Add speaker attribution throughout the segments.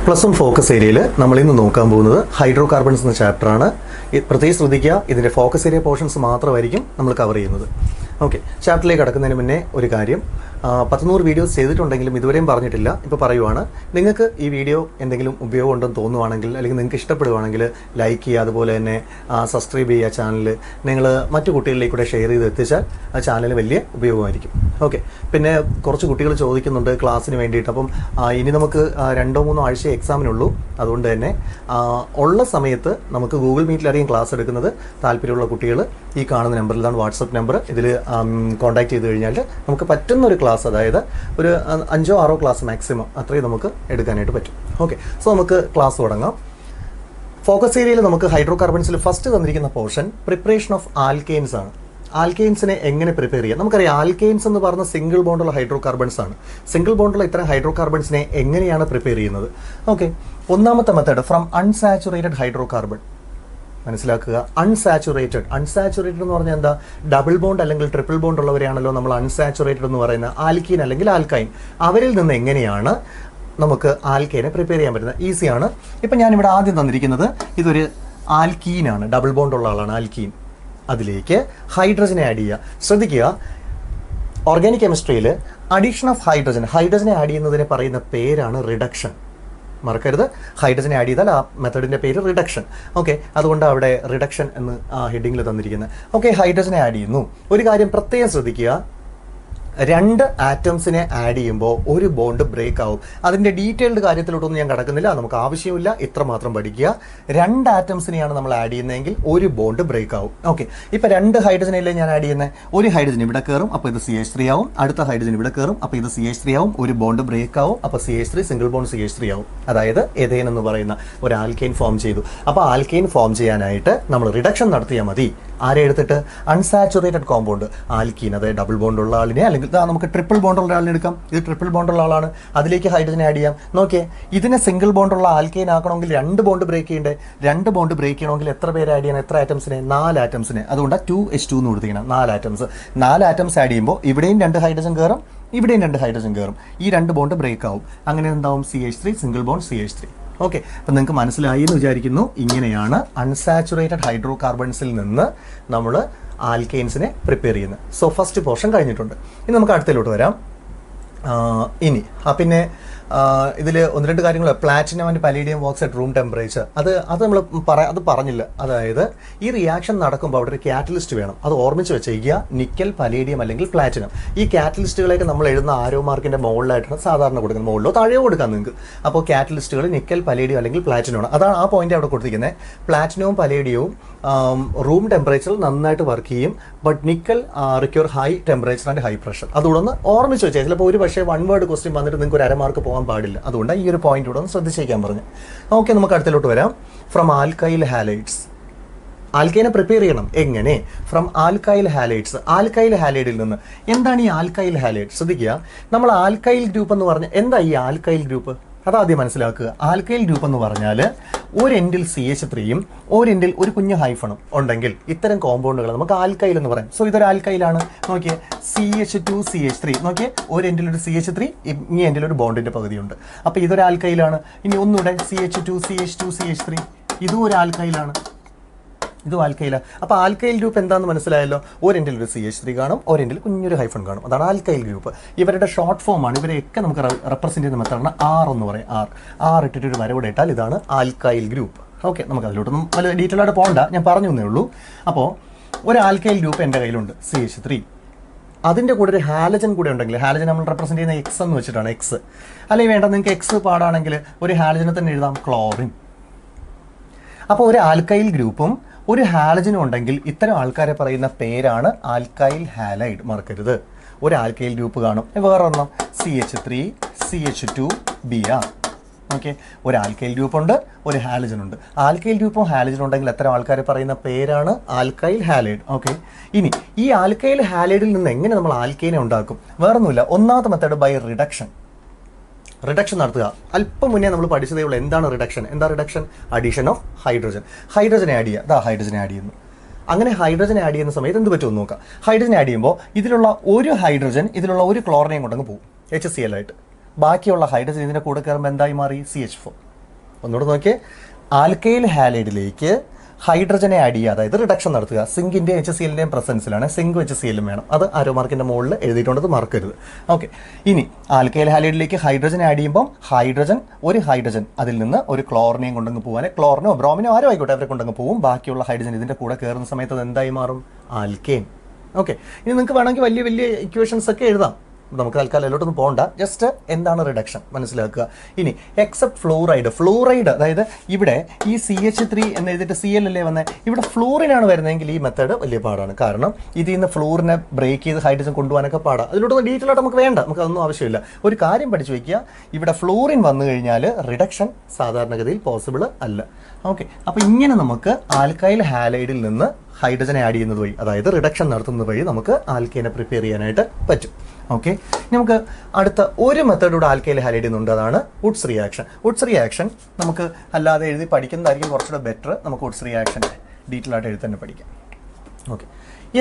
Speaker 1: Plus 1 focus ഏരിയയിൽ നമ്മൾ ഇന്ന് നോക്കാൻ പോകുന്നത് ഹൈഡ്രോ കാർബൺസ് എന്ന ചാപ്റ്ററാണ്. പ്രത്യേകിച്ച് ശ്രദ്ധിക്കുക, ഇതിൻ്റെ ഫോക്കസ് ഏരിയ പോർഷൻസ് മാത്രമായിരിക്കും നമ്മൾ കവർ ചെയ്യുന്നത്. ഓക്കെ, ചാപ്റ്ററിലേക്ക് കടക്കുന്നതിന് മുന്നേ ഒരു കാര്യം, 100 വീഡിയോസ് ചെയ്തിട്ടുണ്ടെങ്കിലും ഇതുവരെയും പറഞ്ഞിട്ടില്ല, ഇപ്പോൾ പറയുവാണ്. നിങ്ങൾക്ക് ഈ വീഡിയോ എന്തെങ്കിലും ഉപയോഗം ഉണ്ടെന്ന് തോന്നുവാണെങ്കിൽ, അല്ലെങ്കിൽ നിങ്ങൾക്ക് ഇഷ്ടപ്പെടുവാണെങ്കിൽ ലൈക്ക് ചെയ്യുക, അതുപോലെ തന്നെ സബ്സ്ക്രൈബ് ചെയ്യുക ചാനൽ. നിങ്ങൾ മറ്റു കുട്ടികളിലേക്ക് കൂടെ ഷെയർ ചെയ്ത് എത്തിച്ചാൽ ആ ചാനൽ വലിയ ഉപയോഗമായിരിക്കും. ഓക്കെ, പിന്നെ കുറച്ച് കുട്ടികൾ ചോദിക്കുന്നുണ്ട് ക്ലാസ്സിന് വേണ്ടിയിട്ട്. അപ്പം ഇനി നമുക്ക് 2-3 ആഴ്ച എക്സാമിനുള്ളൂ. അതുകൊണ്ട് തന്നെ ഉള്ള സമയത്ത് നമുക്ക് ഗൂഗിൾ മീറ്റിലായിരിക്കും ക്ലാസ് എടുക്കുന്നത്. താല്പര്യമുള്ള കുട്ടികൾ ഈ കാണുന്ന നമ്പറിലാണ്, വാട്സപ്പ് നമ്പർ, ഇതിൽ കോൺടാക്ട് ചെയ്ത് കഴിഞ്ഞാൽ നമുക്ക് പറ്റുന്നൊരു ക്ലാസ്, അതായത് ഒരു 5-6 ക്ലാസ് മാക്സിമം അത്രയും നമുക്ക് എടുക്കാനായിട്ട് പറ്റും. ഓക്കെ, സോ നമുക്ക് ക്ലാസ് തുടങ്ങാം. ഫോക്കസ് ഏരിയയിൽ നമുക്ക് ഹൈഡ്രോ കാർബൺസിൽ ഫസ്റ്റ് തന്നിരിക്കുന്ന പോർഷൻ പ്രിപ്പറേഷൻ ഓഫ് ആൽക്കെയിൻസ് ആണ്. ആൽക്കെയിൻസിനെ എങ്ങനെ പ്രിപ്പയർ ചെയ്യാം? നമുക്കറിയാം, ആൽക്കെയിൻസ് എന്ന് പറഞ്ഞ സിംഗിൾ ബോണ്ടുള്ള ഹൈഡ്രോ കാർബൺസ് ആണ്. സിംഗിൾ ബോണ്ടുള്ള ഇത്തരം ഹൈഡ്രോ കാർബൺസിനെ എങ്ങനെയാണ് പ്രിപ്പയർ ചെയ്യുന്നത്? ഓക്കെ, ഒന്നാമത്തെ method from unsaturated hydro carbon. മനസ്സിലാക്കുക, അൺസാച്ചുറേറ്റഡ് എന്ന് പറഞ്ഞാൽ എന്താ? ഡബിൾ ബോണ്ട് അല്ലെങ്കിൽ ട്രിപ്പിൾ ബോണ്ട് ഉള്ളവരെയാണല്ലോ നമ്മൾ അൺസാച്ചുറേറ്റഡ് എന്ന് പറയുന്ന ആൽക്കീൻ അല്ലെങ്കിൽ ആൽക്കൈൻ. അവരിൽ നിന്ന് എങ്ങനെയാണ് നമുക്ക് ആൽക്കൈനെ പ്രിപ്പയർ ചെയ്യാൻ പറ്റുന്നത്? ഈസിയാണ്. ഇപ്പം ഞാനിവിടെ ആദ്യം തന്നിരിക്കുന്നത് ഇതൊരു ആൽക്കീനാണ്, ഡബിൾ ബോണ്ട് ഉള്ള ആളാണ് ആൽക്കീൻ. അതിലേക്ക് ഹൈഡ്രജനെ ആഡ് ചെയ്യുക. ശ്രദ്ധിക്കുക, ഓർഗാനിക് കെമിസ്ട്രിയിൽ അഡീഷൻ ഓഫ് ഹൈഡ്രജനെ ആഡ് ചെയ്യുന്നതിനെ പറയുന്ന പേരാണ് റിഡക്ഷൻ. മറക്കരുത്, ഹൈഡ്രജനെ ആഡ് ചെയ്താൽ ആ മെത്തഡിൻ്റെ പേര് റിഡക്ഷൻ. ഓക്കെ, അതുകൊണ്ട് അവിടെ റിഡക്ഷൻ എന്ന് ഹെഡിങ്ങിൽ തന്നിരിക്കുന്നത്. ഓക്കെ, ഹൈഡ്രജനെ ആഡ് ചെയ്യുന്നു. ഒരു കാര്യം പ്രത്യേകം ശ്രദ്ധിക്കുക, 2 ആറ്റംസിനെ ആഡ് ചെയ്യുമ്പോൾ ഒരു ബോണ്ട് ബ്രേക്ക് ആവും. അതിൻ്റെ ഡീറ്റെയിൽഡ് കാര്യത്തിലോട്ടൊന്നും ഞാൻ കിടക്കുന്നില്ല, നമുക്ക് ആവശ്യമില്ല, ഇത്ര മാത്രം പഠിക്കുക. 2 ആറ്റംസിനെയാണ് നമ്മൾ ആഡ് ചെയ്യുന്നതെങ്കിൽ ഒരു ബോണ്ട് ബ്രേക്ക് ആവും. ഓക്കെ, ഇപ്പോൾ 2 ഹൈഡ്രജനല്ലേ ഞാൻ ആഡ് ചെയ്യുന്നത്. ഒരു ഹൈഡ്രജൻ ഇവിടെ കയറും, അപ്പോൾ ഇത് CH3 ആവും. അടുത്ത ഹൈഡ്രജൻ ഇവിടെ കയറും, അപ്പോൾ ഇത് CH3 ആവും. ഒരു ബോണ്ട് ബ്രേക്ക് ആവും, അപ്പോൾ CH3 സിംഗിൾ ബോണ്ട് CH3 ആവും. അതായത് എഥേൻ എന്ന് പറയുന്ന ഒരു ആൽക്കെയിൻ ഫോം ചെയ്തു. അപ്പോൾ ആൽക്കെയിൻ ഫോം ചെയ്യാനായിട്ട് നമ്മൾ റിഡക്ഷൻ നടത്തിയാൽ മതി. ആരെ എടുത്തിട്ട്? അൺസാച്ചുറേറ്റഡ് കോമ്പൗണ്ട് ആൽക്കീൻ, അതായത് ഡബിൾ ബോണ്ടുള്ള ആളിനെ, അല്ലെങ്കിൽ നമുക്ക് ട്രിപ്പിൾ ബോണ്ടുള്ള ആളിനെ എടുക്കാം. ഇത് ട്രിപ്പിൾ ബോണ്ടുള്ള ആളാണ്, അതിലേക്ക് ഹൈഡ്രജൻ ആഡ് ചെയ്യാം. നോക്കിയേ, ഇതിനെ സിംഗിൾ ബോണ്ടുള്ള ആൽക്കെയിൻ ആക്കണമെങ്കിൽ 2 ബോണ്ട് ബ്രേക്ക് ചെയ്യണ്ടേ? 2 ബോണ്ട് ബ്രേക്ക് ചെയ്യണമെങ്കിൽ എത്ര പേര് ആഡ് ചെയ്യണം? എത്ര ആറ്റംസിനെ? 4 ആറ്റംസിനെ. അതുകൊണ്ട് 2H2 എന്ന് കൊടുത്തിരിക്കണം. 4 ആറ്റംസ്. 4 ആറ്റംസ് ആഡ് ചെയ്യുമ്പോൾ ഇവിടെയും 2 ഹൈഡ്രജൻ കയറും, ഇവിടെയും 2 ഹൈഡ്രജൻ കയറും. ഈ 2 ബോണ്ട് ബ്രേക്ക് ആവും. അങ്ങനെ എന്താവും? CH3 single bond CH3. Okay, അപ്പം നിങ്ങൾക്ക് മനസ്സിലായി എന്ന് വിചാരിക്കുന്നു. ഇങ്ങനെയാണ് അൺസാച്ചുറേറ്റഡ് ഹൈഡ്രോ കാർബൺസിൽ നിന്ന് നമ്മൾ ആൽക്കെയിൻസിനെ പ്രിപ്പയർ ചെയ്യുന്നത്. സോ ഫസ്റ്റ് പോർഷൻ കഴിഞ്ഞിട്ടുണ്ട്. ഇനി നമുക്ക് അടുത്തതിലോട്ട് വരാം. ഇനി പിന്നെ ഇതിൽ 1-2 കാര്യങ്ങൾ, platinum and palladium works at room temperature. അത് നമ്മൾ പറഞ്ഞില്ല. അതായത് ഈ റിയാക്ഷൻ നടക്കുമ്പോൾ അവിടെ ഒരു കാറ്റലിസ്റ്റ് വേണം. അത് ഓർമ്മിച്ച് വെച്ചേക്കുക. നിക്കൽ, പലേഡിയം അല്ലെങ്കിൽ പ്ലാറ്റിനം. ഈ കാറ്റലിസ്റ്റുകളൊക്കെ നമ്മൾ എഴുതുന്ന ആരോ മാർക്കിൻ്റെ മുകളിലായിട്ടാണ് സാധാരണ കൊടുക്കുന്നത്. മുകളിലോ താഴെയോ കൊടുക്കാം നിങ്ങൾക്ക്. അപ്പോൾ കാറ്റലിസ്റ്റുകൾ നിക്കൽ, പലേഡിയം അല്ലെങ്കിൽ പ്ലാറ്റിനമാണ്. അതാണ് ആ പോയിന്റ് അവിടെ കൊടുത്തിരിക്കുന്നത്. പ്ലാറ്റിനവും പലേഡിയവും റൂം ടെമ്പറേച്ചറിൽ നന്നായിട്ട് വർക്ക് ചെയ്യും. But nickel require high temperature and high pressure. അതുകൊണ്ടൊന്ന് ഓർമ്മിച്ച് വെച്ചാൽ ചിലപ്പോൾ ഒരു പക്ഷേ 1 വേർഡ് ക്വസ്റ്റ്യൻ വന്നിട്ട് നിങ്ങൾക്ക് ഒരു അരമാർക്ക് പോകാൻ പാടില്ല. അതുകൊണ്ട് ഈ ഒരു പോയിന്റ് കൂടെ ഒന്ന് ശ്രദ്ധിച്ചേക്കാൻ പറഞ്ഞു. ഓക്കെ, നമുക്ക് അടുത്തിലോട്ട് വരാം. From alkyl halides. ആൽക്കൈനെ പ്രിപ്പയർ ചെയ്യണം. എങ്ങനെ? From alkyl halides. ആൽക്കൈൽ ഹാലൈഡിൽ നിന്ന്. എന്താണ് ഈ ആൽക്കൈൽ ഹാലൈഡ്? ശ്രദ്ധിക്കുക, നമ്മൾ ആൽക്കൈൽ ഗ്രൂപ്പ് എന്ന് പറഞ്ഞാൽ എന്താ ഈ ആൽക്കൈൽ ഗ്രൂപ്പ്? അതാദ്യം മനസ്സിലാക്കുക. ആൽക്കൈൽ ഗ്രൂപ്പ് എന്ന് പറഞ്ഞാൽ ഒരു എൻഡിൽ CH3യും ഒരു എൻഡിൽ ഒരു കുഞ്ഞു ഹൈഫണും ഉണ്ടെങ്കിൽ ഇത്തരം കോമ്പൗണ്ടുകൾ നമുക്ക് ആൽക്കൈൽ എന്ന് പറയാം. സോ ഇതൊരു ആൽക്കൈലാണ്. നോക്കിയേ, CH2 CH3. നോക്കിയേ, ഒരു എൻഡിൽ ഒരു CH3, ഈ എൻഡിൽ ഒരു ബോണ്ടിന്റെ പകുതിയുണ്ട്. അപ്പോൾ ഇതൊരു ആൽക്കൈലാണ്. ഇനി ഒന്നുകൂടെ CH2 CH2 CH3, ഇതും ഒരു ആൽക്കൈലാണ്. ഇതും ആൽക്കൈല. അപ്പോൾ ആൽക്കൈൽ ഗ്രൂപ്പ് എന്താണെന്ന് മനസ്സിലായല്ലോ. ഒരു എൻഡിൽ ഒരു CH3 കാണും, ഒരു എൻഡിൽ കുഞ്ഞൊരു ഹൈഫൺ കാണും. അതാണ് ആൽക്കൈൽ ഗ്രൂപ്പ്. ഇവരുടെ ഷോർട്ട് ഫോമാണ്. ഇവരെയൊക്കെ നമുക്ക് റെപ്രസെൻറ്റ് ചെയ്യുന്ന മെത്തേഡാണ് R എന്ന് പറയും. R ഇട്ടിട്ടൊരു വരവിടെ ഇട്ടാൽ ഇതാണ് ആൽക്കൈൽ ഗ്രൂപ്പ്. ഓക്കെ, നമുക്ക് അതിലോട്ടൊന്നും വലിയ ഡീറ്റെയിൽ ആയിട്ട് പോകണ്ട, ഞാൻ പറഞ്ഞു എന്നേ ഉള്ളൂ. അപ്പോൾ ഒരു ആൽക്കൈൽ ഗ്രൂപ്പ് എൻ്റെ കയ്യിലുണ്ട്, CH3. അതിൻ്റെ കൂടെ ഒരു ഹാലജൻ കൂടെ ഉണ്ടെങ്കിൽ, ഹാലജൻ നമ്മൾ റെപ്രസെൻറ്റ് ചെയ്യുന്ന X എന്ന് വെച്ചിട്ടാണ്, X. അല്ലെങ്കിൽ വേണ്ട, നിങ്ങൾക്ക് X പാടാണെങ്കിൽ ഒരു ഹാലജനെ തന്നെ എഴുതാം, ക്ലോറിൻ. അപ്പോൾ ഒരു ആൽക്കൈൽ ഗ്രൂപ്പും ഒരു ഹാലജനും ഉണ്ടെങ്കിൽ ഇത്തരം ആൾക്കാരെ പറയുന്ന പേരാണ് ആൽക്കൈൽ ഹാലൈഡ്. മറക്കരുത്, ഒരു ആൽക്കൈൽ ഗ്രൂപ്പ് കാണും, വേറൊരെണ്ണം CH3 CH2 Br. ഓക്കെ, ഒരു ആൽക്കൈൽ ഗ്രൂപ്പ് ഉണ്ട്, ഒരു ഹാലജൻ ഉണ്ട്. ആൽക്കൈൽ ഗ്രൂപ്പും ഹാലജനും ഉണ്ടെങ്കിൽ എത്ര ആൾക്കാരെ പറയുന്ന പേരാണ് ആൽക്കൈൽ ഹാലൈഡ്. ഓക്കെ, ഇനി ഈ ആൽക്കൈൽ ഹാലൈഡിൽ നിന്ന് എങ്ങനെ നമ്മൾ ആൽക്കൈനെ ഉണ്ടാക്കും? വേറൊന്നുമില്ല, ഒന്നാമത്തെ മെത്തേഡ് ബൈ റിഡക്ഷൻ. റിഡക്ഷൻ നടത്തുക. അല്പം മുന്നേ നമ്മൾ പഠിച്ചതേ ഉള്ളൂ. എന്താണ് റിഡക്ഷൻ? എന്താ reduction? Addition of hydrogen. Hydrogen add ചെയ്യുക. ഹൈഡ്രജൻ ആഡ് ചെയ്യുന്നു. അങ്ങനെ ഹൈഡ്രജൻ ആഡ് ചെയ്യുന്ന സമയത്ത് എന്ത് പറ്റുമെന്ന് നോക്കാം. ഹൈഡ്രജൻ ആഡ് ചെയ്യുമ്പോൾ ഇതിലുള്ള ഒരു ഹൈഡ്രജൻ ഇതിലുള്ള ഒരു ക്ലോറിനെയും കൊണ്ടങ്ങ് പോകും, HCl ആയിട്ട്. ബാക്കിയുള്ള ഹൈഡ്രജൻ ഇതിൻ്റെ കൂടെ കയറുമ്പോൾ എന്തായി മാറി? CH4. ഒന്നുകൂടെ നോക്കിയേ, ആൽക്കൈൽ ഹാലൈഡിലേക്ക് ഹൈഡ്രജനെ ആഡ് ചെയ്യുക, അതായത് റിഡക്ഷൻ നടത്തുക. സിങ്കിൻ്റെ HCl-ൻ്റെയും പ്രസൻസിലാണ്. സിങ്ക് HCl-ഉം വേണം. അത് ആരോ മാർക്കിൻ്റെ മുകളിൽ എഴുതിയിട്ടുള്ളത് മറക്കരുത്. ഓക്കെ, ഇനി ആൽക്കൈൽ ഹാലൈഡിലേക്ക് ഹൈഡ്രജൻ ആഡ് ചെയ്യുമ്പോൾ ഒരു ഹൈഡ്രജൻ അതിൽ നിന്ന് ഒരു ക്ലോറിനെയും കൊണ്ടങ്ങ് പോകാൻ, ക്ലോറിനോ ബ്രോമിനോ ആരോ ആയിക്കോട്ടെ അവരെ കൊണ്ടങ്ങ് പോകും. ബാക്കിയുള്ള ഹൈഡ്രജൻ ഇതിൻ്റെ കൂടെ കയറുന്ന സമയത്ത് അത് എന്തായി മാറും? ആൽക്കെയിൻ. ഓക്കെ, ഇനി നിങ്ങൾക്ക് വേണമെങ്കിൽ വലിയ വലിയ ഇക്വേഷൻസ് ഒക്കെ എഴുതാം. നമുക്ക് തൽക്കാലം അതിലോട്ടൊന്നും പോകണ്ട. ജസ്റ്റ് എന്താണ് റിഡക്ഷൻ മനസ്സിലാക്കുക. ഇനി എക്സെപ്റ്റ് ഫ്ലൂറൈഡ്, അതായത് ഇവിടെ ഈ CH3 എന്ന് എഴുതിയിട്ട് Cl അല്ലേ വന്നത്, ഇവിടെ ഫ്ലൂറിനാണ് വരുന്നതെങ്കിൽ ഈ മെത്തേഡ് വലിയ പാടാണ്. കാരണം ഇതിൽ നിന്ന് ഫ്ലൂറിനെ ബ്രേക്ക് ചെയ്ത് ഹൈഡ്രജൻ കൊണ്ടുപോകാനൊക്കെ പാടാം. അതിലോട്ടൊന്നും ഡീറ്റെയിൽ ആയിട്ട് നമുക്ക് വേണ്ട, നമുക്ക് അതൊന്നും ആവശ്യമില്ല. ഒരു കാര്യം പഠിച്ചു വയ്ക്കുക, ഇവിടെ ഫ്ലൂറിൻ വന്നു കഴിഞ്ഞാൽ റിഡക്ഷൻ സാധാരണഗതിയിൽ പോസിബിൾ അല്ല. ഓക്കെ, അപ്പോൾ ഇങ്ങനെ നമുക്ക് ആൽക്കൈൽ ഹാലൈഡിൽ നിന്ന് ഹൈഡ്രജൻ ആഡ് ചെയ്യുന്നത് വഴി, അതായത് റിഡക്ഷൻ നടത്തുന്നത് വഴി നമുക്ക് ആൽക്കേനെ പ്രിപ്പയർ ചെയ്യാനായിട്ട് പറ്റും. ഓക്കെ, നമുക്ക് അടുത്ത ഒരു മെത്തേഡൂടെ ആൽക്കൈൽ ഹാലൈഡിൽ നിന്നുണ്ട്, അതാണ് വുഡ്സ് റിയാക്ഷൻ. നമുക്ക് അല്ലാതെ എഴുതി പഠിക്കുന്നതായിരിക്കും കുറച്ചുകൂടെ ബെറ്റർ. നമുക്ക് വുഡ്സ് റിയാക്ഷൻ ഡീറ്റെയിൽ ആയിട്ട് എഴുതി തന്നെ പഠിക്കാം. ഓക്കെ,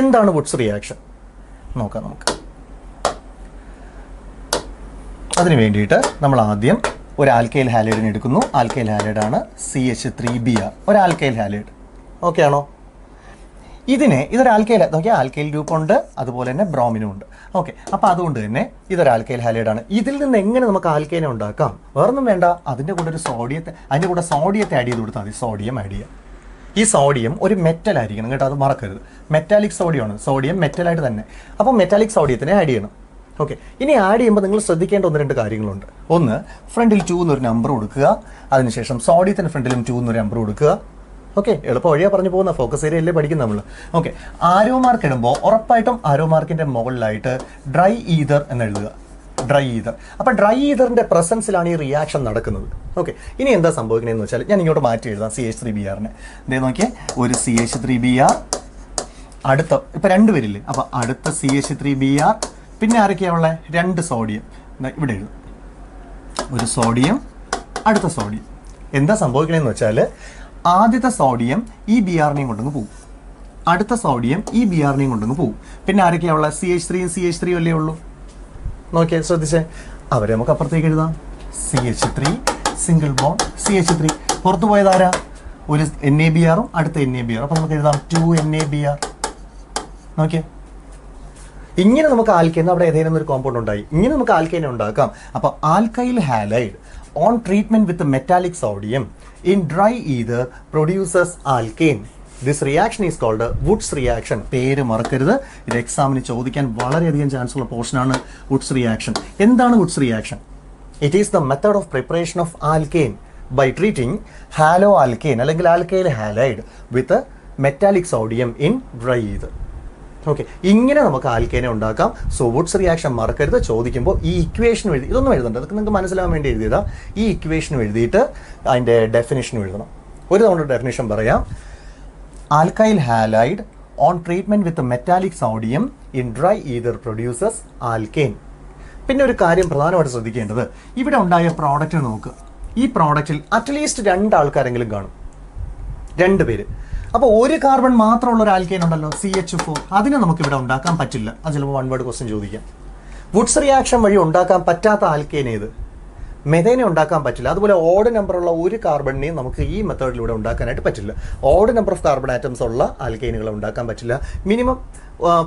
Speaker 1: എന്താണ് വുഡ്സ് റിയാക്ഷൻ നോക്കാം നമുക്ക്. അതിന് വേണ്ടിയിട്ട് നമ്മൾ ആദ്യം ഒരു ആൽക്കൈൽ ഹാലൈഡിനെ എടുക്കുന്നു. ആൽക്കൈൽ ഹാലൈഡാണ് CH3Br, ഒരു ആൽക്കൈൽ ഹാലൈഡ്. ഓക്കെ ആണോ? ഇതൊരു ആൽക്കൈൽ നോക്കിയാൽ ആൽക്കൈൽ ഗ്രൂപ്പുണ്ട്, അതുപോലെ തന്നെ ബ്രോമിനും ഉണ്ട്. ഓക്കെ, അപ്പോൾ അതുകൊണ്ട് തന്നെ ഇതൊരു ആൽക്കൈൽ ഹാലൈഡാണ്. ഇതിൽ നിന്ന് എങ്ങനെ നമുക്ക് ആൽക്കൈനെ ഉണ്ടാക്കാം? വേറൊന്നും വേണ്ട, അതിൻ്റെ കൂടെ സോഡിയത്തെ ആഡ് ചെയ്ത് കൊടുത്താൽ മതി. സോഡിയം ആഡ് ചെയ്യുക. ഈ സോഡിയം ഒരു മെറ്റൽ ആയിരിക്കണം കേട്ടോ, അത് മറക്കരുത്. മെറ്റാലിക് സോഡിയമാണ്, സോഡിയം മെറ്റലായിട്ട് തന്നെ. അപ്പോൾ മെറ്റാലിക് സോഡിയത്തിനെ ആഡ് ചെയ്യണം. ഓക്കെ, ഇനി ആഡ് ചെയ്യുമ്പോൾ നിങ്ങൾ ശ്രദ്ധിക്കേണ്ട 1-2 കാര്യങ്ങളുണ്ട്. ഒന്ന്, ഫ്രണ്ടിൽ 2 എന്നൊരു നമ്പർ കൊടുക്കുക. അതിനുശേഷം സോഡിയത്തിൻ്റെ ഫ്രണ്ടിലും 2 എന്നൊരു നമ്പർ കൊടുക്കുക. ഓക്കെ, എളുപ്പം വഴിയാ പറഞ്ഞു പോകുന്ന ഫോക്കസ് ഏരിയ അല്ലേ പഠിക്കും നമ്മൾ. ഓക്കെ, ആരോ മാർക്ക് ഇടുമ്പോൾ ഉറപ്പായിട്ടും ആരോ മാർക്കിൻ്റെ മുകളിലായിട്ട് ഡ്രൈ ഈതർ എന്ന് എഴുതുക. Dry ether. അപ്പോൾ ഡ്രൈ ഈതറിൻ്റെ പ്രസൻസിലാണ് ഈ റിയാക്ഷൻ നടക്കുന്നത്. ഓക്കെ, ഇനി എന്താ സംഭവിക്കണമെന്ന് വെച്ചാൽ ഞാൻ ഇങ്ങോട്ട് മാറ്റി എഴുതാം. CH3Br-നെ ഇതേ നോക്കിയേ, ഒരു CH3Br, അടുത്ത ഇപ്പം 2 പേരില്ലേ, അപ്പോൾ അടുത്ത CH3Br, പിന്നെ ആരൊക്കെയാണ് ഉള്ളത്? 2 സോഡിയം. ഇവിടെ എഴുതും, ഒരു സോഡിയം, അടുത്ത സോഡിയം. എന്താ സംഭവിക്കണമെന്ന് വെച്ചാൽ ആദ്യത്തെ സോഡിയം ഈ Br-നെയും കൊണ്ടങ്ങ് പോകും, അടുത്ത സോഡിയം ഈ Br-നെയും കൊണ്ടങ്ങ് പോകും. പിന്നെ ആരൊക്കെയാണ് ഉള്ളത്? CH3 അല്ലേ ഉള്ളൂ. നോക്കിയേ, ശ്രദ്ധിച്ചേ, അവരെ നമുക്ക് അപ്പുറത്തേക്ക് എഴുതാം. CH3 single bond CH3. പുറത്തു പോയതാരാ? ഒരു NaBr-ഉം അടുത്ത NaBr. അപ്പോൾ നമുക്ക് എഴുതാം 2 NaBr. നോക്കിയേ, ഇങ്ങനെ നമുക്ക് ആൽക്കൈൻ, അവിടെ ഏതെങ്കിലും ഒരു കോമ്പൗണ്ട് ഉണ്ടായി, ഇങ്ങനെ നമുക്ക് ആൽക്കൈനെ ഉണ്ടാക്കാം. അപ്പോൾ alkyl halide on treatment with metallic sodium in dry ether produces alkane. This reaction is called Woods reaction. പേര് മറക്കരുത്, ഇത് എക്സാമിന് ചോദിക്കാൻ വളരെയധികം ചാൻസ് ഉള്ള പോർഷനാണ് Woods reaction. എന്താണ് Woods reaction? It is the method of preparation of alkane by treating haloalkane അല്ലെങ്കിൽ alkyl halide with a metallic sodium in dry ether. Okay, ഇങ്ങനെ നമുക്ക് ആൽക്കേനെ ഉണ്ടാക്കാം. സോ വുഡ്സ് റിയാക്ഷൻ മറക്കരുത്. ചോദിക്കുമ്പോൾ ഈ ഇക്വേഷൻ എഴുതി, ഇതൊന്നും എഴുതണ്ട, അതൊക്കെ നിങ്ങൾക്ക് മനസ്സിലാവാൻ വേണ്ടി എഴുതിയതാ. ഈ ഇക്വേഷൻ എഴുതിയിട്ട് അതിൻ്റെ ഡെഫിനിഷൻ എഴുതണം. ഒരു തവണ ഡെഫിനിഷൻ പറയാം. Alkyl halide on treatment with metallic sodium in dry ether produces alkane. പിന്നെ ഒരു കാര്യം പ്രധാനമായിട്ട് ശ്രദ്ധിക്കേണ്ടത്, ഇവിടെ ഉണ്ടായ പ്രോഡക്റ്റ് നോക്കുക. ഈ പ്രോഡക്റ്റിൽ അറ്റ്ലീസ്റ്റ് 2 ആൾക്കാരെങ്കിലും കാണും, 2 പേര്. അപ്പോൾ ഒരു കാർബൺ മാത്രമുള്ള ഒരു ആൽക്കെയിൻ ഉണ്ടല്ലോ, CH4, അതിനെ നമുക്കിവിടെ ഉണ്ടാക്കാൻ പറ്റില്ല. അത് ചിലപ്പോൾ 1 വേർഡ് ക്വസ്റ്റ്യൻ ചോദിക്കാം. വുഡ്സ് റിയാക്ഷൻ വഴി ഉണ്ടാക്കാൻ പറ്റാത്ത ആൽക്കെയിൻ ഏത്? മെഥേനെ ഉണ്ടാക്കാൻ പറ്റില്ല. അതുപോലെ ഓഡ് നമ്പറുള്ള ഒരു കാർബണിനെയും നമുക്ക് ഈ മെത്തേഡിലൂടെ ഉണ്ടാക്കാനായിട്ട് പറ്റില്ല. Odd number of carbon atoms ഉള്ള ആൽക്കെയിനുകൾ ഉണ്ടാക്കാൻ പറ്റില്ല. മിനിമം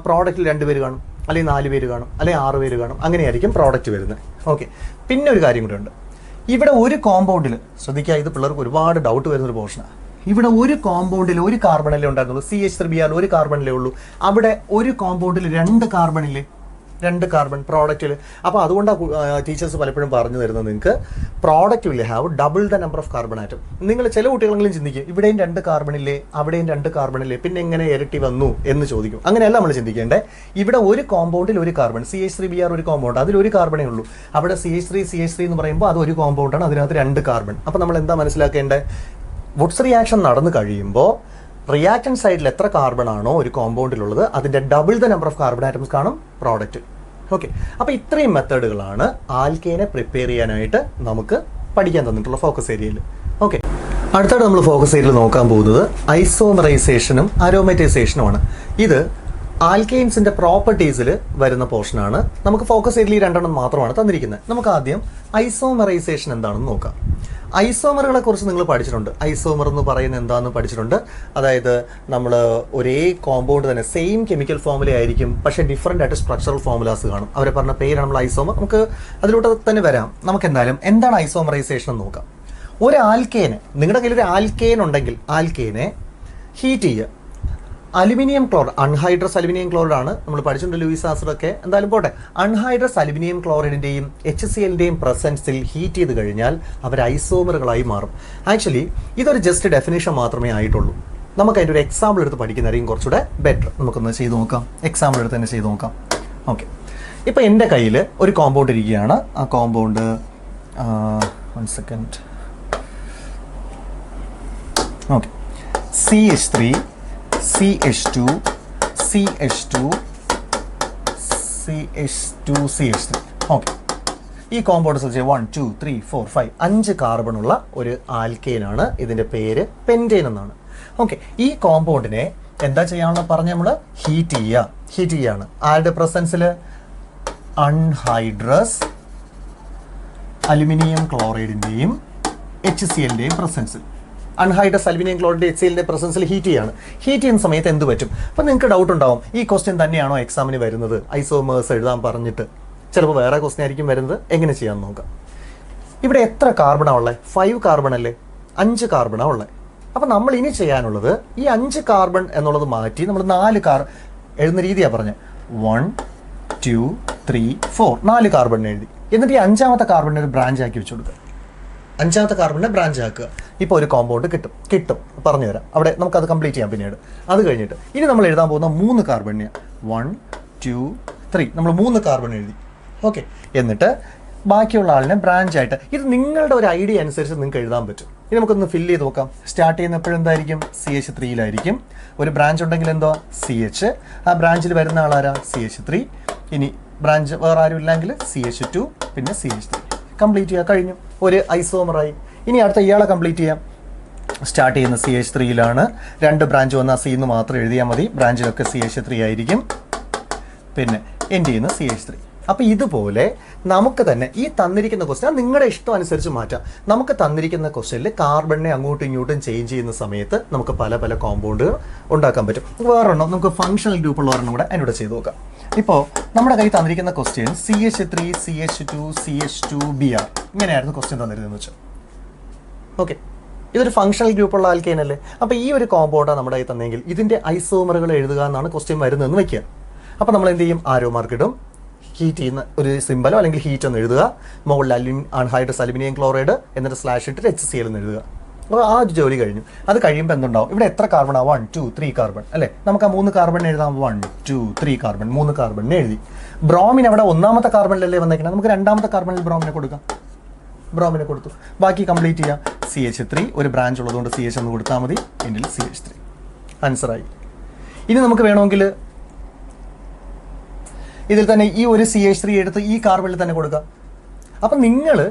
Speaker 1: പ്രോഡക്റ്റിൽ 2 പേര് കാണും, അല്ലെങ്കിൽ 4 പേര് കാണും, അല്ലെങ്കിൽ 6 പേര് കാണും. അങ്ങനെയായിരിക്കും പ്രോഡക്റ്റ് വരുന്നത്. ഓക്കെ, പിന്നെ ഒരു കാര്യം കൂടെ ഉണ്ട്. ഇവിടെ ഒരു കോമ്പൗണ്ടിൽ ശ്രദ്ധിക്കുക, ഇത് പിള്ളേർക്ക് ഒരുപാട് ഡൗട്ട് വരുന്നൊരു പോർഷനാണ്. ഇവിടെ ഒരു കോമ്പൗണ്ടിൽ ഒരു കാർബണല്ലേ ഉണ്ടായിരുന്നുള്ളൂ. CH3Br ഒരു കാർബണിലേ ഉള്ളൂ. അവിടെ ഒരു കോമ്പൗണ്ടിൽ 2 കാർബണില്ലേ, 2 കാർബൺ പ്രോഡക്റ്റിൽ. അപ്പോൾ അതുകൊണ്ടാണ് ടീച്ചേഴ്സ് പലപ്പോഴും പറഞ്ഞു തരുന്നത്, നിങ്ങൾക്ക് product will have double the number of carbon atom. നിങ്ങൾ ചില കുട്ടികളെങ്കിലും ചിന്തിക്കും, ഇവിടെയും 2 കാർബണില്ലേ, അവിടെയും 2 കാർബണില്ലേ, പിന്നെ എങ്ങനെ ഇരട്ടി വന്നു എന്ന് ചോദിക്കും. അങ്ങനെയല്ല നമ്മൾ ചിന്തിക്കേണ്ടേ. ഇവിടെ ഒരു കോമ്പൗണ്ടിൽ ഒരു കാർബൺ, CH3Br ഒരു കോമ്പൗണ്ട്, അതിലൊരു കാർബണേ ഉള്ളൂ. അവിടെ CH3 എന്ന് പറയുമ്പോൾ അത് ഒരു കോമ്പൗണ്ടാണ്, അതിനകത്ത് 2 കാർബൺ. അപ്പോൾ നമ്മൾ എന്താ മനസ്സിലാക്കേണ്ടത്? വുഡ്സ് റിയാക്ഷൻ നടന്നു കഴിയുമ്പോൾ റിയാക്ഷൻ സൈഡിൽ എത്ര കാർബൺ ആണോ ഒരു കോമ്പൗണ്ടിലുള്ളത്, അതിൻ്റെ double the number of carbon atoms കാണും പ്രോഡക്റ്റ്. ഓക്കെ, അപ്പോൾ ഇത്രയും മെത്തേഡുകളാണ് ആൽക്കേനെ പ്രിപ്പയർ ചെയ്യാനായിട്ട് നമുക്ക് പഠിക്കാൻ തന്നിട്ടുള്ള ഫോക്കസ് ഏരിയയിൽ. ഓക്കെ, അടുത്തായിട്ട് നമ്മൾ ഫോക്കസ് ഏരിയയിൽ നോക്കാൻ പോകുന്നത് ഐസോമറൈസേഷനും അരോമറ്റൈസേഷനുമാണ്. ഇത് ആൽക്കെയിൻസിൻ്റെ പ്രോപ്പർട്ടീസിൽ വരുന്ന പോർഷനാണ്. നമുക്ക് ഫോക്കസ് ഏരിയയിൽ 2 മാത്രമാണ് തന്നിരിക്കുന്നത്. നമുക്ക് ആദ്യം ഐസോമറൈസേഷൻ എന്താണെന്ന് നോക്കാം. ഐസോമറുകളെ കുറിച്ച് നിങ്ങൾ പഠിച്ചിട്ടുണ്ട്. ഐസോമർ എന്ന് പറയുന്നത് എന്താണെന്ന് പഠിച്ചിട്ടുണ്ട്. അതായത് നമ്മൾ ഒരേ കോമ്പൗണ്ട് തന്നെ സെയിം കെമിക്കൽ ഫോമുല ആയിരിക്കും, പക്ഷേ ഡിഫറൻ്റ് ആയിട്ട് സ്ട്രക്ചറൽ ഫോമുലാസ് കാണും. അവരെ പറഞ്ഞ പേരാണ് നമ്മൾ ഐസോമർ. നമുക്ക് അതിലൂടെ തന്നെ വരാം. നമുക്ക് എന്തായാലും എന്താണ് ഐസോമറൈസേഷൻ എന്ന് നോക്കാം. ഒരു ആൽക്കേന്, നിങ്ങളുടെ കയ്യിൽ ഒരു ആൽക്കേൻ ഉണ്ടെങ്കിൽ ആൽക്കേനെ ഹീറ്റ് ചെയ്യുക. Aluminium chloride, anhydrous aluminium chloride ആണ് നമ്മൾ പഠിച്ചിട്ടുണ്ട് ലൂയിസ് ആസിഡൊക്കെ. എന്തായാലും പോട്ടെ, അൺഹൈഡ്രസ് അലുമിനിയം ക്ലോറൈഡിൻ്റെയും HCl-ൻ്റെയും പ്രസൻസിൽ ഹീറ്റ് ചെയ്ത് കഴിഞ്ഞാൽ അവർ ഐസോമറുകളായി മാറും. ആക്ച്വലി ഇതൊരു ജസ്റ്റ് ഡെഫിനേഷൻ മാത്രമേ ആയിട്ടുള്ളൂ. നമുക്ക് അതിൻ്റെ ഒരു എക്സാമ്പിൾ എടുത്ത് പഠിക്കുന്നതായിരിക്കും കുറച്ചുകൂടെ ബെറ്റർ. നമുക്കൊന്ന് ചെയ്ത് നോക്കാം. എക്സാമ്പിൾ എടുത്ത് തന്നെ ചെയ്ത് നോക്കാം. ഓക്കെ, ഇപ്പോൾ എൻ്റെ കയ്യിൽ ഒരു കോമ്പൗണ്ട് ഇരിക്കുകയാണ്. ആ compound 1 second. Okay, CH3 CH2 CH2 CH2 CH3. Okay, ഈ കോമ്പൗണ്ട് ശ്രദ്ധിച്ച് 1 2 3 4 5 5 കാർബണുള്ള ഒരു ആൽക്കെയിനാണ്. ഇതിൻ്റെ പേര് പെൻറ്റെയ്ൻ എന്നാണ്. ഓക്കെ, ഈ കോമ്പൗണ്ടിനെ എന്താ ചെയ്യാനുള്ള പറഞ്ഞ് നമ്മൾ ഹീറ്റ് ചെയ്യാണ്. ആരുടെ പ്രസൻസിൽ? അൺഹൈഡ്രസ് അലുമിനിയം ക്ലോറൈഡിൻ്റെയും HCl-ൻ്റെയും പ്രസൻസിൽ. അൺഹൈഡ്രസ് അലുമിനിയം ക്ലോറൈഡ് HCl-ൻ്റെ പ്രസൻസിൽ ഹീറ്റ് ചെയ്യുന്ന സമയത്ത് എന്ത് പറ്റും? അപ്പോൾ നിങ്ങൾക്ക് ഡൗട്ട് ഉണ്ടാവും, ഈ ക്വസ്റ്റ്യൻ തന്നെയാണോ എക്സാമിന് വരുന്നത്? ഐസോമേഴ്സ് എഴുതാൻ പറഞ്ഞിട്ട് ചിലപ്പോൾ വേറെ ക്വസ്റ്റ്യൻ ആയിരിക്കും വരുന്നത്. എങ്ങനെ ചെയ്യാമെന്ന് നോക്കാം. ഇവിടെ എത്ര കാർബണാണ് ഉള്ളത്? 5 കാർബൺ അല്ലേ? 5 കാർബണാണ് ഉള്ളത്. അപ്പോൾ നമ്മൾ ഇനി ചെയ്യാനുള്ളത് ഈ 5 കാർബൺ എന്നുള്ളത് മാറ്റി നമ്മൾ 4 എഴുതുന്ന രീതിയാണ് പറഞ്ഞത്. 1 2 3 4 4 കാർബൺ എഴുതി. എന്നിട്ട് ഈ 5ാമത്തെ കാർബണിനെ ഒരു ബ്രാഞ്ച് ആക്കി വെച്ച് കൊടുക്കുക. 5ാമത്തെ കാർബണിനെ ബ്രാഞ്ച് ആക്കുക. ഇപ്പോൾ ഒരു കോമ്പൗണ്ട് കിട്ടും. പറഞ്ഞു തരാം. അവിടെ നമുക്കത് കംപ്ലീറ്റ് ചെയ്യാം പിന്നീട്. അത് കഴിഞ്ഞിട്ട് ഇനി നമ്മൾ എഴുതാൻ പോകുന്ന 3 കാർബണിനെ 1 2 3 നമ്മൾ 3 കാർബൺ എഴുതി. ഓക്കെ, എന്നിട്ട് ബാക്കിയുള്ള ആളിനെ ബ്രാഞ്ച് ആയിട്ട്, ഇത് നിങ്ങളുടെ ഒരു ഐഡിയ അനുസരിച്ച് നിങ്ങൾക്ക് എഴുതാൻ പറ്റും. ഇനി നമുക്കൊന്ന് ഫില്ല് ചെയ്ത് നോക്കാം. സ്റ്റാർട്ട് ചെയ്യുന്ന എപ്പോഴും എന്തായിരിക്കും? CH3-യിലായിരിക്കും. ഒരു ബ്രാഞ്ച് ഉണ്ടെങ്കിൽ എന്തോ CH, ആ ബ്രാഞ്ചിൽ വരുന്ന ആളാരാ? CH3. ഇനി ബ്രാഞ്ച് വേറെ ആരും ഇല്ലെങ്കിൽ CH2, പിന്നെ CH3. കംപ്ലീറ്റ് ചെയ്യുക. കഴിഞ്ഞു, ഒരു ഐസോമറായി. ഇനി അടുത്ത ഇയാളെ കംപ്ലീറ്റ് ചെയ്യാം. സ്റ്റാർട്ട് ചെയ്യുന്ന CH3-യിലാണ്. 2 ബ്രാഞ്ച് വന്നാൽ C എന്ന് മാത്രം എഴുതിയാൽ മതി. ബ്രാഞ്ചിലൊക്കെ CH3 ആയിരിക്കും. പിന്നെ എൻഡ് ചെയ്യുന്ന CH3. അപ്പോൾ ഇതുപോലെ നമുക്ക് തന്നെ ഈ തന്നിരിക്കുന്ന ക്വസ്റ്റ്യൻ നിങ്ങളുടെ ഇഷ്ടം അനുസരിച്ച് മാറ്റാം. നമുക്ക് തന്നിരിക്കുന്ന ക്വസ്റ്റ്യനിൽ കാർബണിനെ അങ്ങോട്ടും ഇങ്ങോട്ടും ചേഞ്ച് ചെയ്യുന്ന സമയത്ത് നമുക്ക് പല കോമ്പൗണ്ടുകൾ ഉണ്ടാക്കാൻ പറ്റും. വേറൊരെണ്ണം നമുക്ക് ഫങ്ഷണൽ ഗ്രൂപ്പുള്ള ഒരെണ്ണം കൂടെ അതിനൂടെ ചെയ്ത് നോക്കാം. ഇപ്പോൾ നമ്മുടെ കയ്യിൽ തന്നിരിക്കുന്ന ക്വസ്റ്റ്യൻ CH3 CH2 CH2Br ഇങ്ങനെയായിരുന്നു ക്വസ്റ്റ്യൻ തന്നിരുന്നതെന്ന് വെച്ചാൽ. ഓക്കെ, ഇതൊരു ഫങ്ഷണൽ ഗ്രൂപ്പുള്ള ആൽക്കെയിൻ അല്ലേ? അപ്പോൾ ഈ ഒരു കോമ്പൗണ്ടാണ് നമ്മുടെ കയ്യിൽ തന്നെങ്കിൽ ഇതിൻ്റെ ഐസോമറുകൾ എഴുതുക എന്നാണ് ക്വസ്റ്റ്യൻ വരുന്നതെന്ന് വയ്ക്കുക. അപ്പോൾ നമ്മൾ എന്ത് ചെയ്യും? ആരോ മാർക്ക് ഇടും. ഹീറ്റ് ചെയ്യുന്ന ഒരു സിമ്പലോ അല്ലെങ്കിൽ ഹീറ്റ് എന്ന് എഴുതുക. മുകളിൽ അൺഹൈഡ്രസ് അലുമിനിയം ക്ലോറൈഡ്, എന്നിട്ട് സ്ലാഷ് ഇട്ടിട്ട് HCl എന്ന് എഴുതുക. അപ്പോൾ ആ ഒരു ജോലി കഴിഞ്ഞു. അത് കഴിയുമ്പോൾ എന്തുണ്ടാവും? ഇവിടെ എത്ര കാർബണാണ്? 1 2 3 കാർബൺ അല്ലേ? നമുക്ക് ആ 3 കാർബൺ എഴുതാം. 1 2 3 കാർബൺ, 3 കാർബണിനെ എഴുതി. ബ്രോമിൻ അവിടെ 1ാമത്തെ കാർബണിലല്ലേ വന്നേക്കണം. നമുക്ക് 2ാമത്തെ കാർബണിൽ ബ്രോമിനെ കൊടുക്കാം. ബ്രോമിനെ കൊടുത്തു. ബാക്കി കംപ്ലീറ്റ് ചെയ്യാം. CH3 ഒരു ബ്രാഞ്ച് ഉള്ളതുകൊണ്ട് CH എന്ന് കൊടുത്താൽ മതി. എൻഡിൽ CH3. ആൻസറായി. ഇനി നമുക്ക് വേണമെങ്കിൽ ഇതിൽ തന്നെ ഈ ഒരു CH3 എടുത്ത് ഈ കാർബണിൽ തന്നെ കൊടുക്കാം. അപ്പം നിങ്ങളുടെ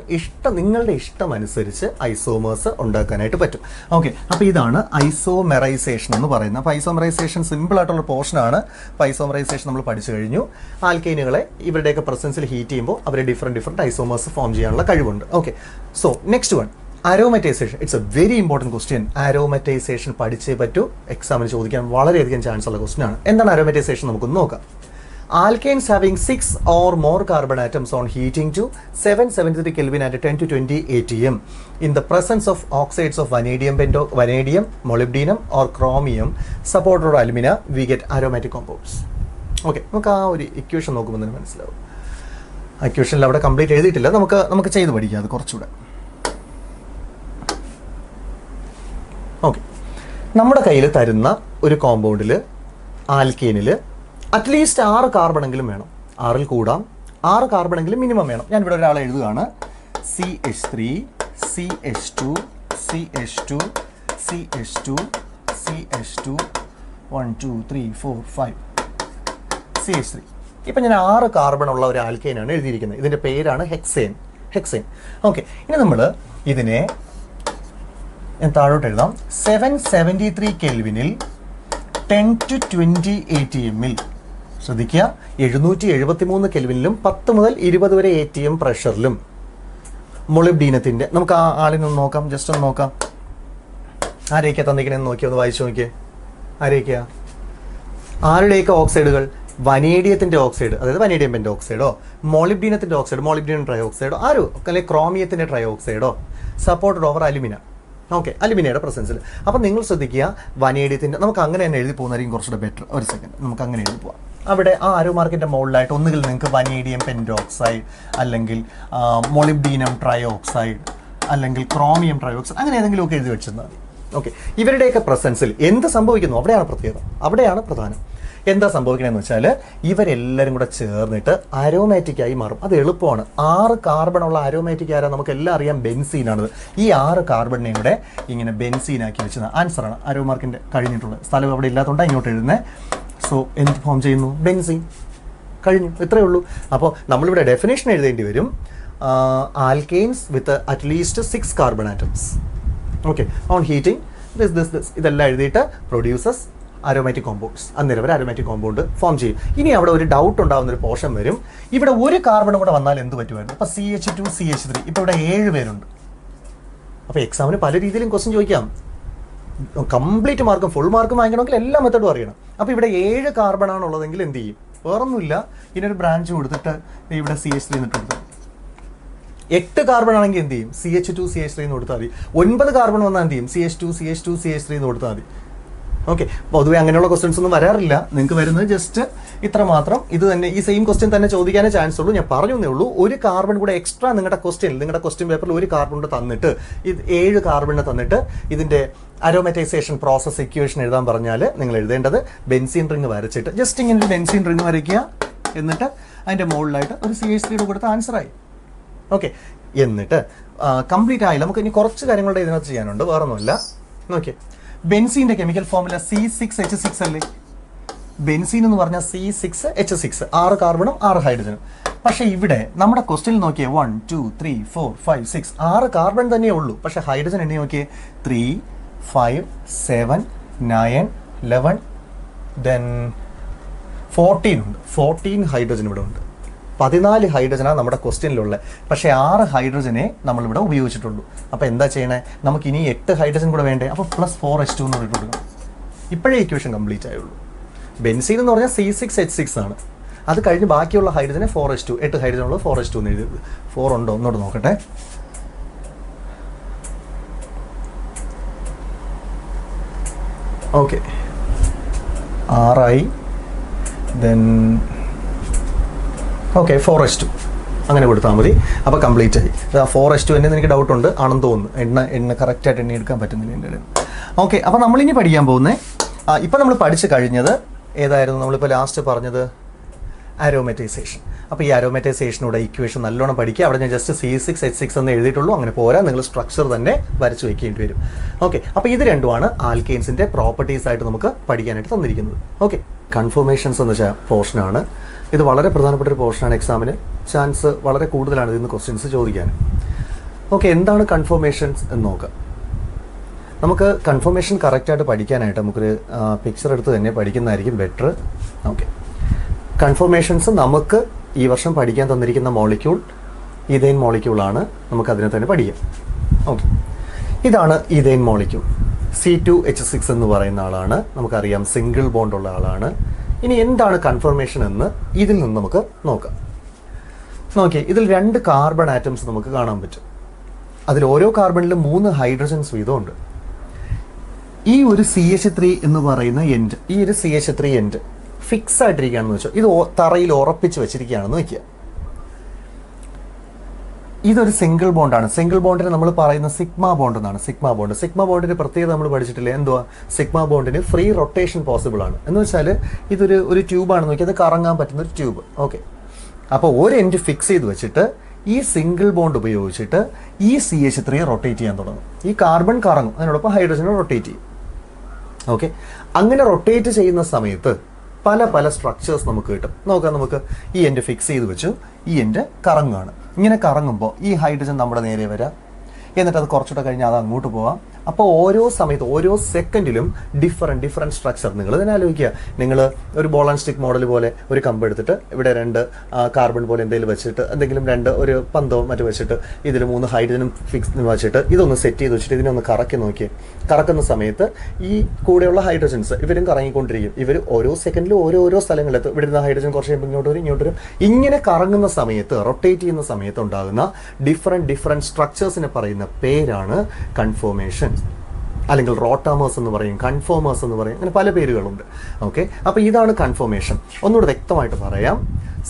Speaker 1: ഇഷ്ടം അനുസരിച്ച് ഐസോമേഴ്സ് ഉണ്ടാക്കാനായിട്ട് പറ്റും. ഓക്കെ, അപ്പോൾ ഇതാണ് ഐസോമെറൈസേഷൻ എന്ന് പറയുന്നത്. അപ്പോൾ ഐസോമെറൈസേഷൻ സിമ്പിൾ ആയിട്ടുള്ള പോർഷനാണ്. അപ്പോൾ ഐസോമെറൈസേഷൻ നമ്മൾ പഠിച്ചു കഴിഞ്ഞു. ആൽക്കൈനുകളെ ഇവരുടെയൊക്കെ പ്രസൻസിൽ ഹീറ്റ് ചെയ്യുമ്പോൾ അവർ ഡിഫറെൻറ്റ് ഐസോമേഴ്സ് ഫോം ചെയ്യാനുള്ള കഴിവുണ്ട്. Okay, so next one aromatisation. It's a very important question. Aromatisation പഠിച്ചേ പറ്റൂ. എക്സാമിന് ചോദിക്കാൻ വളരെയധികം ചാൻസ് ഉള്ള ക്വസ്റ്റ്യൻ ആണ്. എന്താണ് അരോമറ്റൈസേഷൻ? നമുക്കൊന്ന് നോക്കാം. Alkanes having 6 or more carbon atoms on heating to 773 Kelvin at 10 to 20 atm in the presence of oxides of vanadium, molybdenum or chromium, supported or alumina, we get aromatic compounds. Okay, നമുക്ക് ആ ഒരു equation നോക്കുമ്പോൾ തന്നെ മനസ്സിലാവും. ഇക്വേഷനിൽ അവിടെ complete എഴുതിയിട്ടില്ല. നമുക്ക് ചെയ്ത് പഠിക്കാം അത് കുറച്ചുകൂടെ. ഓക്കെ, നമ്മുടെ കയ്യിൽ തരുന്ന ഒരു കോമ്പൗണ്ടിൽ ആൽക്കേനിൽ അറ്റ്ലീസ്റ്റ് 6 കാർബണെങ്കിലും വേണം. 6-ൽ കൂടാം. 6 കാർബണെങ്കിലും മിനിമം വേണം. ഞാൻ ഇവിടെ ഒരാളെ എഴുതുകയാണ്. CH3 CH2 CH2 CH2 CH2 1 2 3 4 5 CH3. ഇപ്പം ഞാൻ 6 കാർബൺ ഉള്ള ഒരു ആൽക്കെയിനാണ് എഴുതിയിരിക്കുന്നത്. ഇതിൻ്റെ പേരാണ് ഹെക്സേൻ. ഓക്കെ, ഇനി നമ്മൾ ഇതിനെ താഴോട്ട് എഴുതാം. 773 കെൽവിനിൽ 10 to 20 atm ശ്രദ്ധിക്കുക. 773 കെൽവിനിലും 10 മുതൽ 20 വരെ ATM പ്രഷറിലും മൊളിബ്ഡീനത്തിൻ്റെ നമുക്ക് ആ ആളിനൊന്ന് നോക്കാം, ജസ്റ്റ് ഒന്ന് നോക്കാം. ആരെയൊക്കെയാണ് തന്നിക്കണമെന്ന് നോക്കി ഒന്ന് വായിച്ചു നോക്കിയേ. ആരെയൊക്കെയാ? ആരുടെയൊക്കെ ഓക്സൈഡുകൾ? വനേഡിയത്തിൻ്റെ ഓക്സൈഡ്, അതായത് വനേഡിയം പെൻ്റ് ഓക്സൈഡോ, മോളിബ്ഡീനത്തിൻ്റെ ഓക്സൈഡ്, മോളിബ്ഡീനം ട്രൈ ഓക്സൈഡോ, ആരോ അല്ലെങ്കിൽ ക്രോമിയത്തിൻ്റെ ട്രൈ ഓക്സൈഡോ, സപ്പോർട്ടഡ് ഓവർ അലുമിന. ഓക്കെ, അലുമിനയുടെ പ്രസൻസിൽ. അപ്പം നിങ്ങൾ ശ്രദ്ധിക്കുക, വനേഡിയത്തിൻ്റെ നമുക്ക് അങ്ങനെ തന്നെ എഴുതി പോകുന്നതായിരിക്കും കുറച്ചുകൂടെ ബെറ്റർ. ഒരു സെക്കൻഡ്, നമുക്ക് അങ്ങനെ എഴുതി പോവാം. അവിടെ ആ ആരോ മാർക്കിൻ്റെ മുകളിലായിട്ട് ഒന്നുകിൽ നിങ്ങൾക്ക് വനേഡിയം പെൻറ്റോക്സൈഡ്, അല്ലെങ്കിൽ മൊളിബ്ഡീനം ട്രൈ ഓക്സൈഡ്, അല്ലെങ്കിൽ ക്രോമിയം ട്രൈ ഓക്സൈഡ്, അങ്ങനെ ഏതെങ്കിലുമൊക്കെ എഴുതി വെച്ചിരുന്നാൽ മതി. ഓക്കെ, ഇവരുടെയൊക്കെ പ്രസൻസിൽ എന്ത് സംഭവിക്കുന്നു അവിടെയാണ് പ്രത്യേകത, അവിടെയാണ് പ്രധാനം. എന്താ സംഭവിക്കണമെന്ന് വെച്ചാൽ ഇവരെല്ലാവരും കൂടെ ചേർന്നിട്ട് അരോമാറ്റിക്കായി മാറും. അത് എളുപ്പമാണ്. 6 കാർബണുള്ള അരോമാറ്റിക് ആരാ? നമുക്ക് എല്ലാം അറിയാം, ബെൻസീനാണത്. ഈ 6 കാർബണിനെയും കൂടെ ഇങ്ങനെ ബെൻസീനാക്കി വെച്ചത് ആൻസറാണ്. അരോമാർക്കിൻ്റെ കഴിഞ്ഞിട്ടുള്ളത് സ്ഥലം അവിടെ ഇല്ലാത്തതുകൊണ്ടാണ് ഇങ്ങോട്ട് എഴുതുന്നത്. സോ എന്ത് ഫോം ചെയ്യുന്നു? ബെൻസീൻ. കഴിഞ്ഞു, ഇത്രയേ ഉള്ളൂ. അപ്പോൾ നമ്മളിവിടെ ഡെഫിനേഷൻ എഴുതേണ്ടി വരും, alkanes with at least 6 carbon atoms. Okay, on heating this ഇതെല്ലാം എഴുതിയിട്ട് പ്രൊഡ്യൂസസ് അരോമാറ്റിക് കോമ്പൗണ്ട്സ്. അന്നേരം വരെ അരോമാറ്റിക് കോമ്പൗണ്ട് ഫോം ചെയ്യും. ഇനി അവിടെ ഒരു ഡൗട്ട് ഉണ്ടാകുന്നൊരു പോർഷൻ വരും, ഇവിടെ ഒരു കാർബൺ കൂടെ വന്നാൽ എന്ത് പറ്റുമായിരുന്നു? അപ്പോൾ CH2 CH3, ഇപ്പോൾ ഇവിടെ 7 പേരുണ്ട്. അപ്പോൾ എക്സാമിന് പല രീതിയിലും ക്വസ്റ്റ്യൻ ചോദിക്കാം. കംപ്ലീറ്റ് മാർക്കും ഫുൾ മാർക്കും വാങ്ങിക്കണമെങ്കിൽ എല്ലാ മെത്തഡും അറിയണം. അപ്പോൾ ഇവിടെ 7 കാർബൺ ആണുള്ളതെങ്കിൽ എന്ത് ചെയ്യും? വേറൊന്നുമില്ല, ഇതിനൊരു ബ്രാഞ്ച് കൊടുത്തിട്ട് ഇവിടെ CH3 എന്നിട്ട് കൊടുത്താൽ 8 കാർബൺ ആണെങ്കിൽ എന്ത് ചെയ്യും? CH2 CH3 എന്ന് കൊടുത്താൽ മതി. 9 കാർബൺ വന്നാൽ എന്ത് ചെയ്യും? CH2 CH2 CH3 എന്ന് കൊടുത്താൽ മതി. ഓക്കെ, പൊതുവെ അങ്ങനെയുള്ള ക്വസ്റ്റ്യൻസ് ഒന്നും വരാറില്ല. നിങ്ങൾക്ക് വരുന്നത് ജസ്റ്റ് ഇത്ര മാത്രം. ഇത് തന്നെ ഈ സെയിം ക്വസ്റ്റ്യൻ തന്നെ ചോദിക്കാനേ ചാൻസ് ഉള്ളൂ. ഞാൻ പറഞ്ഞു എന്നേ ഉള്ളൂ. ഒരു കാർബൺ കൂടെ എക്സ്ട്രാ നിങ്ങളുടെ ക്വസ്റ്റ്യൻ പേപ്പറിൽ ഒരു കാർബൺ കൂടെ തന്നിട്ട് ഇത് 7 കാർബണിനെ തന്നിട്ട് ഇതിൻ്റെ അരോമാറ്റൈസേഷൻ പ്രോസസ് ഇക്വേഷൻ എഴുതാൻ പറഞ്ഞാൽ നിങ്ങൾ എഴുതേണ്ടത് ബെൻസീൻ റിങ് വരച്ചിട്ട് ജസ്റ്റ് ഇങ്ങനെ ഒരു ബെൻസീൻ റിങ് വരയ്ക്കുക, എന്നിട്ട് അതിൻ്റെ മുകളിലായിട്ട് ഒരു CH3 കൊടുത്ത ആൻസറായി. ഓക്കെ, എന്നിട്ട് കംപ്ലീറ്റ് ആയില്ല. നമുക്ക് ഇനി കുറച്ച് കാര്യങ്ങളുടെ ഇതിനകത്ത് ചെയ്യാനുണ്ട്, വേറൊന്നുമില്ല. നോക്കിയേ, ബെൻസീൻ്റെ കെമിക്കൽ ഫോർമുല C6H6 അല്ലേ? ബെൻസീൻ എന്ന് പറഞ്ഞാൽ C6H6, 6 കാർബണും 6 ഹൈഡ്രജനും. പക്ഷേ ഇവിടെ നമ്മുടെ ക്വസ്റ്റ്യനിൽ നോക്കിയേ 1 2 3 4 5 6 6 കാർബൺ തന്നെയേ ഉള്ളൂ. പക്ഷേ ഹൈഡ്രജൻ എണ്ണി നോക്കിയേ 3 5 7 9 11 ദെൻ 14 ഉണ്ട്. 14 ഹൈഡ്രജൻ ഇവിടെ ഉണ്ട്. 14 ഹൈഡ്രജനാണ് നമ്മുടെ ക്വസ്റ്റ്യനിലുള്ളത്. പക്ഷേ 6 ഹൈഡ്രജനെ നമ്മളിവിടെ ഉപയോഗിച്ചിട്ടുള്ളൂ. അപ്പോൾ എന്താ ചെയ്യണേ? നമുക്ക് ഇനി 8 ഹൈഡ്രജൻ കൂടെ വേണ്ടേ? അപ്പോൾ +4H2 എന്ന് പറഞ്ഞിട്ട് കൊടുക്കണം. ഇപ്പോഴേ ഇക്വേഷൻ കംപ്ലീറ്റ് ആയുള്ളൂ. ബെൻസീൻ എന്ന് പറഞ്ഞാൽ C6H6 ആണ്. അത് കഴിഞ്ഞ് ബാക്കിയുള്ള ഹൈഡ്രജനെ 4H2, 8 ഹൈഡ്രജൻ ഉള്ളത് 4H2 എന്ന് എഴുതി. 4 ഉണ്ടോ ഒന്നോട്ട് നോക്കട്ടെ. ഓക്കെ, 6 ദെൻ ഓക്കെ 4H2 അങ്ങനെ കൊടുത്താൽ മതി. അപ്പോൾ കംപ്ലീറ്റ് ആയി. 4H2 തന്നെ എനിക്ക് ഡൗട്ടുണ്ട്, ആണെന്ന് തോന്നുന്നു. എണ്ണ കറക്റ്റായിട്ട് എണ്ണ എടുക്കാൻ പറ്റുന്നില്ല എൻ്റെ ഇടയിൽ. ഓക്കെ, അപ്പോൾ നമ്മളിനി പഠിക്കാൻ പോകുന്നത്, ഇപ്പം നമ്മൾ പഠിച്ചു കഴിഞ്ഞത് ഏതായിരുന്നു? നമ്മളിപ്പോൾ ലാസ്റ്റ് പറഞ്ഞത് അരോമാറ്റൈസേഷൻ. അപ്പോൾ ഈ അരോമാറ്റൈസേഷനോടെ ഇക്വേഷൻ നല്ലോണം പഠിക്കുക. അവിടെ ഞാൻ ജസ്റ്റ് C6H6 എന്ന് എഴുതിയിട്ടുള്ളൂ. അങ്ങനെ പോരാ, നിങ്ങൾ സ്ട്രക്ചർ തന്നെ വരച്ച് വയ്ക്കേണ്ടി വരും. ഓക്കെ, അപ്പോൾ ഇത് രണ്ടുമാണ് ആൽക്കെയിൻസിൻ്റെ പ്രോപ്പർട്ടീസ് ആയിട്ട് നമുക്ക് പഠിക്കാനായിട്ട് തന്നിരിക്കുന്നത്. ഓക്കെ, കൺഫർമേഷൻസ് എന്ന് വെച്ചാൽ പോർഷനാണ്. ഇത് വളരെ പ്രധാനപ്പെട്ട ഒരു പോർഷനാണ്. എക്സാമിന് ചാൻസ് വളരെ കൂടുതലാണ് ഇതിൽ നിന്ന് ക്വസ്റ്റ്യൻസ് ചോദിക്കാൻ. ഓക്കെ, എന്താണ് കൺഫർമേഷൻസ് എന്ന് നോക്കാം. നമുക്ക് കൺഫർമേഷൻ കറക്റ്റായിട്ട് പഠിക്കാനായിട്ട് നമുക്കൊരു പിക്ചർ എടുത്ത് തന്നെ പഠിക്കുന്നതായിരിക്കും ബെറ്റർ. ഓക്കെ, കൺഫർമേഷൻസ് നമുക്ക് ഈ വർഷം പഠിക്കാൻ തന്നിരിക്കുന്ന മോളിക്യൂൾ ഈഥൈൻ മോളിക്യൂളാണ്. നമുക്കതിനെ തന്നെ പഠിക്കാം. ഓക്കെ, ഇതാണ് ഈഥൈൻ മോളിക്യൂൾ. C2H6 എന്ന് പറയുന്ന ആളാണ്. നമുക്കറിയാം സിംഗിൾ ബോണ്ടുള്ള ആളാണ്. ഇനി എന്താണ് കൺഫർമേഷൻ എന്ന് ഇതിൽ നിന്ന് നമുക്ക് നോക്കാം. നോക്കിയേ, ഇതിൽ 2 കാർബൺ ആറ്റംസ് നമുക്ക് കാണാൻ പറ്റും. അതിൽ ഓരോ കാർബണിലും 3 ഹൈഡ്രജൻസ് വീതമുണ്ട്. ഈ ഒരു CH3 എന്ന് പറയുന്ന എൻഡ്, ഈ ഒരു CH3 എൻഡ് ഫിക്സ് ആയിട്ടിരിക്കുകയാണെന്ന് വെച്ചാൽ ഇത് തറയിൽ ഉറപ്പിച്ച് വെച്ചിരിക്കുകയാണെന്ന് വയ്ക്കുക. ഇതൊരു സിംഗിൾ ബോണ്ടാണ്. സിംഗിൾ ബോണ്ടിന് നമ്മൾ പറയുന്ന സിഗ്മ ബോണ്ട് എന്നാണ്. സിഗ്മ ബോണ്ടിന്റെ പ്രത്യേകത നമ്മൾ പഠിച്ചിട്ടില്ലേ? എന്തുവാ? സിഗ്മ ബോണ്ടിന് ഫ്രീ റൊട്ടേഷൻ പോസിബിൾ ആണ്. എന്ന് വെച്ചാൽ ഇതൊരു ട്യൂബാണെന്ന് നോക്കി, അത് കറങ്ങാൻ പറ്റുന്ന ഒരു ട്യൂബ്. ഓക്കെ, അപ്പോൾ ഒരു എൻഡ് ഫിക്സ് ചെയ്ത് വെച്ചിട്ട് ഈ സിംഗിൾ ബോണ്ട് ഉപയോഗിച്ചിട്ട് ഈ CH3 റൊട്ടേറ്റ് ചെയ്യാൻ തുടങ്ങും. ഈ കാർബൺ കറങ്ങും, അതിനോടൊപ്പം ഹൈഡ്രജനെ റൊട്ടേറ്റ് ചെയ്യും. ഓക്കെ, അങ്ങനെ റൊട്ടേറ്റ് ചെയ്യുന്ന സമയത്ത് പല പല സ്ട്രക്ചേഴ്സ് നമുക്ക് കിട്ടും. നോക്കാം, നമുക്ക് ഈ എൻഡ് ഫിക്സ് ചെയ്ത് വെച്ചു, ഈ എൻഡ് കറങ്ങുകയാണ്. ഇങ്ങനെ കറങ്ങുമ്പോൾ ഈ ഹൈഡ്രജൻ നമ്മുടെ നേരെ വരാം, എന്നിട്ട് അത് കുറച്ചുകൂടെ കഴിഞ്ഞാൽ അത് അങ്ങോട്ട് പോവാം, അപ്പോൾ ഓരോ സമയത്ത് ഓരോ സെക്കൻഡിലും ഡിഫറെൻറ്റ് സ്ട്രക്ചർ. നിങ്ങൾ തന്നെ ആലോചിക്കുക, നിങ്ങൾ ഒരു ബോൾ ആൻഡ് സ്റ്റിക്ക് മോഡൽ പോലെ ഒരു കമ്പ് എടുത്തിട്ട് ഇവിടെ 2 കാർബൺ പോലെ എന്തെങ്കിലും വെച്ചിട്ട് എന്തെങ്കിലും ഒരു പന്തോ മറ്റോ വെച്ചിട്ട് ഇതിൽ 3 ഹൈഡ്രജനും ഫിക്സ് വെച്ചിട്ട് ഇതൊന്ന് സെറ്റ് ചെയ്ത് വെച്ചിട്ട് ഇതിനൊന്ന് കറക്കി നോക്കിയേ. കറക്കുന്ന സമയത്ത് ഈ കൂടെയുള്ള ഹൈഡ്രജൻസ് ഇവരും കറങ്ങിക്കൊണ്ടിരിക്കും. ഇവർ ഓരോ സെക്കൻഡിലും ഓരോ സ്ഥലങ്ങളിലെത്തും. ഇവിടെ ഇരുന്ന ഹൈഡ്രജൻ കുറച്ച് കഴിയുമ്പോൾ ഇങ്ങോട്ട് വരും. ഇങ്ങനെ കറങ്ങുന്ന സമയത്ത്, റൊട്ടേറ്റ് ചെയ്യുന്ന സമയത്ത് ഉണ്ടാകുന്ന ഡിഫറെൻറ്റ് സ്ട്രക്ചേഴ്സിനെ പറയുന്ന പേരാണ് കൺഫോർമേഷൻ, അല്ലെങ്കിൽ റോട്ടാമേഴ്സ് എന്ന് പറയും, കൺഫോമേഴ്സ് എന്ന് പറയും, അങ്ങനെ പല പേരുകളുണ്ട്. ഓക്കെ, അപ്പോൾ ഇതാണ് കൺഫോർമേഷൻ. ഒന്നുകൂടെ വ്യക്തമായിട്ട് പറയാം.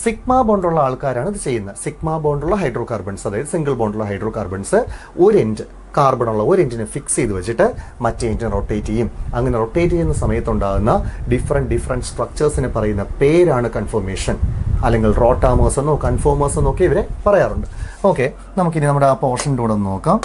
Speaker 1: സിഗ്മ ബോണ്ടുള്ള ആൾക്കാരാണ് ഇത് ചെയ്യുന്നത്. സിഗ്മ ബോണ്ടുള്ള ഹൈഡ്രോ കാർബൺസ്, അതായത് സിംഗിൾ ബോണ്ടുള്ള ഹൈഡ്രോ കാർബൺസ് ഒരു എൻഡ് കാർബണുള്ള ഒരു എൻഡിനെ ഫിക്സ് ചെയ്ത് വെച്ചിട്ട് മറ്റേ എൻഡിനെ റൊട്ടേറ്റ് ചെയ്യും. അങ്ങനെ റൊട്ടേറ്റ് ചെയ്യുന്ന സമയത്തുണ്ടാകുന്ന ഡിഫറെൻറ്റ് സ്ട്രക്ചേഴ്സിനെ പറയുന്ന പേരാണ് കൺഫോർമേഷൻ, അല്ലെങ്കിൽ റോട്ടാമേഴ്സ് എന്നോ കൺഫോമേഴ്സ് എന്നോ ഒക്കെ ഇവരെ പറയാറുണ്ട്. ഓക്കെ, നമുക്കിനി നമ്മുടെ ആ പോർഷൻ്റെ കൂടെ ഒന്ന് നോക്കാം.